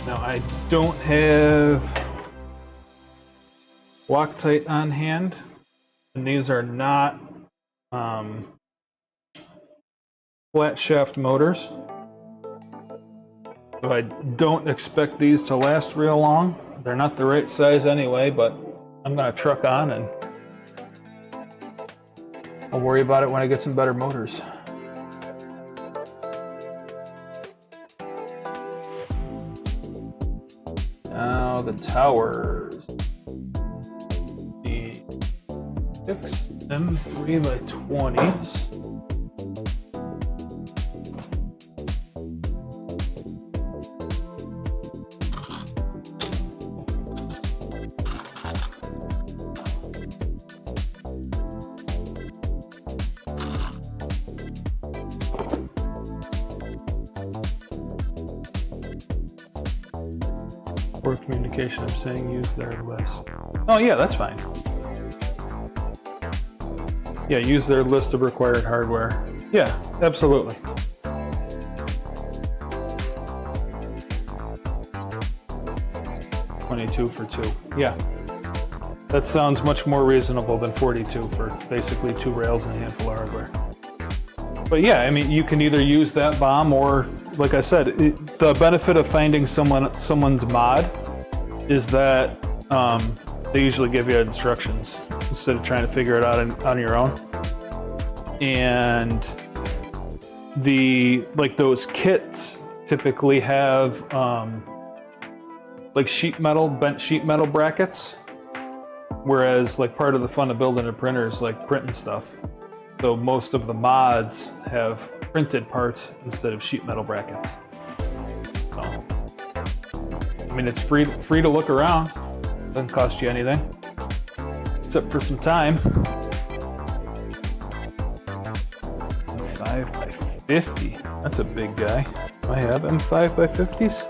Now I don't have Loctite on hand, and these are not flat shaft motors, so I don't expect these to last real long. They're not the right size anyway, but I'm gonna truck on and I'll worry about it when I get some better motors. Now the towers. The 6 M3x20s. For communication, I'm saying use their list. Oh yeah, that's fine. Yeah, use their list of required hardware. Yeah, absolutely. $22 for 2. Yeah. That sounds much more reasonable than $42 for basically 2 rails and a handful of hardware. But yeah, I mean, you can either use that BOM or, like I said, the benefit of finding someone's mod is that they usually give you instructions instead of trying to figure it out on your own. And those kits typically have like bent sheet metal brackets, whereas like part of the fun of building a printer is like printing stuff. So most of the mods have printed parts instead of sheet metal brackets. So, I mean, it's free to look around. Doesn't cost you anything, except for some time. 5x50. That's a big guy. I have M5x50s.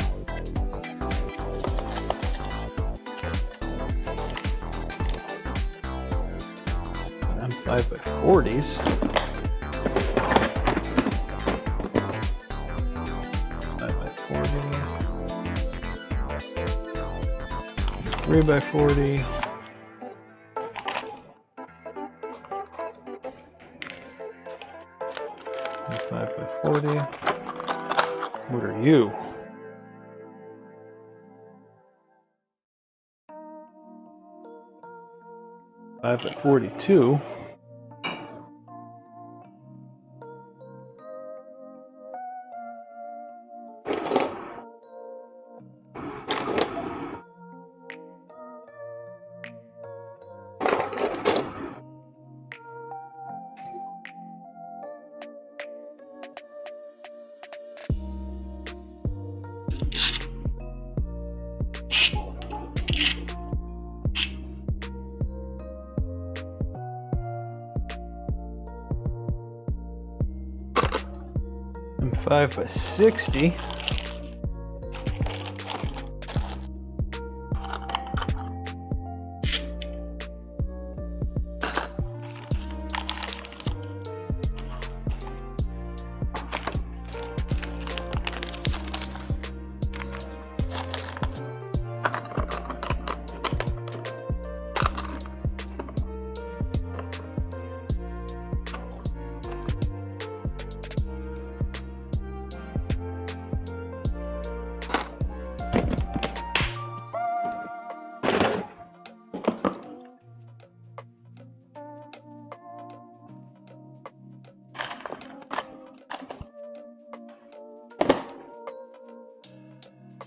M5x40s. 3x40. 5x40. What are you? 5x42. And 5x60.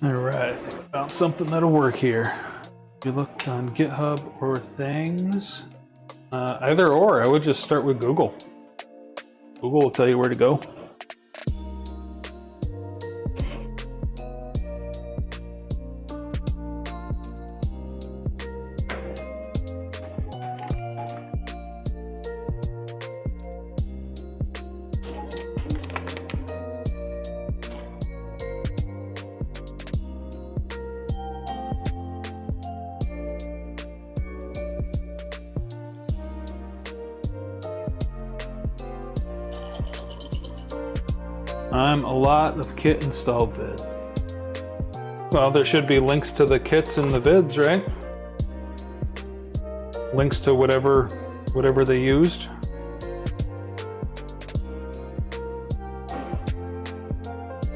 All right, I think I found something that'll work here. If you look on GitHub or things, either or, I would just start with Google. Google will tell you where to go. I'm a lot of kit installed vid. Well, there should be links to the kits in the vids, right? Links to whatever they used.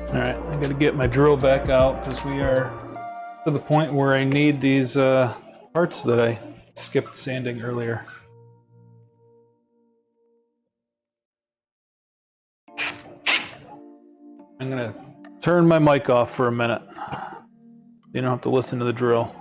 All right, I gotta get my drill back out because we are to the point where I need these parts that I skipped sanding earlier. I'm gonna turn my mic off for a minute. You don't have to listen to the drill.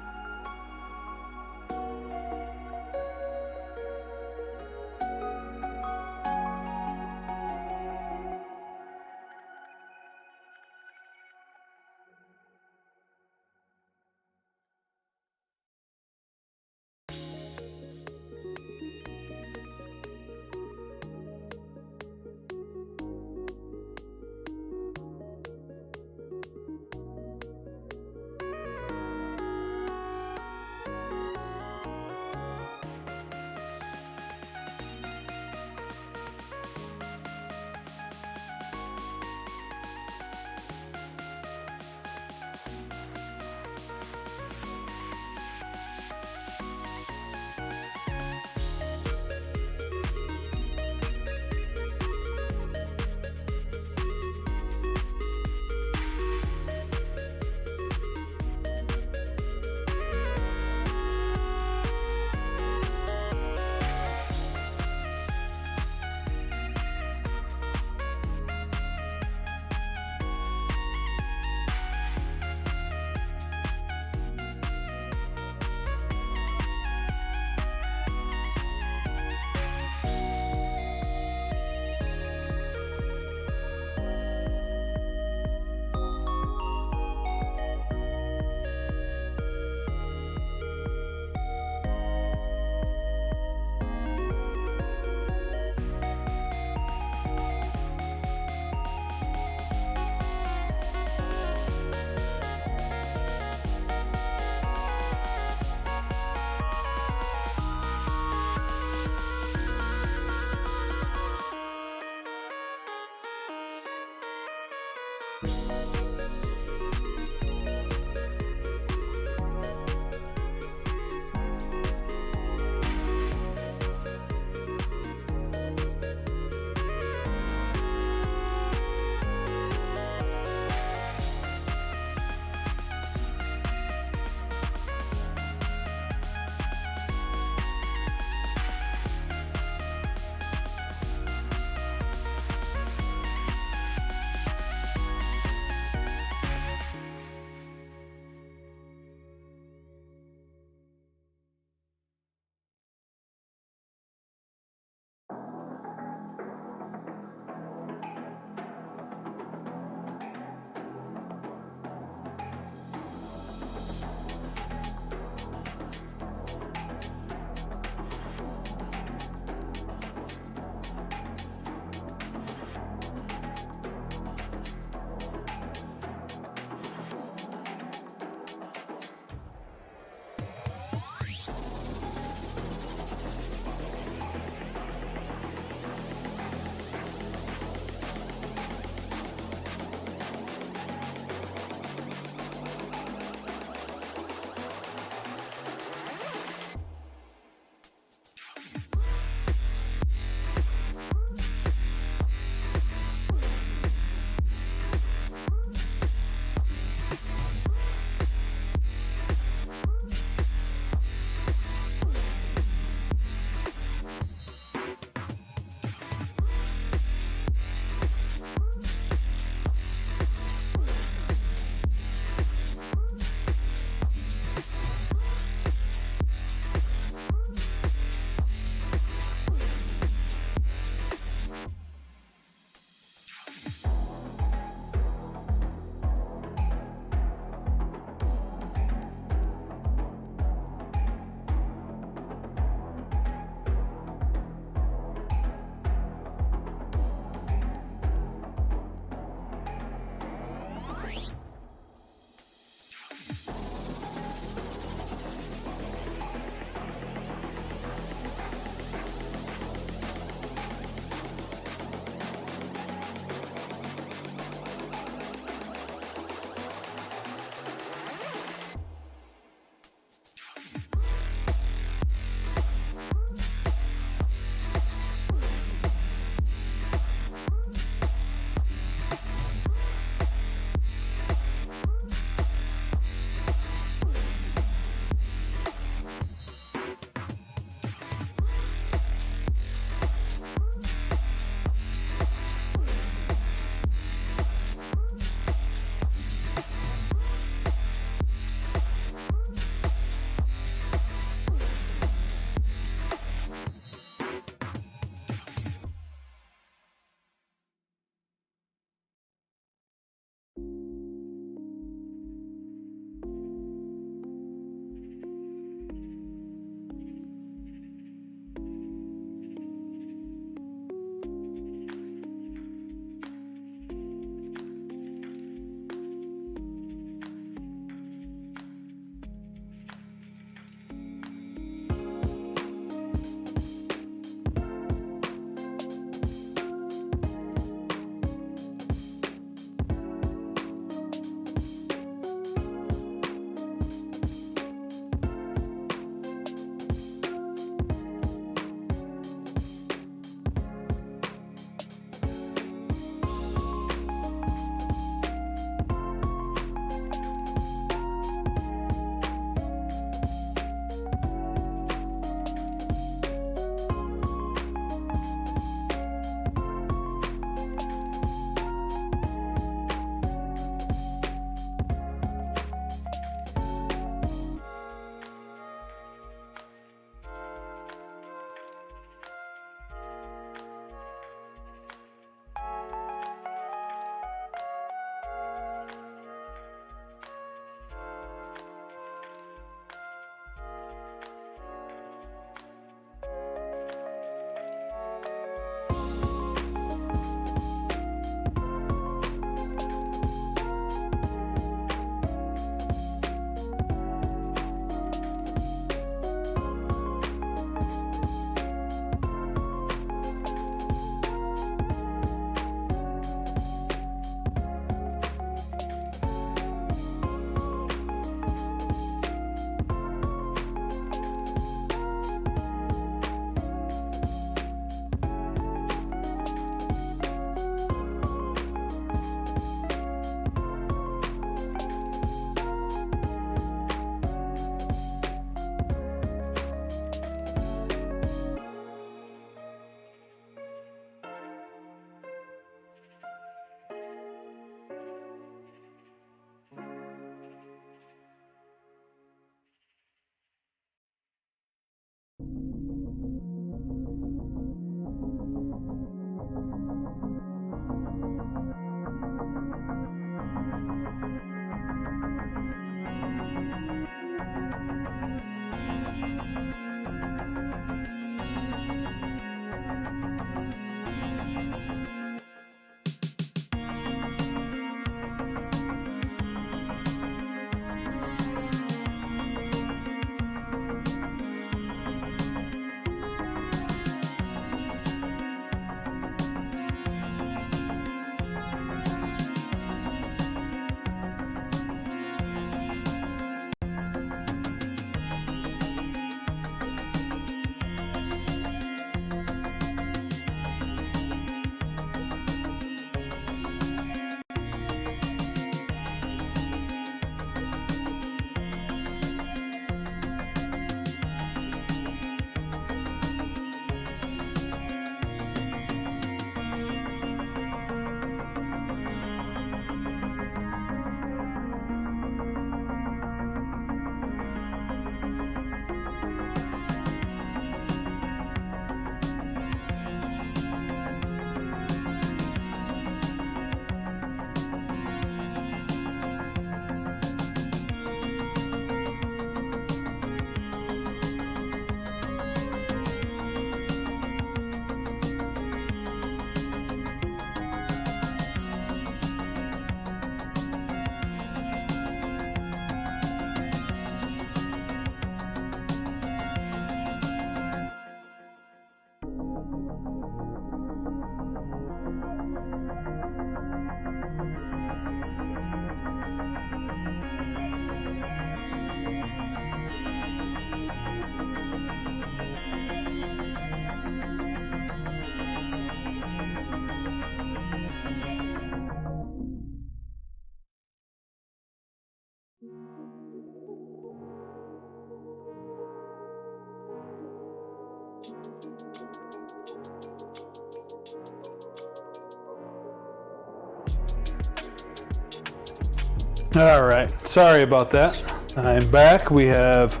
All right, sorry about that. I'm back. We have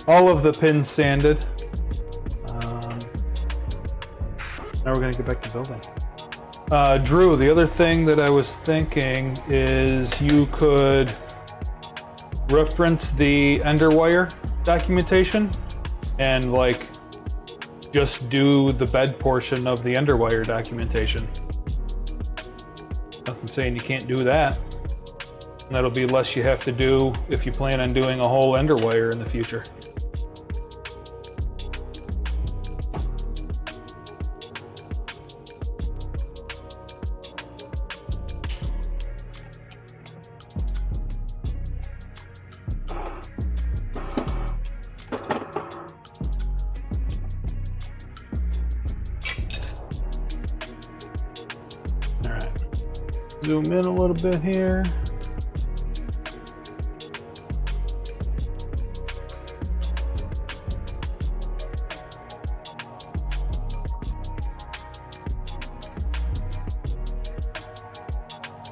all of the pins sanded. Now we're gonna get back to building. Drew, the other thing that I was thinking is you could reference the Enderwire documentation and like just do the bed portion of the Enderwire documentation. Nothing saying you can't do that. And that'll be less you have to do if you plan on doing a whole Enderwire in the future. All right, zoom in a little bit here.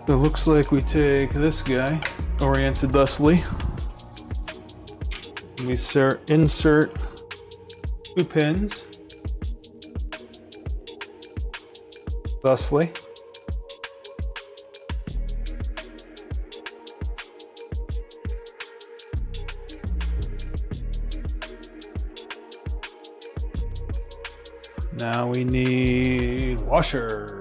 So it looks like we take this guy, oriented thusly, and we insert 2 pins, thusly. Now we need washer.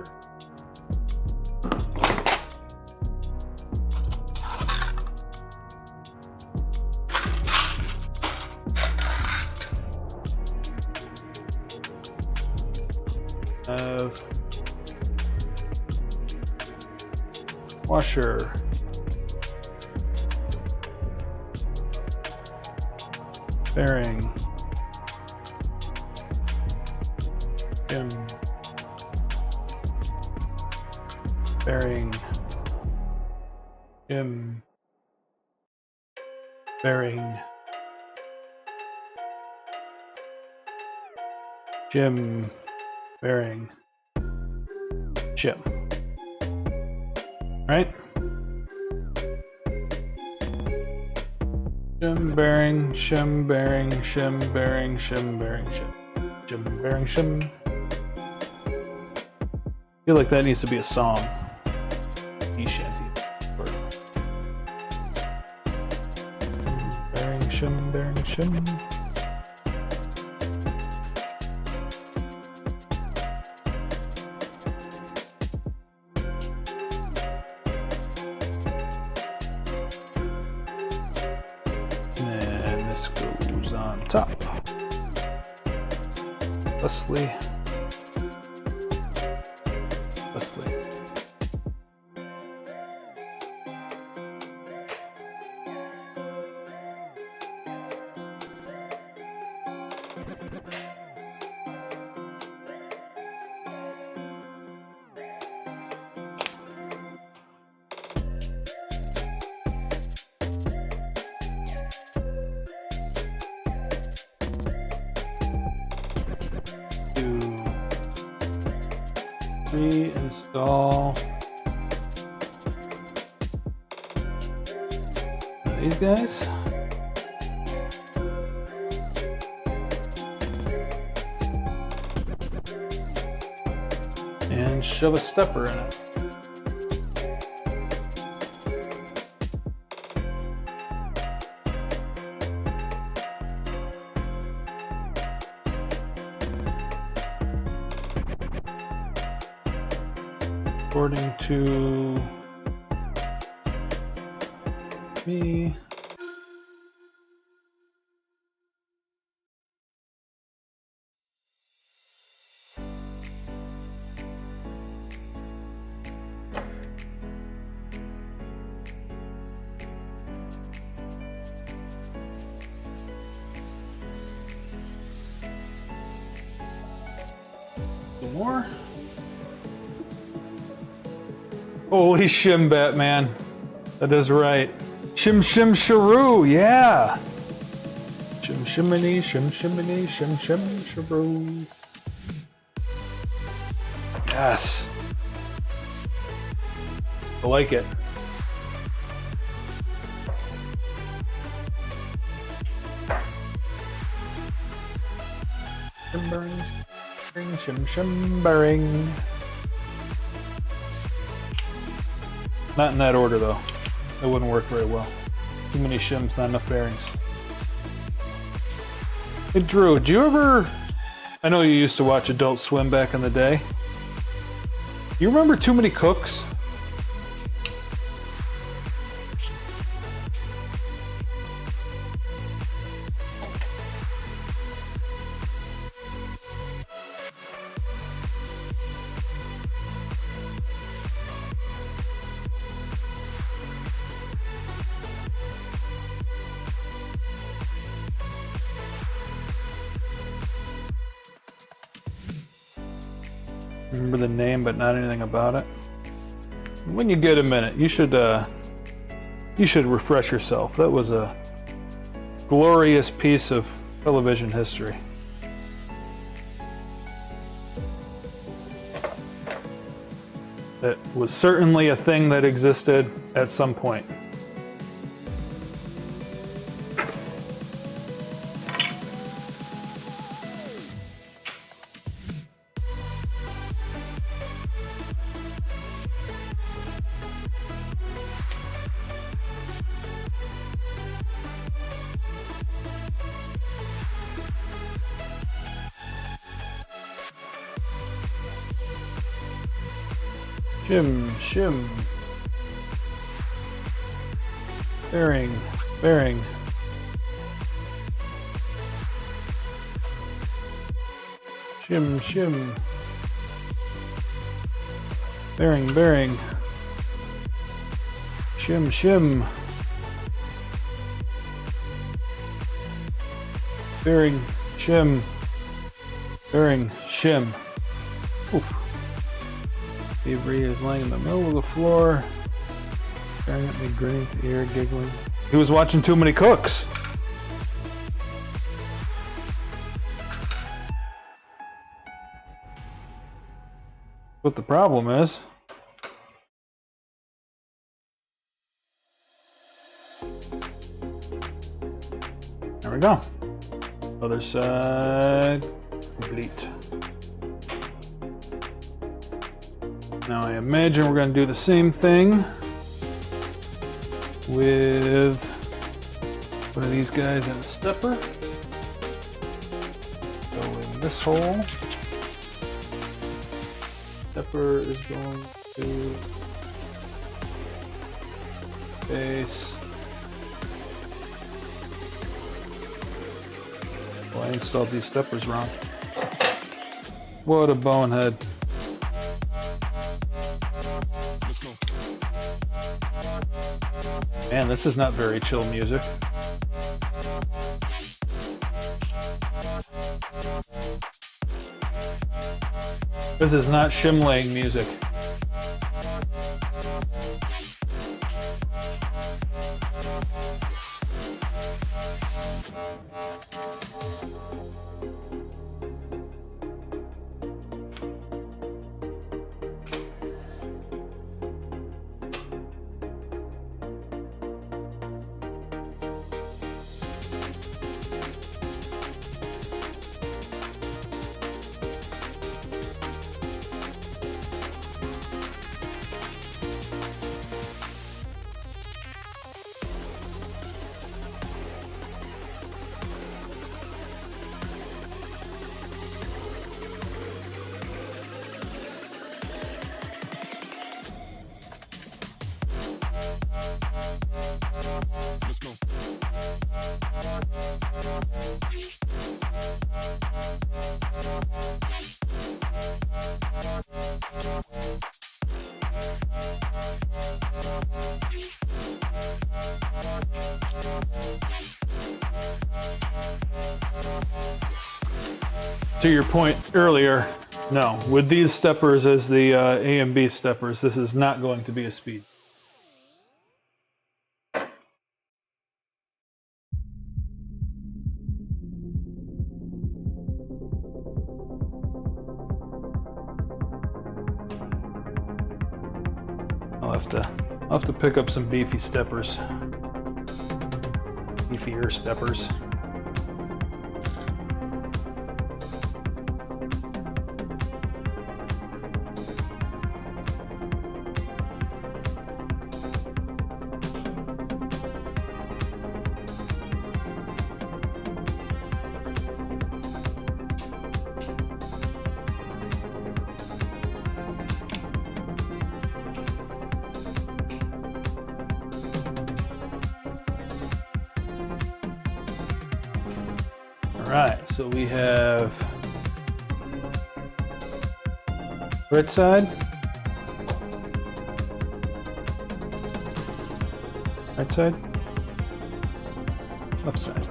Have washer, bearing, shim, bearing, shim, bearing, shim, bearing, shim. Right? Shim, bearing, shim, bearing, shim, bearing, shim, bearing, shim. Shim, bearing, shim. I feel like that needs to be a song. Sea shanty. Bearing, shim, bearing, shim. And this goes on top. Leslie. Reinstall these guys. And shove a stepper in it. According to me, some more. Holy shim, Batman. That is right. Shim shim sharoo, yeah. Shim shiminy, shim shiminy, shim shim sharoo. Yes. I like it. Shimbering, shim shimbering. Not in that order, though. It wouldn't work very well. Too many shims, not enough bearings. Hey, Drew, did you ever... I know you used to watch Adult Swim back in the day. You remember Too Many Cooks? Remember the name, but not anything about it. When you get a minute, you should refresh yourself. That was a glorious piece of television history. It was certainly a thing that existed at some point. Shim, shim. Bearing, bearing. Shim, shim. Bearing, bearing. Shim, shim. Bearing, shim. Bearing, shim. Oof. Avery is lying in the middle of the floor, staring at me, grinning to ear, giggling. He was watching Too Many Cooks. What the problem is. There we go. Other side. complete. Now I imagine we're going to do the same thing with one of these guys in a stepper. Go in this hole. Stepper is going to base. Well, I installed these steppers wrong. What a bonehead. Man, this is not very chill music. This is not shimlaying music. To your point earlier, no, with these steppers as the A and B steppers, this is not going to be a speed. I'll have to pick up some beefy steppers. Beefier steppers. Alright, so we have right side, right side, left side.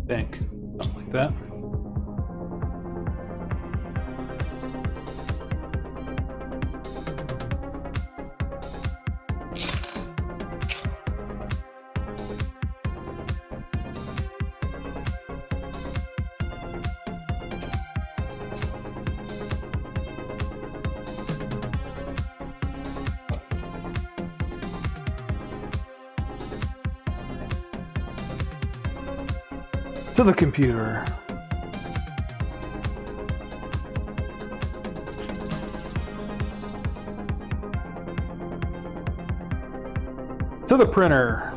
Think, something like that. To the computer. To the printer.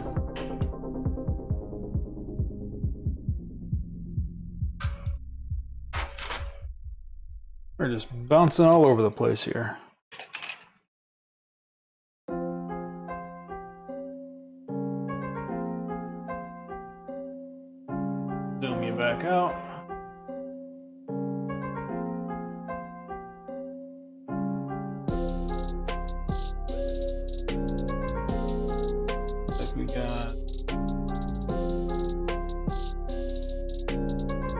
We're just bouncing all over the place here. Zoom you back out. Like we got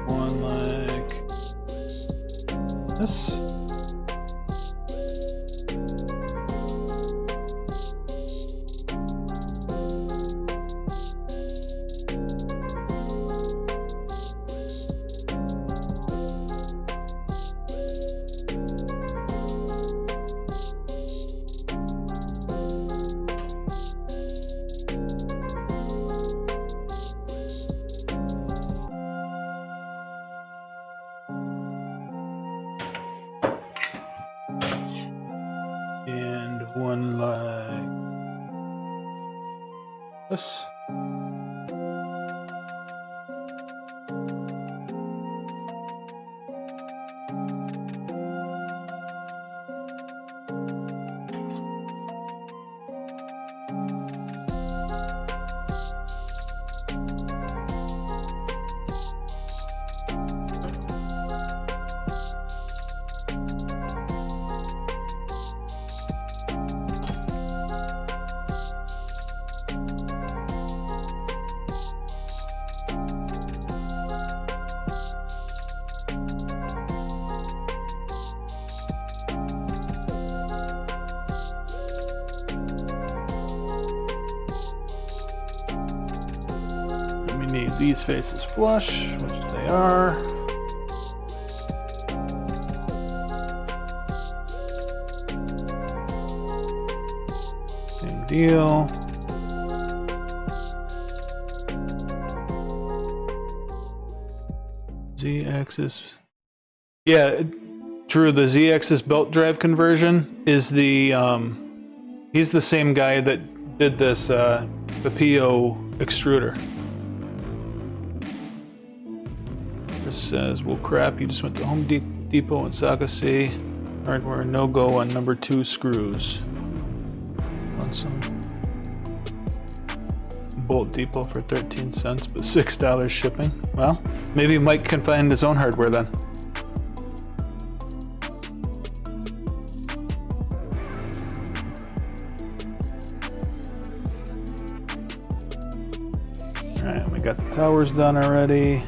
one like this. one like this. Need these faces flush, which they are. Same deal. Z-axis. Yeah, Drew, the Z-axis belt drive conversion is the he's the same guy that did this Papillo Extruder. Says, well, crap, you just went to Home Depot and Saga C. Hardware no-go on number 2 screws. On some Bolt Depot for 13 cents, but $6 shipping. Well, maybe Mike can find his own hardware then. Alright, we got the towers done already.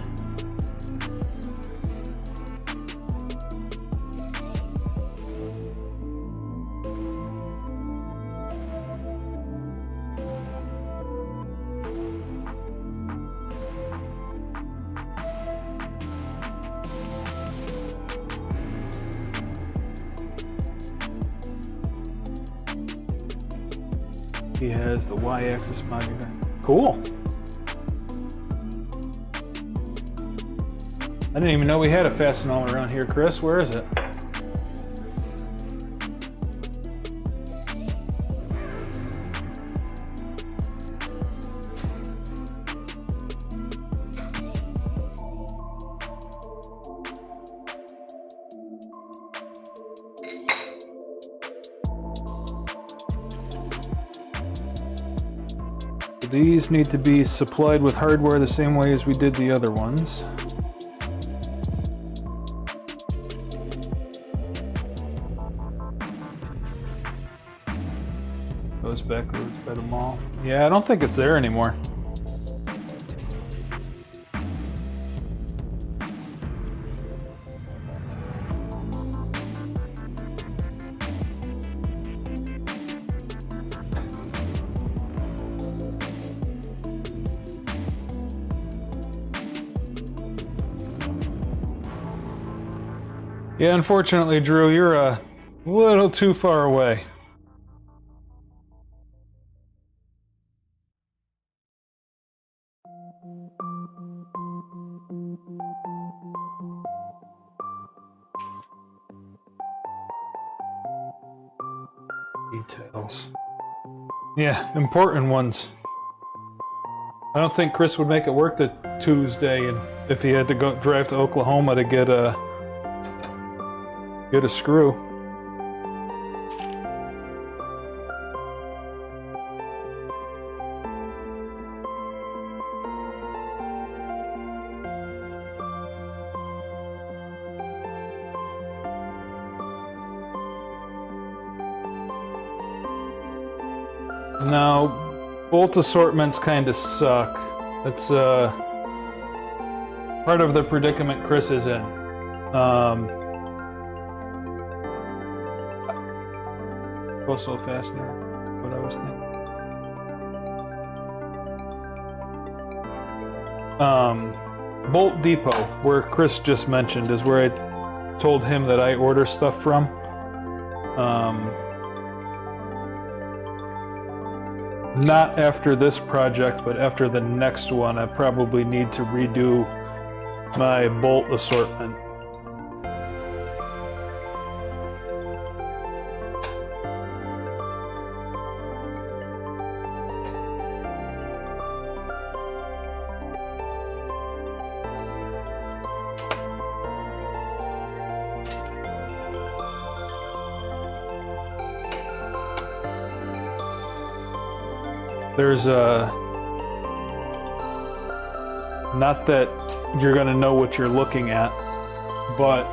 He has the Y-axis modular. Cool. I didn't even know we had a Fastenal around here, Chris. Where is it? These need to be supplied with hardware the same way as we did the other ones. Goes backwards by the mall. Yeah, I don't think it's there anymore. Yeah, unfortunately, Drew, you're a little too far away. Details. Yeah, important ones. I don't think Chris would make it work the Tuesday, and if he had to go drive to Oklahoma to get a screw. Now, bolt assortments kind of suck. That's part of the predicament Chris is in. So fastener, what I was thinking. Bolt Depot, where Chris just mentioned, is where I told him that I order stuff from. Not after this project, but after the next one, I probably need to redo my bolt assortment. there's a, not that you're gonna know what you're looking at, but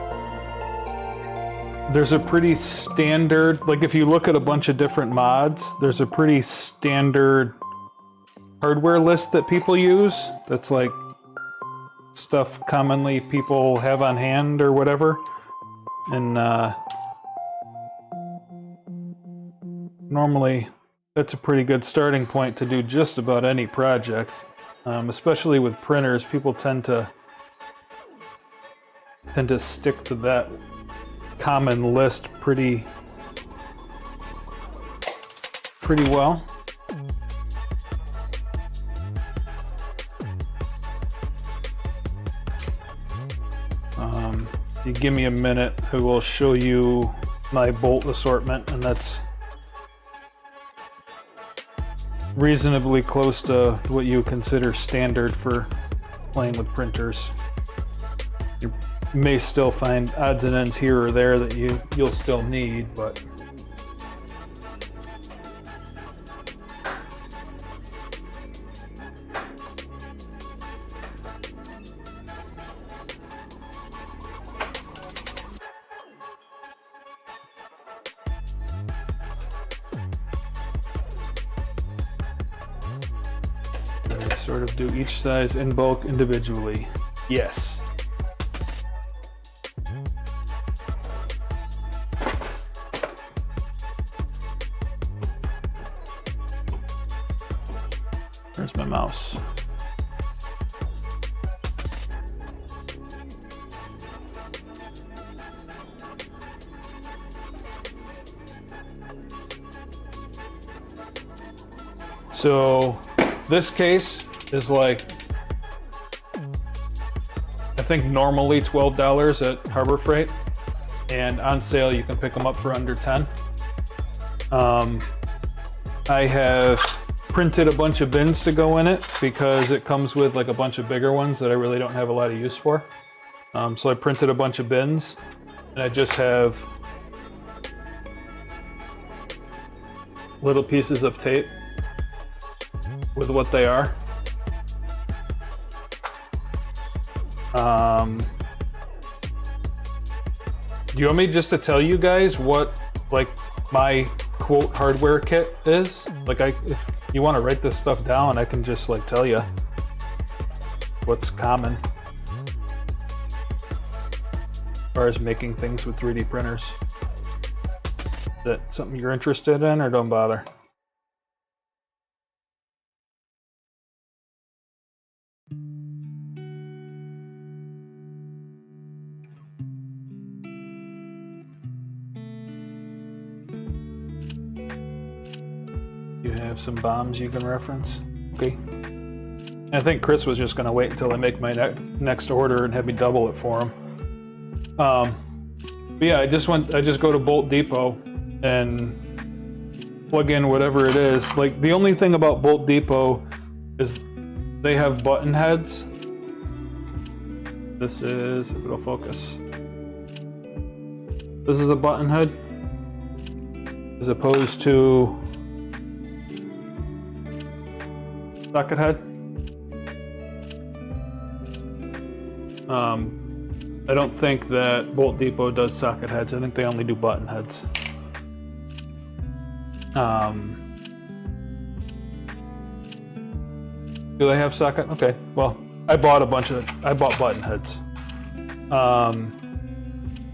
there's a pretty standard, like if you look at a bunch of different mods, there's a pretty standard hardware list that people use. That's like stuff commonly people have on hand or whatever. And normally that's a pretty good starting point to do just about any project. Especially with printers, people tend to stick to that common list pretty well. You give me a minute, I will show you my bolt assortment, and that's reasonably close to what you consider standard for playing with printers. You may still find odds and ends here or there that you'll still need, but sort of do each size in bulk individually. Yes. Where's my mouse? So this case is like, I think normally $12 at Harbor Freight, and on sale you can pick them up for under 10. I have printed a bunch of bins to go in it because it comes with like a bunch of bigger ones that I really don't have a lot of use for. So I printed a bunch of bins, and I just have little pieces of tape with what they are. Do you want me just to tell you guys what like my quote hardware kit is? Like if you want to write this stuff down, I can just like tell you what's common as far as making things with 3D printers. Is that something you're interested in, or don't bother? You have some bombs you can reference? Okay. I think Chris was just gonna wait until I make my next order and have me double it for him. But yeah, I just go to Bolt Depot and plug in whatever it is. Like the only thing about Bolt Depot is they have button heads. This is, if it'll focus. This is a button head as opposed to socket head. I don't think that Bolt Depot does socket heads. I think they only do button heads. Do they have socket? Okay, well, I bought button heads.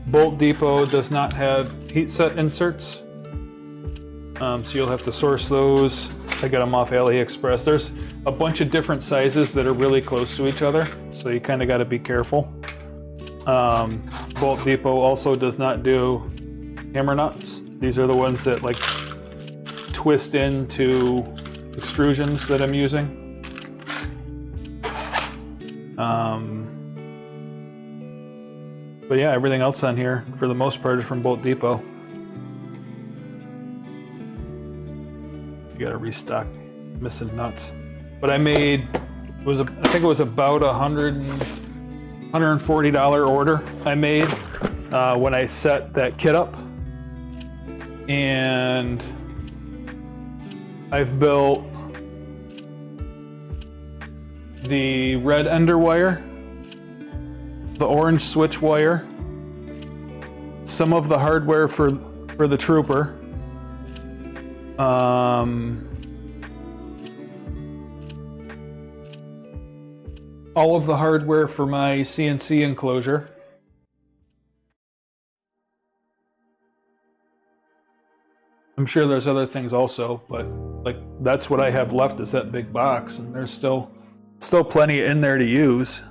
Bolt Depot does not have heat set inserts. So you'll have to source those. I get them off AliExpress. There's a bunch of different sizes that are really close to each other, so you kind of got to be careful. Bolt Depot also does not do hammer nuts. These are the ones that like twist into extrusions that I'm using. But yeah, everything else on here, for the most part, is from Bolt Depot. You gotta restock missing nuts. But I made, I think it was about $140 order I made when I set that kit up. And I've built the red ender wire, the orange switch wire, some of the hardware for the trooper, all of the hardware for my CNC enclosure. I'm sure there's other things also, but like that's what I have left is that big box, and there's still plenty in there to use.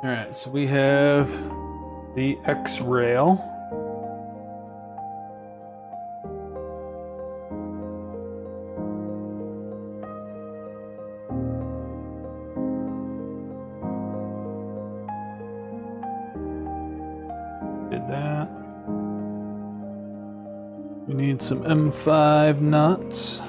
All right, so we have the X rail. Did that. We need some M5 nuts.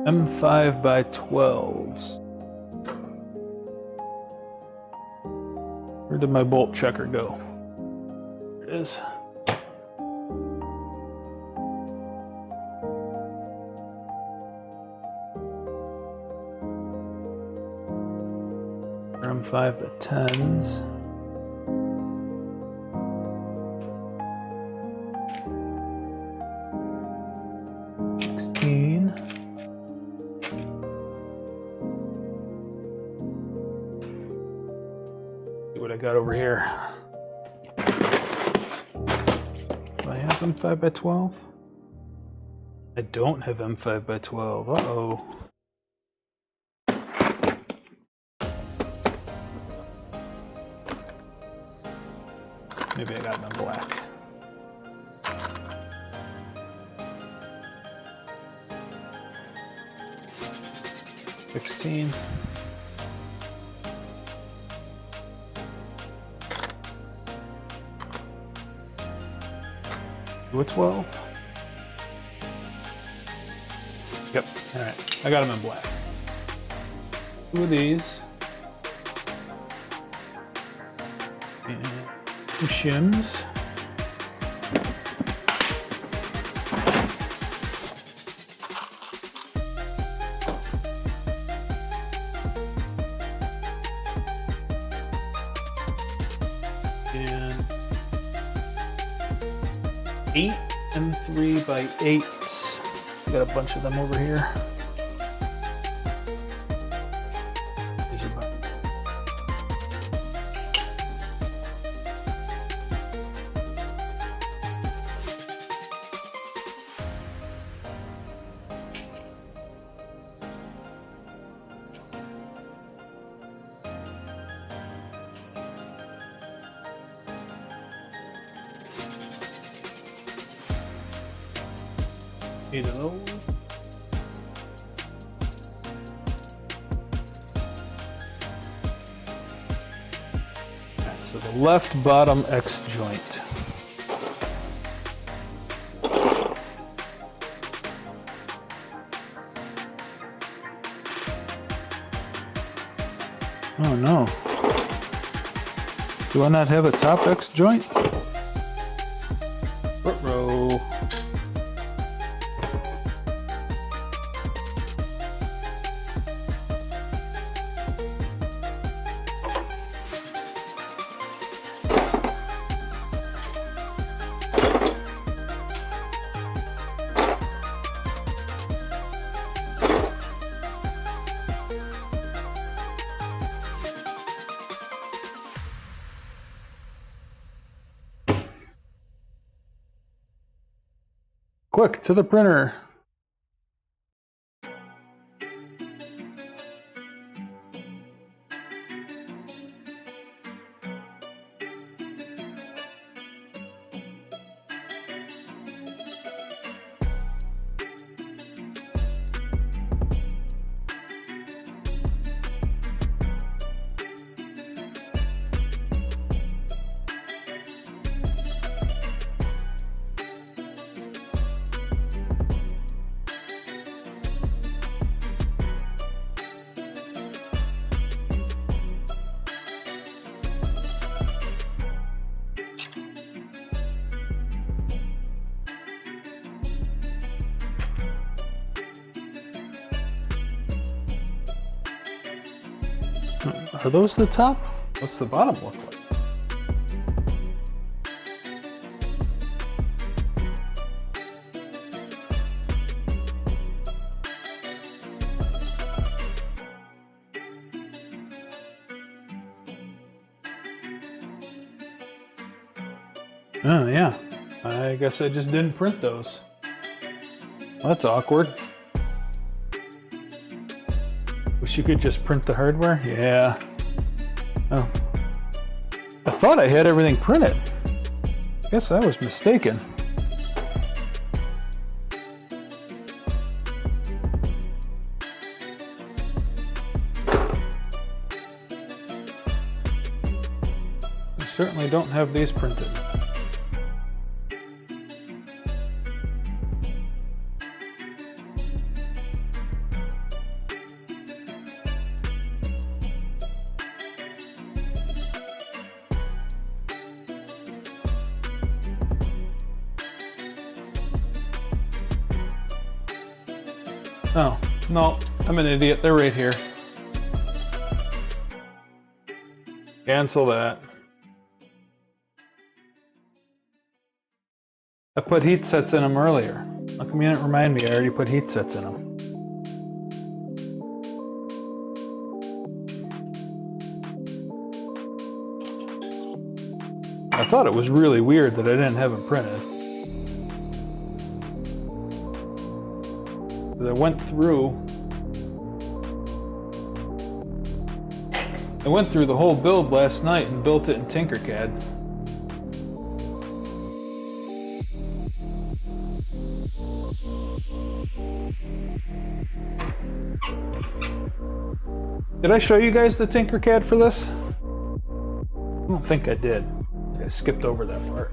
M5 by 12s. Where did my bolt checker go? There it is. M5 by 10s. What I got over here. Do I have M5 by 12? I don't have M5 by 12. Uh-oh. Maybe I got them in black. $16. Do a 12. Yep, all right. I got them in black. 2 of these. And 2 shims. And 8 and 3 by 8s. I got a bunch of them over here. These are about Eight of those. Alright, so the left bottom X joint. Oh no. Do I not have a top X joint? Ruh-roh. Quick, to the printer. Are those the top? What's the bottom look like? Oh yeah, I guess I just didn't print those. Well, that's awkward. Wish you could just print the hardware? Yeah. Oh. I thought I had everything printed. Guess I was mistaken. I certainly don't have these printed. Oh, no, I'm an idiot. They're right here. Cancel that. I put heat sets in them earlier. How come you didn't remind me I already put heat sets in them? I thought it was really weird that I didn't have them printed. I went through the whole build last night and built it in Tinkercad. Did I show you guys the Tinkercad for this? I don't think I did. I skipped over that part.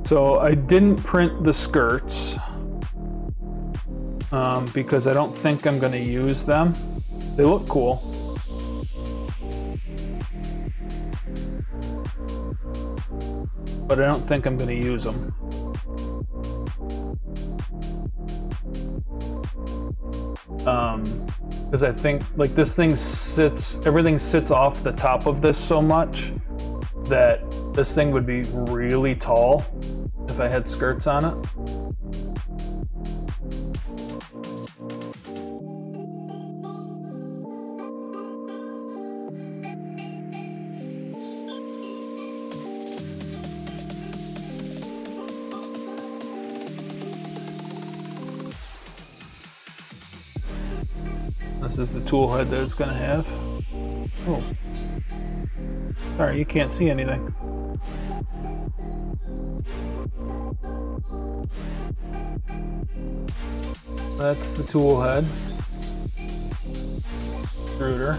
So I didn't print the skirts because I don't think I'm going to use them. They look cool. But I don't think I'm going to use them. Because I think like this thing everything sits off the top of this so much that this thing would be really tall if I had skirts on it. This is the tool head that it's going to have. Oh. Sorry, you can't see anything. That's the tool head. Extruder.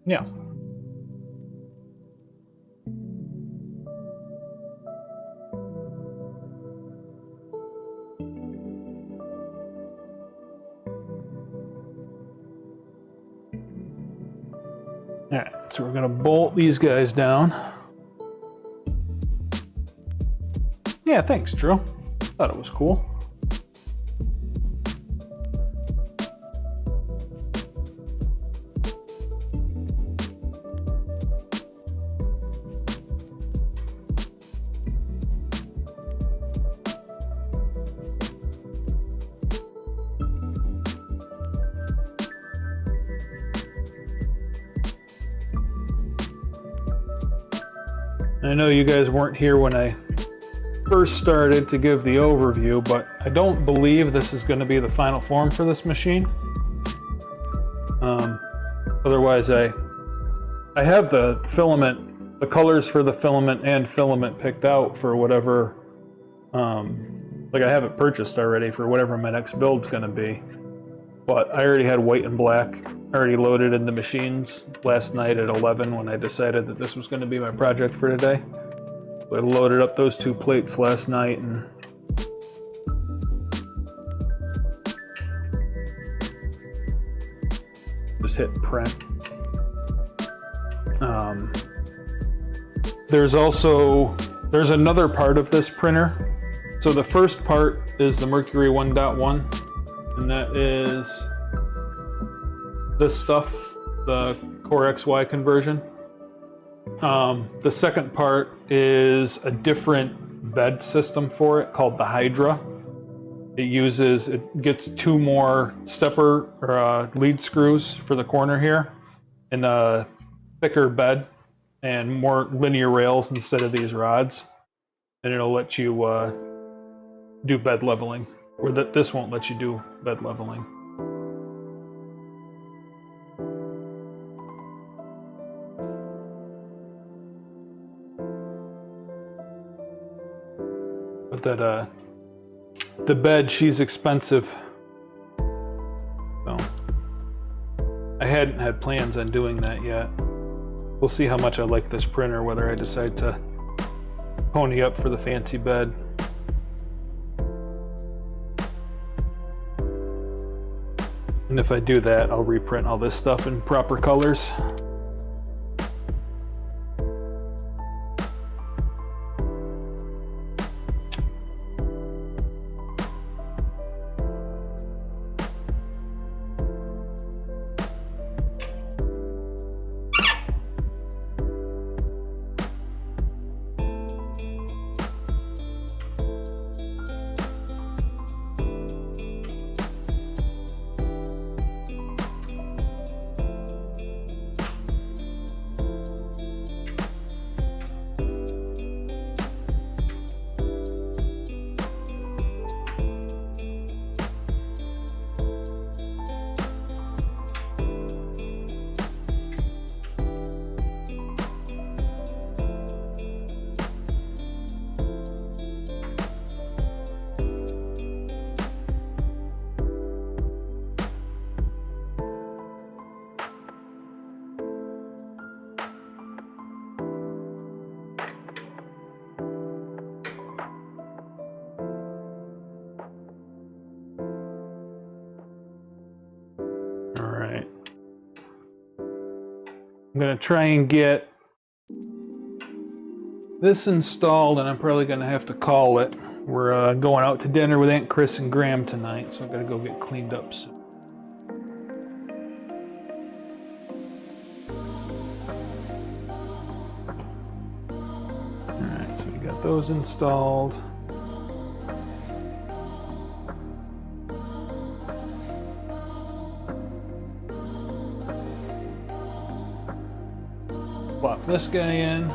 Yeah. Alright, so we're gonna bolt these guys down. Yeah, thanks, Drew. Thought it was cool. I know you guys weren't here when I first started to give the overview, but I don't believe this is going to be the final form for this machine. Otherwise, I have the filament, the colors for the filament and filament picked out for whatever, like I have it purchased already for whatever my next build's going to be. But I already had white and black already loaded in the machines last night at 11 when I decided that this was going to be my project for today. I loaded up those 2 plates last night and just hit print. There's another part of this printer. So the first part is the Mercury 1.1, and that is this stuff, the CoreXY conversion. The second part is a different bed system for it called the Hydra. It gets 2 more stepper or lead screws for the corner here, and a thicker bed and more linear rails instead of these rods, and it'll let you do bed leveling, or this won't let you do bed leveling. But that the bed, she's expensive, so I hadn't had plans on doing that yet. We'll see how much I like this printer, whether I decide to pony up for the fancy bed. And if I do that, I'll reprint all this stuff in proper colors. I'm gonna try and get this installed, and I'm probably gonna have to call it. We're going out to dinner with Aunt Chris and Graham tonight, so I gotta go get cleaned up soon. Alright, so we got those installed. Plop this guy in.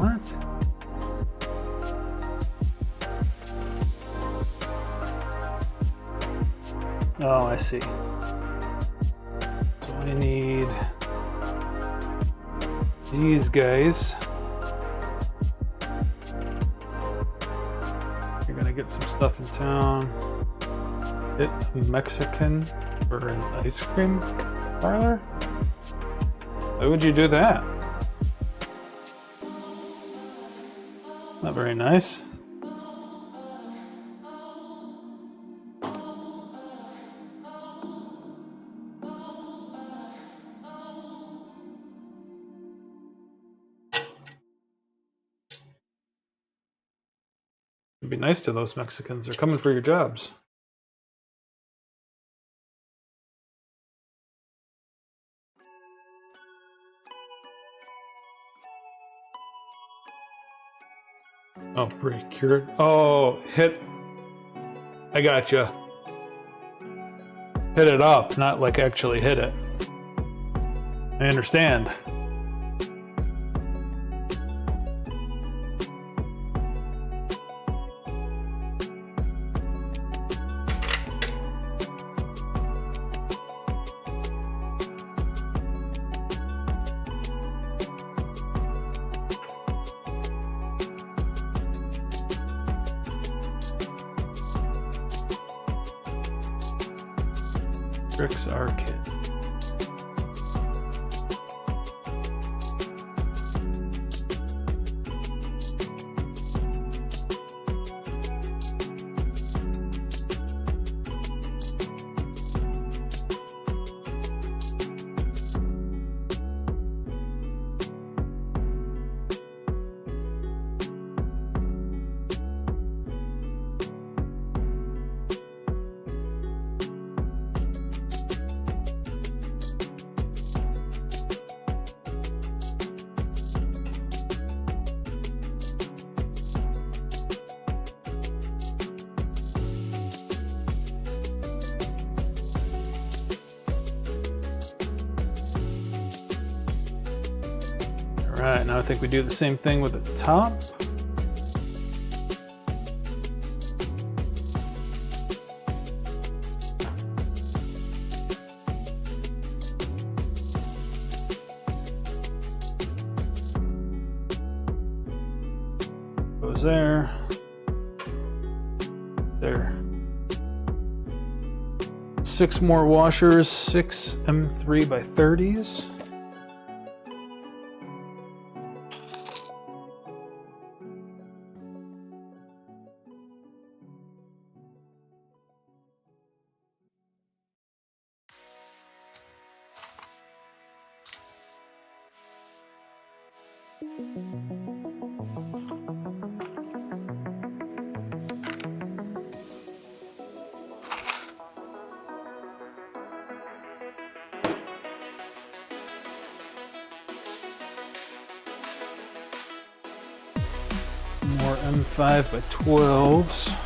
What? Oh, I see. So I need these guys. You're gonna get some stuff in town. Hit a Mexican or an ice cream parlor? Why would you do that? Not very nice. Be nice to those Mexicans. They're coming for your jobs. Oh, pretty cured. Oh, hit I gotcha. Hit it up, not like actually hit it. I understand. CoreXY kit. All right, now I think we do the same thing with the top. Goes there. There. 6 more washers, 6 M3 by 30s. More M5 by 12s.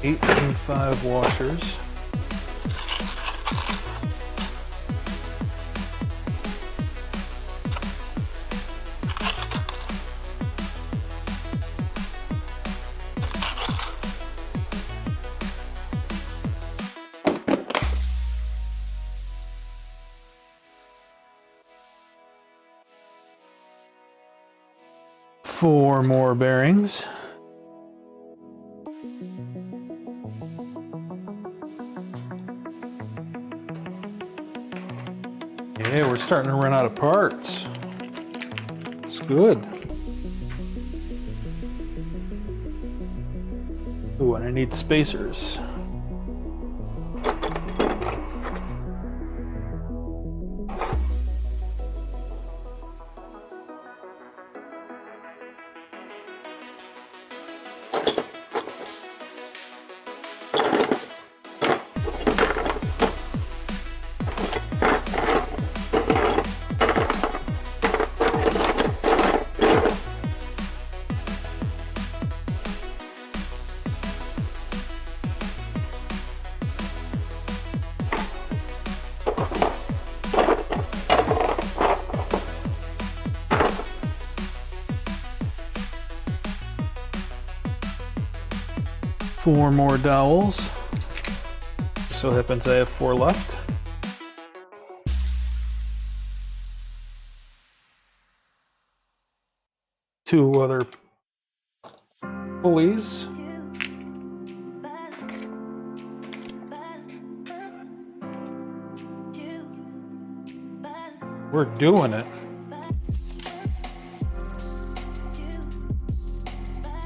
Eight M5 washers. Four more bearings. Yeah, we're starting to run out of parts. It's good. Ooh, and I need spacers. Four more dowels. So happens I have 4 left. Two other pulleys. We're doing it.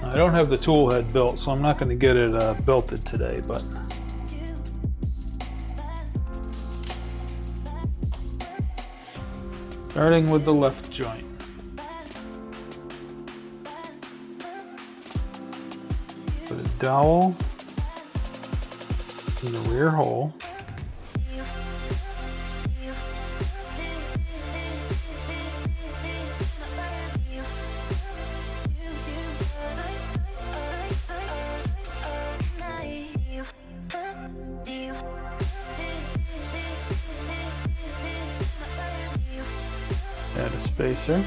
I don't have the tool head built, so I'm not going to get it belted today, but starting with the left joint. Put a dowel in the rear hole. Add a spacer.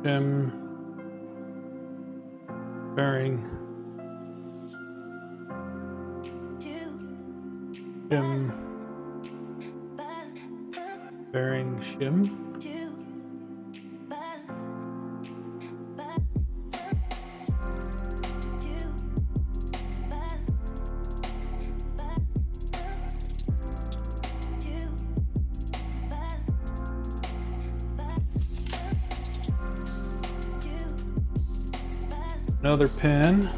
Shim. Bearing. Shim. Bearing shim. Another pin.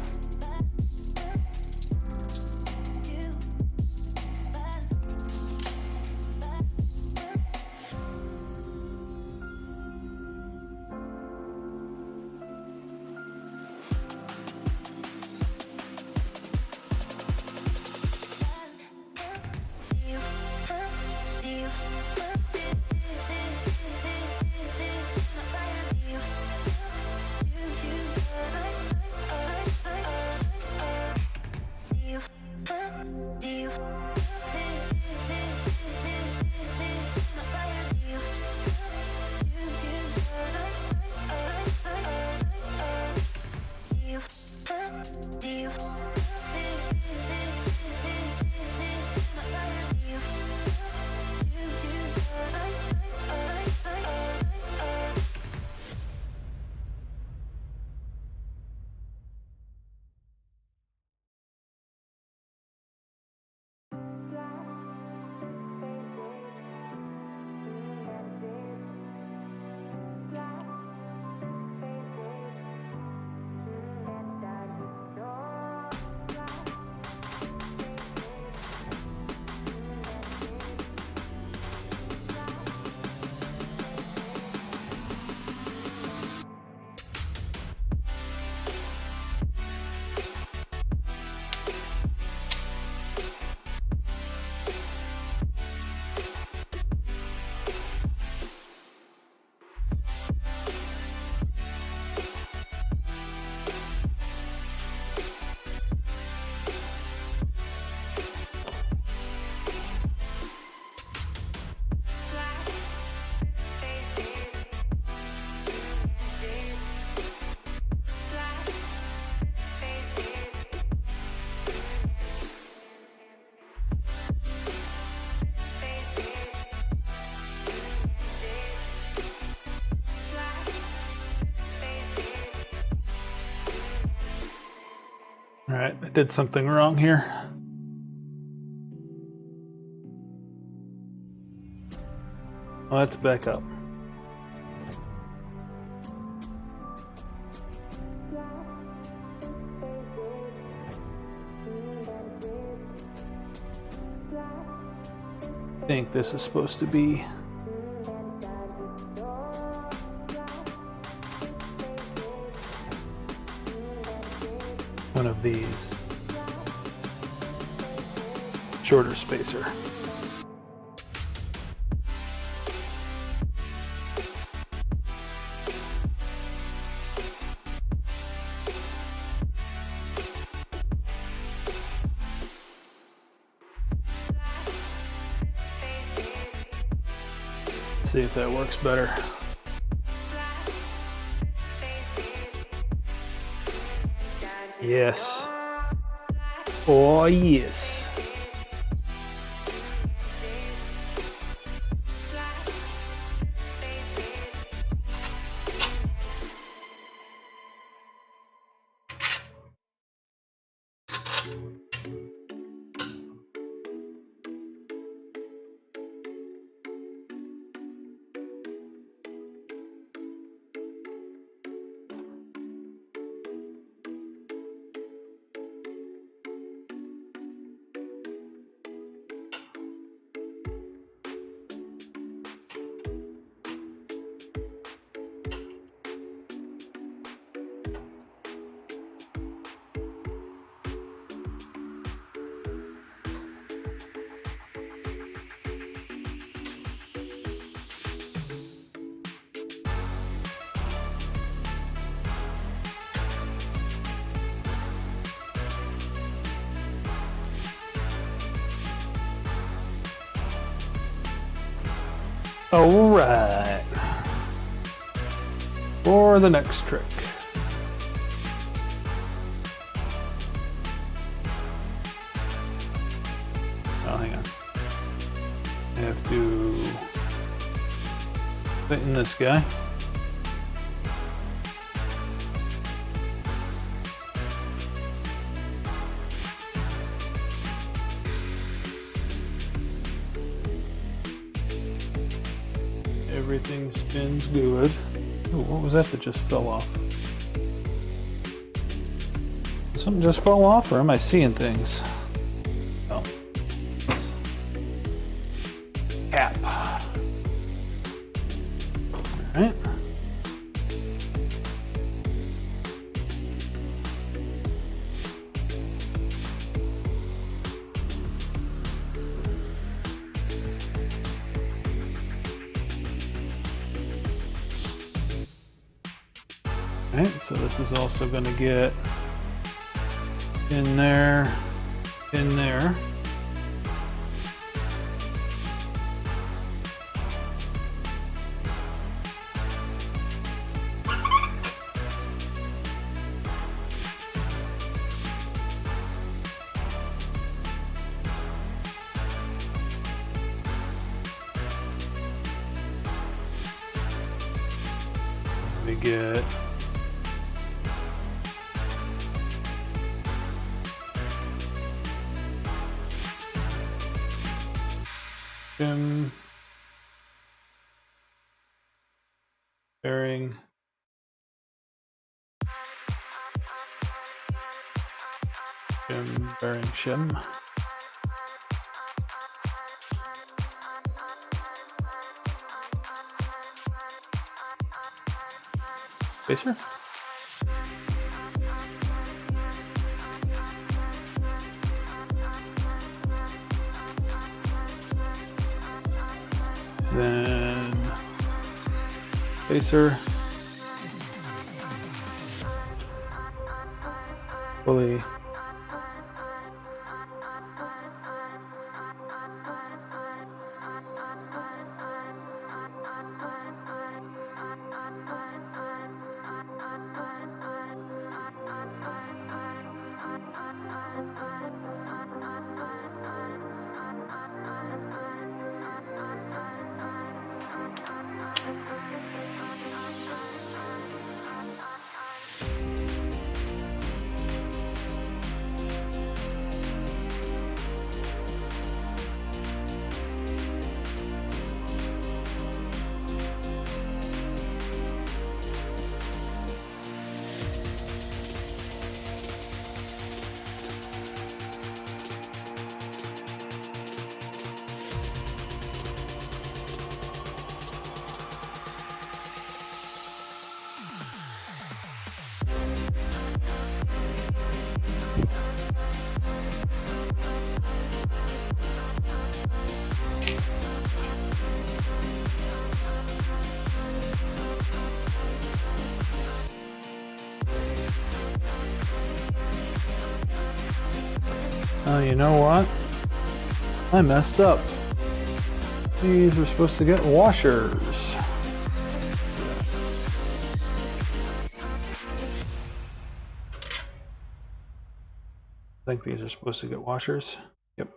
All right, I did something wrong here. Let's back up. I think this is supposed to be one of these. Shorter spacer. Let's see if that works better. Yes. Oh, yes. All right. For the next trick. Oh, hang on. I have to tighten this guy. Everything spins good. Ooh, what was that just fell off? Did something just fall off, or am I seeing things? Oh. Cap. All right. Alright, so this is also going to get in there, in there. We get shim bearing shim. Spacer. Then spacer. Pulley. Oh, you know what? I messed up. These were supposed to get washers. I think these are supposed to get washers. Yep.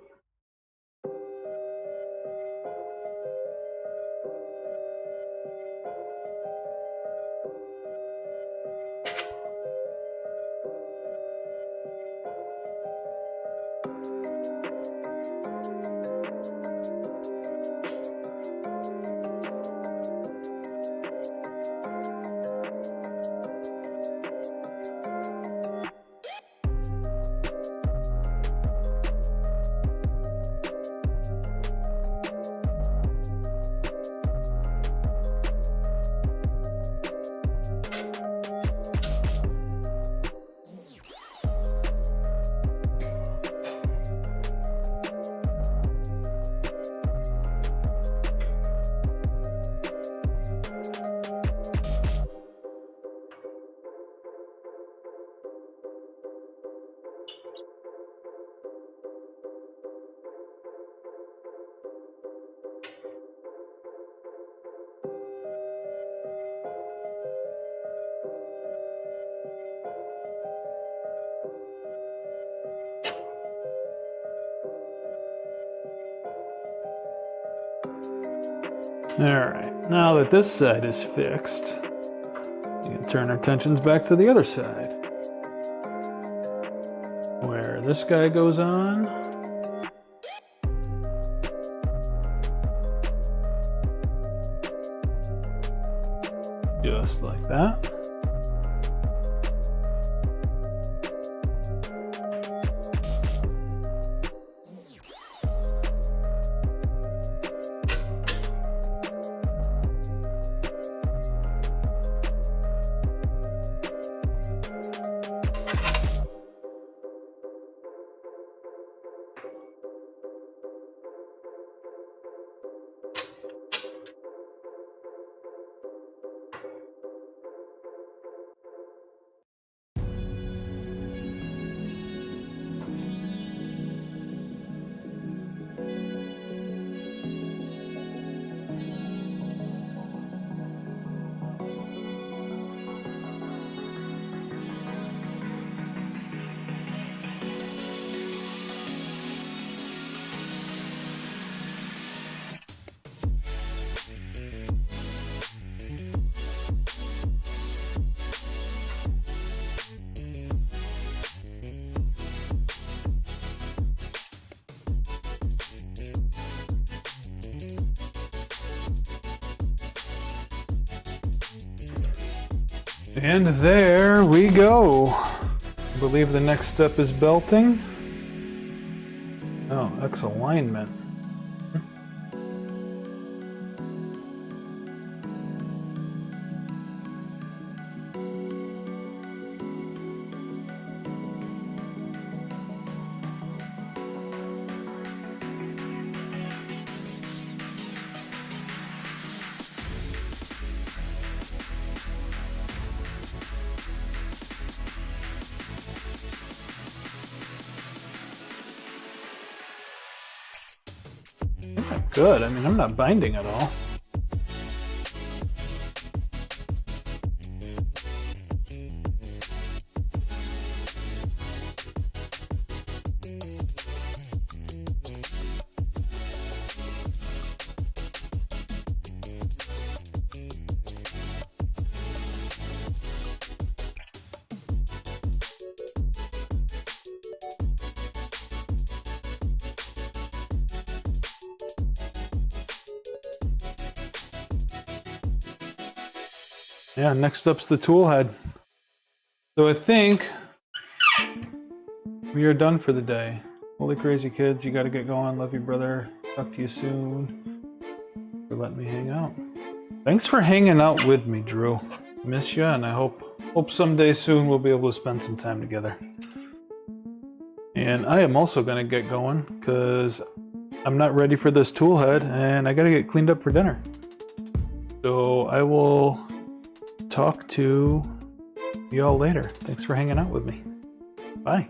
Alright, now that this side is fixed, we can turn our attentions back to the other side, where this guy goes on. Just like that. And there we go. I believe the next step is belting. Oh, X alignment. Good. I mean, I'm not binding at all. Yeah, next up's the tool head. So I think we are done for the day. Holy crazy kids, you gotta get going. Love you, brother. Talk to you soon. For letting me hang out. Thanks for hanging out with me, Drew. Miss you, and I hope someday soon we'll be able to spend some time together. And I am also gonna get going because I'm not ready for this tool head and I gotta get cleaned up for dinner. So I will talk to y'all later. Thanks for hanging out with me. Bye.